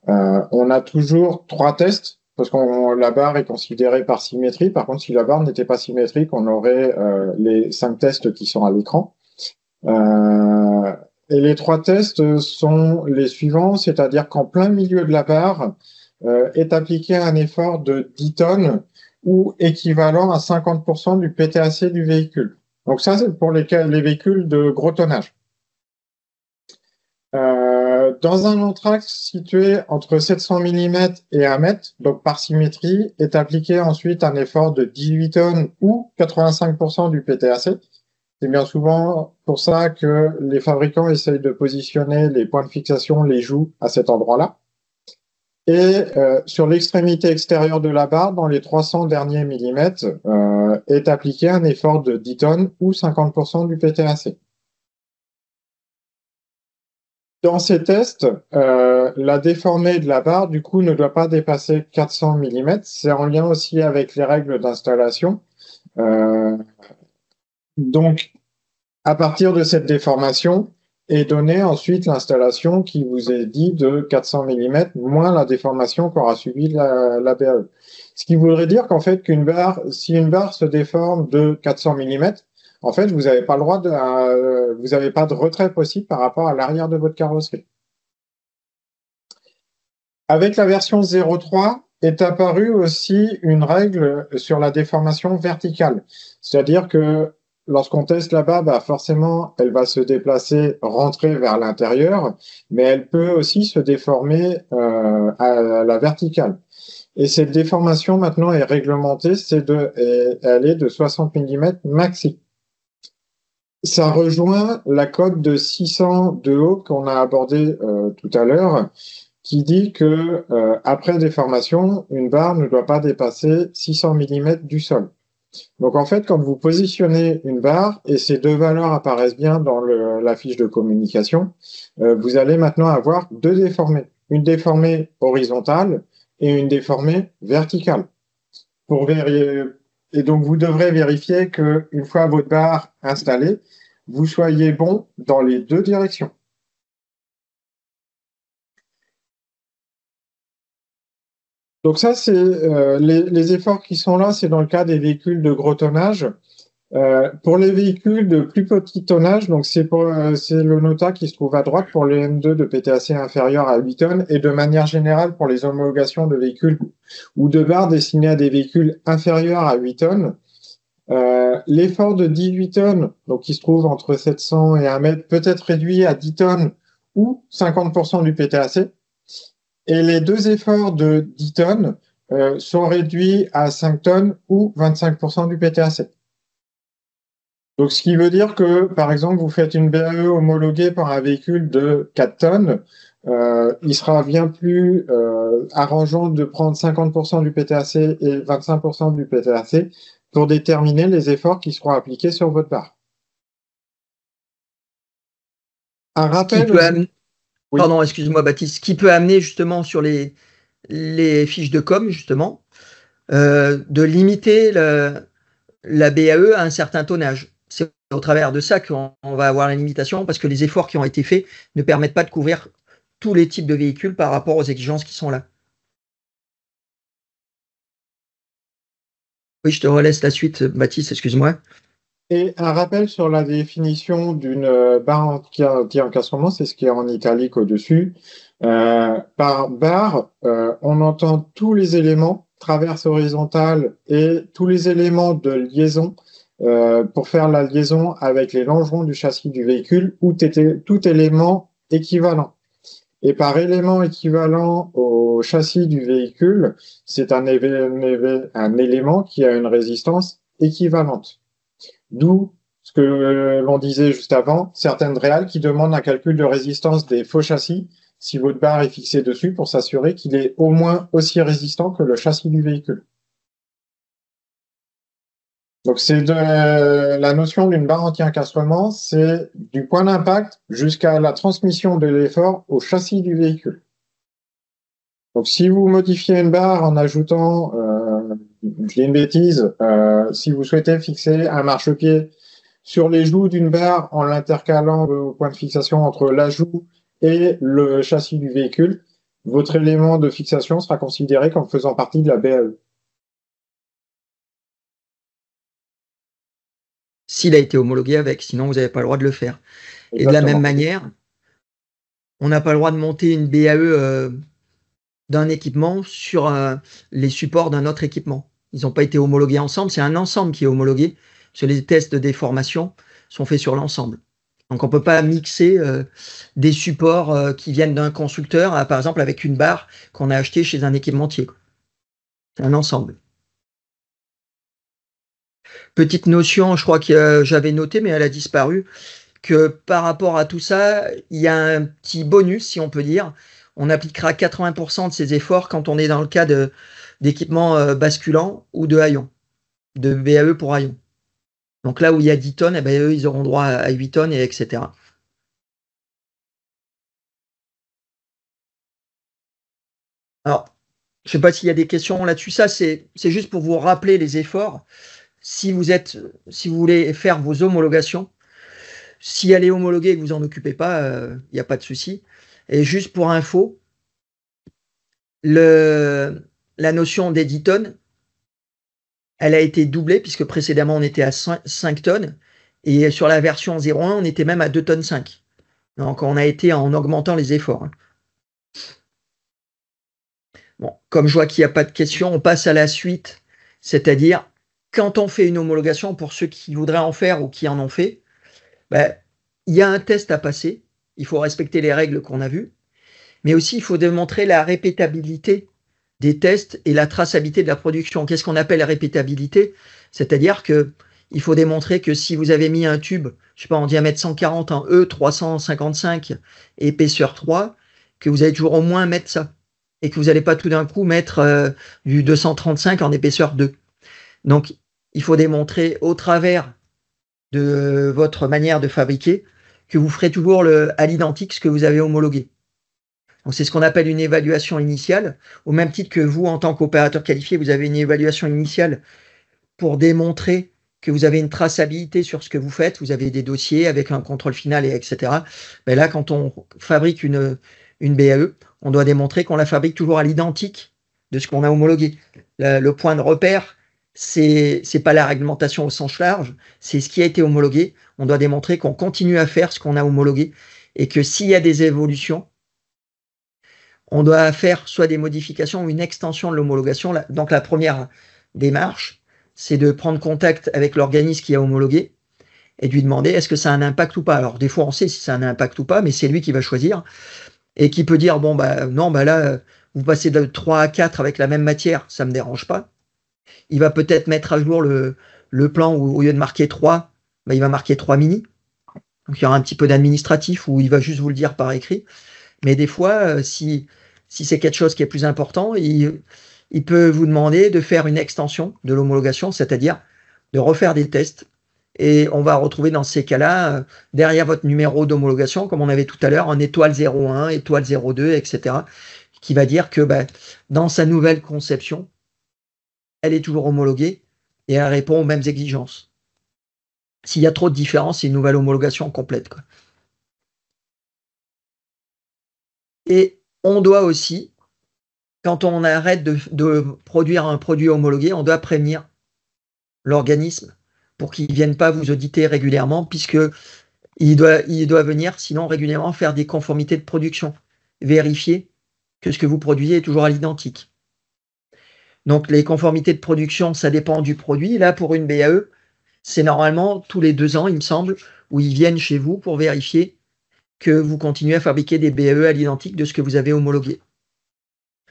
On a toujours 3 tests, parce que la barre est considérée par symétrie. Par contre, si la barre n'était pas symétrique, on aurait les 5 tests qui sont à l'écran. Et les 3 tests sont les suivants, c'est-à-dire qu'en plein milieu de la barre est appliqué un effort de 10 tonnes ou équivalent à 50% du PTAC du véhicule. Donc ça, c'est pour les véhicules de gros tonnage. Dans un entraxe situé entre 700 mm et 1 mètre, donc par symétrie, est appliqué ensuite un effort de 18 tonnes ou 85% du PTAC. C'est bien souvent pour ça que les fabricants essayent de positionner les points de fixation, les joues, à cet endroit-là. Et sur l'extrémité extérieure de la barre, dans les 300 derniers millimètres, est appliqué un effort de 10 tonnes ou 50% du PTAC. Dans ces tests, la déformée de la barre, du coup, ne doit pas dépasser 400 mm. C'est en lien aussi avec les règles d'installation. Donc, à partir de cette déformation est donnée ensuite l'installation qui vous est dit de 400 mm moins la déformation qu'aura subi la BAE. Ce qui voudrait dire qu'en fait, si une barre se déforme de 400 mm, en fait, vous n'avez pas le droit vous n'avez pas de retrait possible par rapport à l'arrière de votre carrosserie. Avec la version 0.3 est apparue aussi une règle sur la déformation verticale. C'est-à-dire que lorsqu'on teste la barre, forcément, elle va se déplacer, rentrer vers l'intérieur, mais elle peut aussi se déformer à la verticale. Et cette déformation maintenant est réglementée, elle est de 60 mm maxi. Ça rejoint la cote de 600 de haut qu'on a abordé tout à l'heure, qui dit que après déformation, une barre ne doit pas dépasser 600 mm du sol. Donc en fait, quand vous positionnez une barre et ces deux valeurs apparaissent bien dans la fiche de communication, vous allez maintenant avoir deux déformées. Une déformée horizontale et une déformée verticale. Et donc vous devrez vérifier qu'une fois votre barre installée, vous soyez bon dans les deux directions. Donc ça, c'est les efforts qui sont là, c'est dans le cas des véhicules de gros tonnage. Pour les véhicules de plus petit tonnage, donc c'est le nota qui se trouve à droite pour les M2 de PTAC inférieur à 8 tonnes et de manière générale pour les homologations de véhicules ou de barres destinées à des véhicules inférieurs à 8 tonnes. L'effort de 18 tonnes, donc qui se trouve entre 700 et 1 mètre, peut être réduit à 10 tonnes ou 50% du PTAC. Et les deux efforts de 10 tonnes sont réduits à 5 tonnes ou 25% du PTAC. Donc, ce qui veut dire que, par exemple, vous faites une BAE homologuée par un véhicule de 4 tonnes, il sera bien plus arrangeant de prendre 50% du PTAC et 25% du PTAC pour déterminer les efforts qui seront appliqués sur votre barre. Un rappel aussi. Oui. Pardon, excuse-moi Baptiste, qui peut amener justement sur les fiches de com, justement, de limiter la BAE à un certain tonnage. C'est au travers de ça qu'on va avoir la limitation, parce que les efforts qui ont été faits ne permettent pas de couvrir tous les types de véhicules par rapport aux exigences qui sont là. Oui, je te relaisse la suite, Baptiste, excuse-moi. Et un rappel sur la définition d'une barre anti-encastrement, c'est ce qui est en italique au-dessus. Par barre, on entend tous les éléments, traverse horizontale et tous les éléments de liaison pour faire la liaison avec les longerons du châssis du véhicule ou tout élément équivalent. Et par élément équivalent au châssis du véhicule, c'est un élément qui a une résistance équivalente. D'où ce que l'on disait juste avant, certaines réals qui demandent un calcul de résistance des faux châssis si votre barre est fixée dessus pour s'assurer qu'il est au moins aussi résistant que le châssis du véhicule. Donc c'est la notion d'une barre anti-encastrement, c'est du point d'impact jusqu'à la transmission de l'effort au châssis du véhicule. Donc si vous modifiez une barre en ajoutant, je dis une bêtise, si vous souhaitez fixer un marchepied sur les joues d'une barre en l'intercalant au point de fixation entre la joue et le châssis du véhicule, votre élément de fixation sera considéré comme faisant partie de la BAE. S'il a été homologué avec, sinon vous n'avez pas le droit de le faire. Exactement. Et de la même manière, on n'a pas le droit de monter une BAE d'un équipement sur les supports d'un autre équipement. Ils n'ont pas été homologués ensemble, c'est un ensemble qui est homologué, parce que les tests de déformation sont faits sur l'ensemble. Donc on ne peut pas mixer des supports qui viennent d'un constructeur, par exemple avec une barre qu'on a achetée chez un équipementier. C'est un ensemble. Petite notion, je crois que j'avais noté, mais elle a disparu, que par rapport à tout ça, il y a un petit bonus, si on peut dire. On appliquera 80% de ces efforts quand on est dans le cas d'équipements basculants ou de haillons, de BAE pour haillons. Donc là où il y a 10 tonnes, eh ben, eux, ils auront droit à 8 tonnes, et etc. Alors, je ne sais pas s'il y a des questions là-dessus. Ça, c'est juste pour vous rappeler les efforts. Si vous voulez faire vos homologations, si elle est homologuée et que vous n'en occupez pas, il n'y a pas de souci. Et juste pour info, la notion des 10 tonnes, elle a été doublée puisque précédemment on était à 5 tonnes et sur la version 0.1 on était même à 2 tonnes 5. Donc on a été en augmentant les efforts. Bon, comme je vois qu'il n'y a pas de questions, on passe à la suite, c'est-à-dire quand on fait une homologation, pour ceux qui voudraient en faire ou qui en ont fait, ben, il y a un test à passer, il faut respecter les règles qu'on a vues, mais aussi il faut démontrer la répétabilité des tests et la traçabilité de la production. Qu'est-ce qu'on appelle la répétabilité? C'est-à-dire qu'il faut démontrer que si vous avez mis un tube, je sais pas, en diamètre 140 en E355 épaisseur 3, que vous allez toujours au moins mettre ça et que vous n'allez pas tout d'un coup mettre du 235 en épaisseur 2. Donc, il faut démontrer au travers de votre manière de fabriquer que vous ferez toujours à l'identique ce que vous avez homologué. Donc c'est ce qu'on appelle une évaluation initiale, au même titre que vous, en tant qu'opérateur qualifié, vous avez une évaluation initiale pour démontrer que vous avez une traçabilité sur ce que vous faites, vous avez des dossiers avec un contrôle final, etc. Mais là, quand on fabrique une BAE, on doit démontrer qu'on la fabrique toujours à l'identique de ce qu'on a homologué. Le point de repère, c'est pas la réglementation au sens large, c'est ce qui a été homologué. On doit démontrer qu'on continue à faire ce qu'on a homologué et que s'il y a des évolutions, on doit faire soit des modifications ou une extension de l'homologation. Donc la première démarche, c'est de prendre contact avec l'organisme qui a homologué et de lui demander est-ce que ça a un impact ou pas. Alors des fois on sait si ça a un impact ou pas, mais c'est lui qui va choisir et qui peut dire bon bah non, bah là vous passez de 3 à 4 avec la même matière, ça me dérange pas. Il va peut-être mettre à jour le plan où au lieu de marquer 3, bah, il va marquer 3 mini. Donc il y aura un petit peu d'administratif où il va juste vous le dire par écrit. Mais des fois, si c'est quelque chose qui est plus important, il peut vous demander de faire une extension de l'homologation, c'est-à-dire de refaire des tests. Et on va retrouver dans ces cas-là, derrière votre numéro d'homologation, comme on avait tout à l'heure, un étoile 01, étoile 02, etc., qui va dire que bah, dans sa nouvelle conception, elle est toujours homologuée et elle répond aux mêmes exigences. S'il y a trop de différences, c'est une nouvelle homologation complète, quoi. Et on doit aussi, quand on arrête de produire un produit homologué, on doit prévenir l'organisme pour qu'il ne vienne pas vous auditer régulièrement, puisqu'il doit venir, sinon régulièrement, faire des conformités de production, vérifier que ce que vous produisez est toujours à l'identique. Donc les conformités de production, ça dépend du produit. Là, pour une BAE, c'est normalement tous les 2 ans, il me semble, où ils viennent chez vous pour vérifier que vous continuez à fabriquer des BAE à l'identique de ce que vous avez homologué.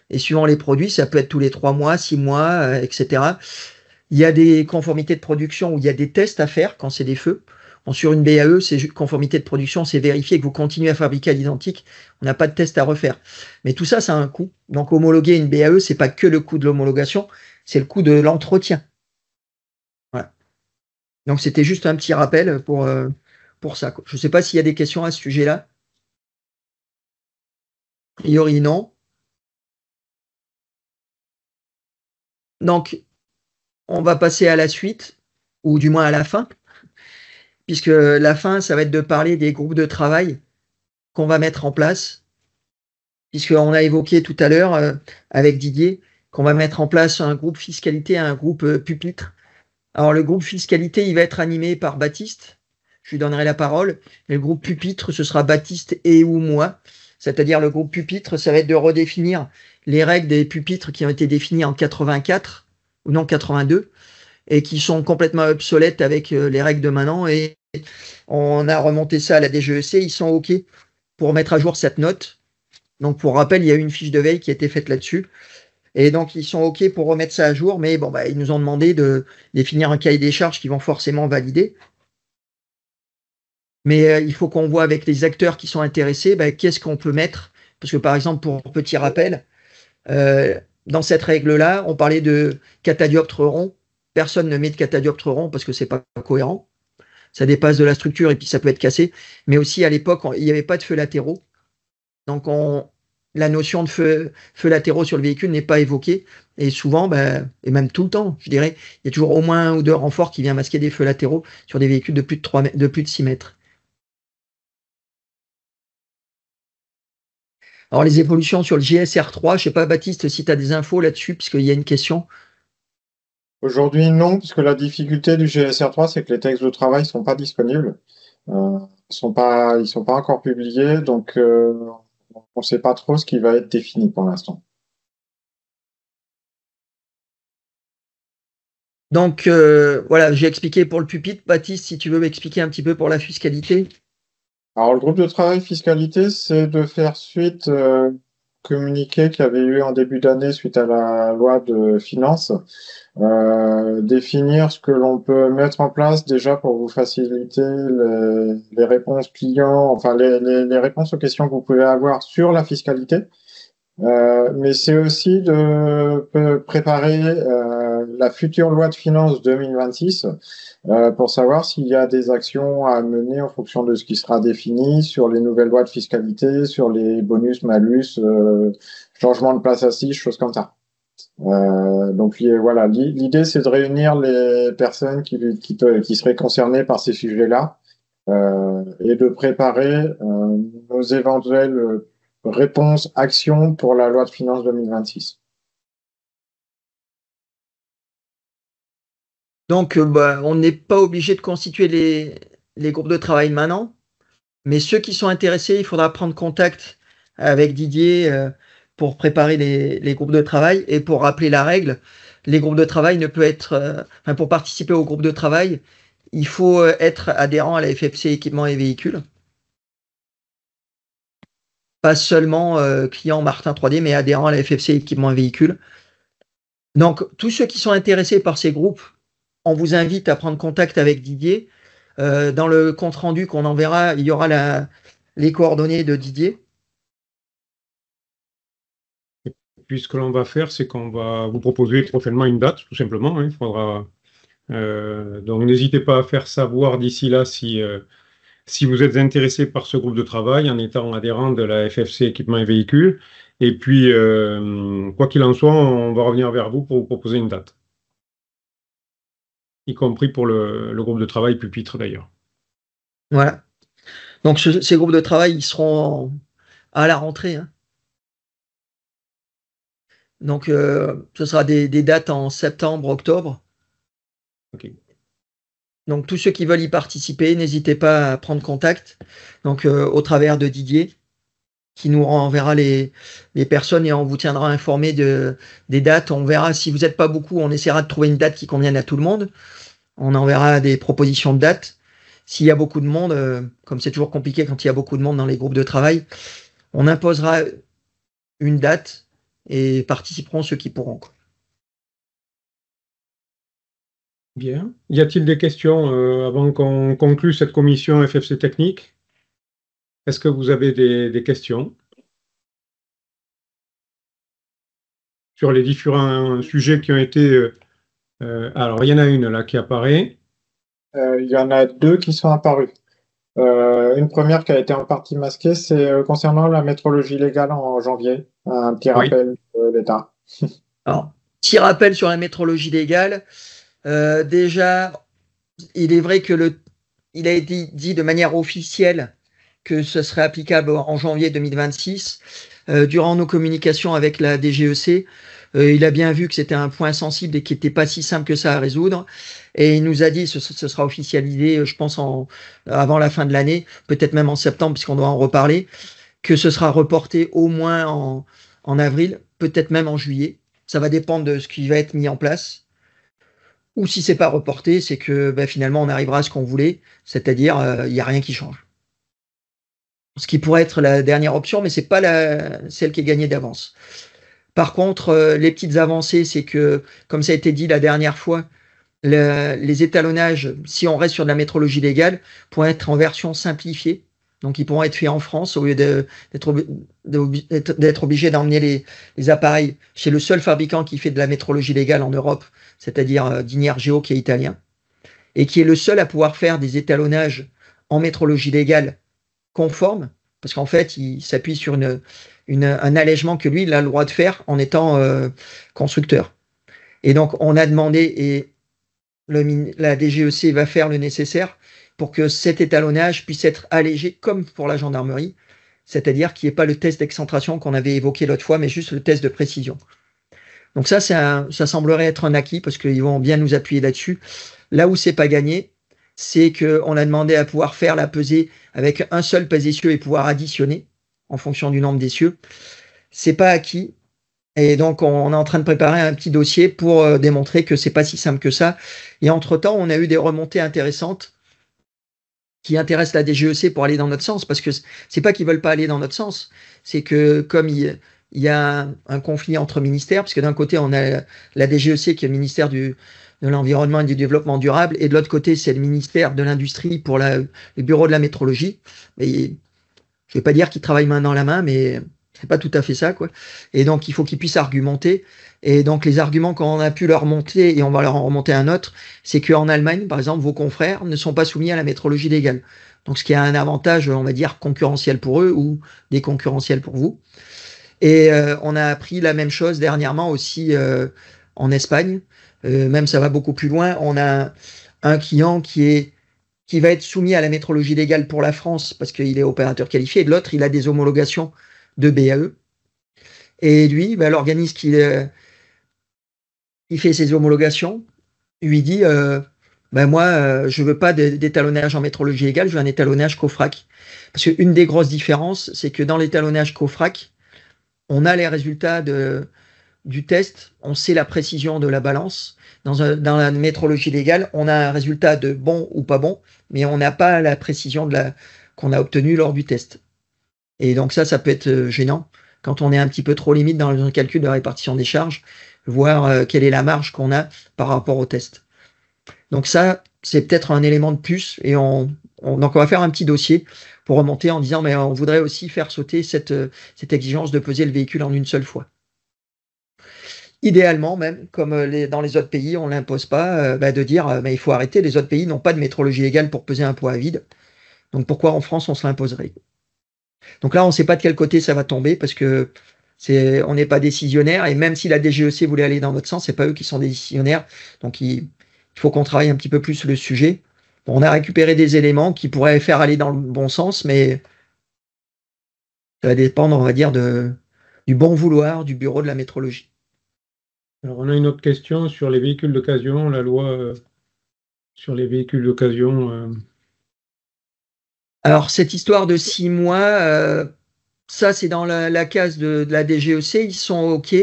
Et suivant les produits, ça peut être tous les 3 mois, 6 mois, etc. Il y a des conformités de production où il y a des tests à faire quand c'est des feux. Bon, sur une BAE, c'est conformité de production, c'est vérifier que vous continuez à fabriquer à l'identique. On n'a pas de test à refaire. Mais tout ça, ça a un coût. Donc homologuer une BAE, c'est pas que le coût de l'homologation, c'est le coût de l'entretien. Voilà. Donc c'était juste un petit rappel pour ça. Je ne sais pas s'il y a des questions à ce sujet-là. A priori, non. Donc, on va passer à la suite, ou du moins à la fin, puisque la fin, ça va être de parler des groupes de travail qu'on va mettre en place, puisqu'on a évoqué tout à l'heure avec Didier qu'on va mettre en place un groupe fiscalité et un groupe pupitre. Alors le groupe fiscalité, il va être animé par Baptiste, je lui donnerai la parole, et le groupe pupitre, ce sera Baptiste et ou moi, c'est-à-dire le groupe pupitre, ça va être de redéfinir les règles des pupitres qui ont été définies en 84, ou non 82, et qui sont complètement obsolètes avec les règles de maintenant, et on a remonté ça à la DGEC, ils sont OK pour mettre à jour cette note. Donc pour rappel, il y a eu une fiche de veille qui a été faite là-dessus, et donc ils sont OK pour remettre ça à jour, mais bon, bah, ils nous ont demandé de définir un cahier des charges qu'ils vont forcément valider. Mais il faut qu'on voit avec les acteurs qui sont intéressés, bah, qu'est-ce qu'on peut mettre. Parce que par exemple, pour petit rappel, dans cette règle-là, on parlait de catadioptre rond. Personne ne met de catadioptre rond parce que c'est pas cohérent. Ça dépasse de la structure et puis ça peut être cassé. Mais aussi à l'époque, il n'y avait pas de feux latéraux. Donc la notion de feux latéraux sur le véhicule n'est pas évoquée. Et souvent, bah, et même tout le temps, je dirais, il y a toujours au moins 1 ou 2 renforts qui viennent masquer des feux latéraux sur des véhicules de plus de 3 mètres, de plus de 6 mètres. Alors les évolutions sur le GSR3, je ne sais pas Baptiste si tu as des infos là-dessus, puisqu'il y a une question. Aujourd'hui, non, puisque la difficulté du GSR3, c'est que les textes de travail ne sont pas disponibles. Ils sont pas encore publiés, donc on ne sait pas trop ce qui va être défini pour l'instant. Donc voilà, j'ai expliqué pour le pupitre. Baptiste, si tu veux m'expliquer un petit peu pour la fiscalité. Alors, le groupe de travail fiscalité, c'est de faire suite communiqué qu'il y avait eu en début d'année suite à la loi de finances, définir ce que l'on peut mettre en place déjà pour vous faciliter les réponses clients, enfin les réponses aux questions que vous pouvez avoir sur la fiscalité. Mais c'est aussi de préparer la future loi de finances 2026 pour savoir s'il y a des actions à mener en fonction de ce qui sera défini sur les nouvelles lois de fiscalité, sur les bonus, malus, changement de place assise, choses comme ça. Donc voilà, l'idée c'est de réunir les personnes qui seraient concernées par ces sujets-là et de préparer nos éventuelles réponses, actions pour la loi de finances 2026. Donc, on n'est pas obligé de constituer les groupes de travail maintenant, mais ceux qui sont intéressés, il faudra prendre contact avec Didier pour préparer les groupes de travail et pour rappeler la règle. Les groupes de travail ne peuvent être, pour participer au groupe de travail, il faut être adhérent à la FFC équipements et véhicules. Pas seulement client Martin 3D, mais adhérent à la FFC équipements et véhicules. Donc, tous ceux qui sont intéressés par ces groupes, on vous invite à prendre contact avec Didier. Dans le compte-rendu qu'on enverra, il y aura les coordonnées de Didier. Et puis, ce que l'on va faire, c'est qu'on va vous proposer prochainement une date, tout simplement. Il faudra, donc, n'hésitez pas à faire savoir d'ici là si vous êtes intéressé par ce groupe de travail en étant adhérent de la FFC équipements et véhicules. Et puis, quoi qu'il en soit, on va revenir vers vous pour vous proposer une date, y compris pour le groupe de travail pupitre d'ailleurs. Voilà. Donc ces groupes de travail, ils seront à la rentrée. Hein. Donc ce sera des dates en septembre, octobre. Ok. Donc tous ceux qui veulent y participer, n'hésitez pas à prendre contact. Donc au travers de Didier, qui nous enverra les personnes et on vous tiendra informé des dates. On verra si vous n'êtes pas beaucoup, on essaiera de trouver une date qui convienne à tout le monde. On enverra des propositions de dates. S'il y a beaucoup de monde, comme c'est toujours compliqué quand il y a beaucoup de monde dans les groupes de travail, on imposera une date et participeront ceux qui pourront. Bien. Y a-t-il des questions avant qu'on conclue cette commission FFC technique? Est-ce que vous avez des questions sur les différents sujets qui ont été... alors, il y en a une là qui apparaît. Il y en a deux qui sont apparues. Une première qui a été en partie masquée, c'est concernant la métrologie légale en janvier. Un petit rappel de l'État. Alors, petit rappel sur la métrologie légale. Déjà, il est vrai que il a été dit de manière officielle que ce serait applicable en janvier 2026. Durant nos communications avec la DGEC, il a bien vu que c'était un point sensible et qui n'était pas si simple que ça à résoudre. Et il nous a dit que ce sera officialisé, je pense, avant la fin de l'année, peut-être même en septembre, puisqu'on doit en reparler, que ce sera reporté au moins en avril, peut-être même en juillet. Ça va dépendre de ce qui va être mis en place. Ou si c'est pas reporté, c'est que finalement on arrivera à ce qu'on voulait, c'est-à-dire il n'y a rien qui change. Ce qui pourrait être la dernière option, mais c'est pas celle qui est gagnée d'avance. Par contre, les petites avancées, c'est que, comme ça a été dit la dernière fois, les étalonnages, si on reste sur de la métrologie légale, pourront être en version simplifiée. Donc, ils pourront être faits en France au lieu d'être obligés d'emmener les appareils chez le seul fabricant qui fait de la métrologie légale en Europe, c'est-à-dire Dinier-Geo, qui est italien, et qui est le seul à pouvoir faire des étalonnages en métrologie légale conforme, parce qu'en fait, il s'appuie sur un allègement que lui, il a le droit de faire en étant constructeur. Et donc, on a demandé, et la DGEC va faire le nécessaire pour que cet étalonnage puisse être allégé comme pour la gendarmerie, c'est-à-dire qu'il n'y ait pas le test d'excentration qu'on avait évoqué l'autre fois, mais juste le test de précision. Donc ça semblerait être un acquis, parce qu'ils vont bien nous appuyer là-dessus. Là où c'est pas gagné, c'est qu'on a demandé à pouvoir faire la pesée avec un seul pèse-essieu et pouvoir additionner en fonction du nombre d'essieux. C'est pas acquis. Et donc, on est en train de préparer un petit dossier pour démontrer que c'est pas si simple que ça. Et entre-temps, on a eu des remontées intéressantes qui intéressent la DGEC pour aller dans notre sens, parce que c'est pas qu'ils veulent pas aller dans notre sens, c'est que comme il y a un conflit entre ministères, parce que d'un côté, on a la DGEC qui est le ministère de l'Environnement et du Développement durable, et de l'autre côté, c'est le ministère de l'Industrie pour le bureau de la métrologie. Et je vais pas dire qu'ils travaillent main dans la main, mais C'est pas tout à fait ça, quoi. Et donc, il faut qu'ils puissent argumenter. Et donc, les arguments qu'on a pu leur remonter, et on va leur en remonter un autre, c'est qu'en Allemagne, par exemple, vos confrères ne sont pas soumis à la métrologie légale. Donc, ce qui a un avantage, on va dire, concurrentiel pour eux ou déconcurrentiel pour vous. Et on a appris la même chose dernièrement aussi en Espagne. Même ça va beaucoup plus loin. On a un client qui va être soumis à la métrologie légale pour la France parce qu'il est opérateur qualifié. Et de l'autre, il a des homologations de BAE. Et lui, l'organisme qui fait ses homologations lui dit moi, je veux pas d'étalonnage en métrologie légale, je veux un étalonnage COFRAC. Parce qu'une des grosses différences, c'est que dans l'étalonnage COFRAC, on a les résultats du test, on sait la précision de la balance. Dans la métrologie légale, on a un résultat de bon ou pas bon, mais on n'a pas la précision qu'on a obtenue lors du test. Et donc ça peut être gênant quand on est un petit peu trop limite dans le calcul de répartition des charges, voir quelle est la marge qu'on a par rapport au test. Donc ça, c'est peut-être un élément de plus, et donc on va faire un petit dossier pour remonter en disant mais on voudrait aussi faire sauter cette exigence de peser le véhicule en une seule fois. Idéalement, même, comme dans les autres pays, on ne l'impose pas, de dire il faut arrêter, les autres pays n'ont pas de métrologie légale pour peser un poids à vide. Donc pourquoi en France on se l'imposerait? Donc là, on ne sait pas de quel côté ça va tomber parce que on n'est pas décisionnaire, et même si la DGEC voulait aller dans notre sens, c'est pas eux qui sont décisionnaires. Donc il faut qu'on travaille un petit peu plus le sujet. Bon, on a récupéré des éléments qui pourraient faire aller dans le bon sens, mais ça va dépendre, on va dire, du bon vouloir du bureau de la métrologie. Alors, on a une autre question sur les véhicules d'occasion, la loi sur les véhicules d'occasion. Alors, cette histoire de 6 mois, ça, c'est dans la case de la DGEC, ils sont OK.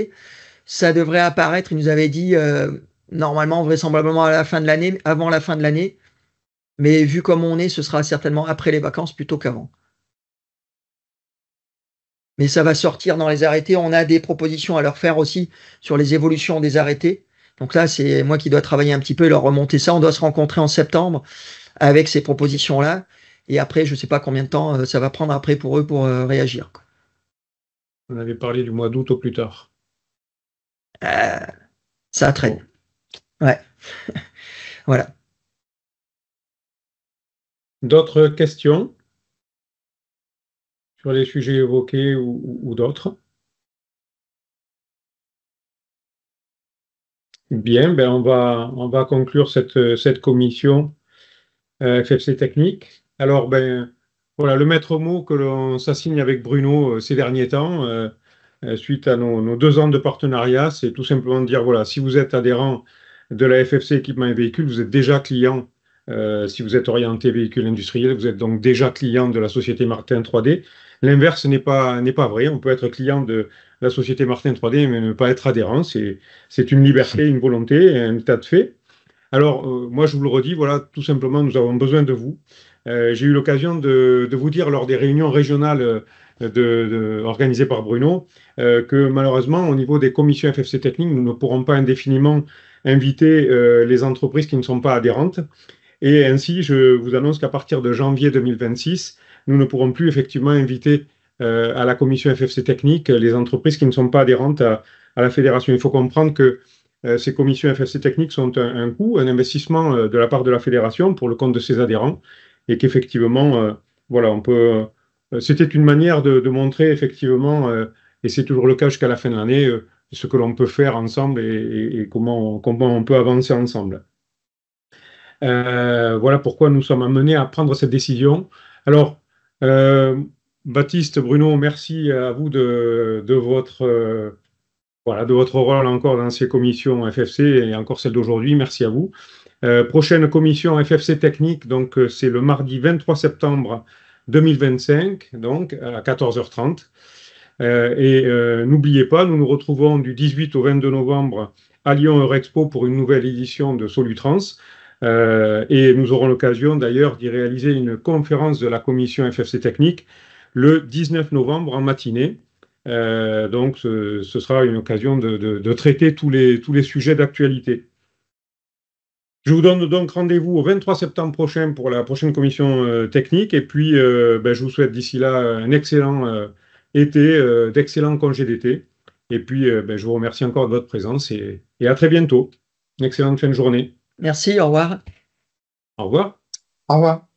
Ça devrait apparaître, ils nous avaient dit, normalement, vraisemblablement à la fin de l'année, avant la fin de l'année. Mais vu comme on est, ce sera certainement après les vacances plutôt qu'avant. Mais ça va sortir dans les arrêtés. On a des propositions à leur faire aussi sur les évolutions des arrêtés. Donc là, c'est moi qui dois travailler un petit peu et leur remonter ça. On doit se rencontrer en septembre avec ces propositions-là. Et après, je ne sais pas combien de temps ça va prendre après pour eux pour réagir. On avait parlé du mois d'août au plus tard. Ça traîne. Bon. Ouais. Voilà. D'autres questions sur les sujets évoqués ou d'autres? Bien, on va conclure cette commission FFC technique. Alors, voilà, le maître mot que l'on s'assigne avec Bruno ces derniers temps, suite à nos 2 ans de partenariat, c'est tout simplement de dire, voilà, si vous êtes adhérent de la FFC équipement et véhicules, vous êtes déjà client. Si vous êtes orienté véhicule industriel, vous êtes donc déjà client de la société Martin 3D. L'inverse n'est pas vrai. On peut être client de la société Martin 3D, mais ne pas être adhérent. C'est une liberté, une volonté, un état de fait. Alors, moi, je vous le redis, voilà, tout simplement, nous avons besoin de vous. J'ai eu l'occasion de vous dire lors des réunions régionales organisées par Bruno que malheureusement, au niveau des commissions FFC techniques, nous ne pourrons pas indéfiniment inviter les entreprises qui ne sont pas adhérentes. Et ainsi, je vous annonce qu'à partir de janvier 2026, nous ne pourrons plus effectivement inviter à la commission FFC technique les entreprises qui ne sont pas adhérentes à la fédération. Il faut comprendre que ces commissions FFC techniques sont un coût, un investissement de la part de la fédération pour le compte de ses adhérents, et qu'effectivement, voilà, on peut. C'était une manière de montrer effectivement, et c'est toujours le cas jusqu'à la fin de l'année, ce que l'on peut faire ensemble et comment on peut avancer ensemble. Voilà pourquoi nous sommes amenés à prendre cette décision. Alors, Baptiste, Bruno, merci à vous de votre rôle encore dans ces commissions FFC et encore celle d'aujourd'hui. Merci à vous. Prochaine commission FFC technique, donc c'est le mardi 23 septembre 2025, donc à 14h30. N'oubliez pas, nous nous retrouvons du 18 au 22 novembre à Lyon Eurexpo pour une nouvelle édition de Solutrans. Et nous aurons l'occasion d'ailleurs d'y réaliser une conférence de la commission FFC technique le 19 novembre en matinée. Donc ce sera une occasion de traiter tous les sujets d'actualité. Je vous donne donc rendez-vous au 23 septembre prochain pour la prochaine commission technique. Et puis, je vous souhaite d'ici là un excellent été, d'excellents congés d'été. Et puis, je vous remercie encore de votre présence et à très bientôt. Une excellente fin de journée. Merci, au revoir. Au revoir. Au revoir.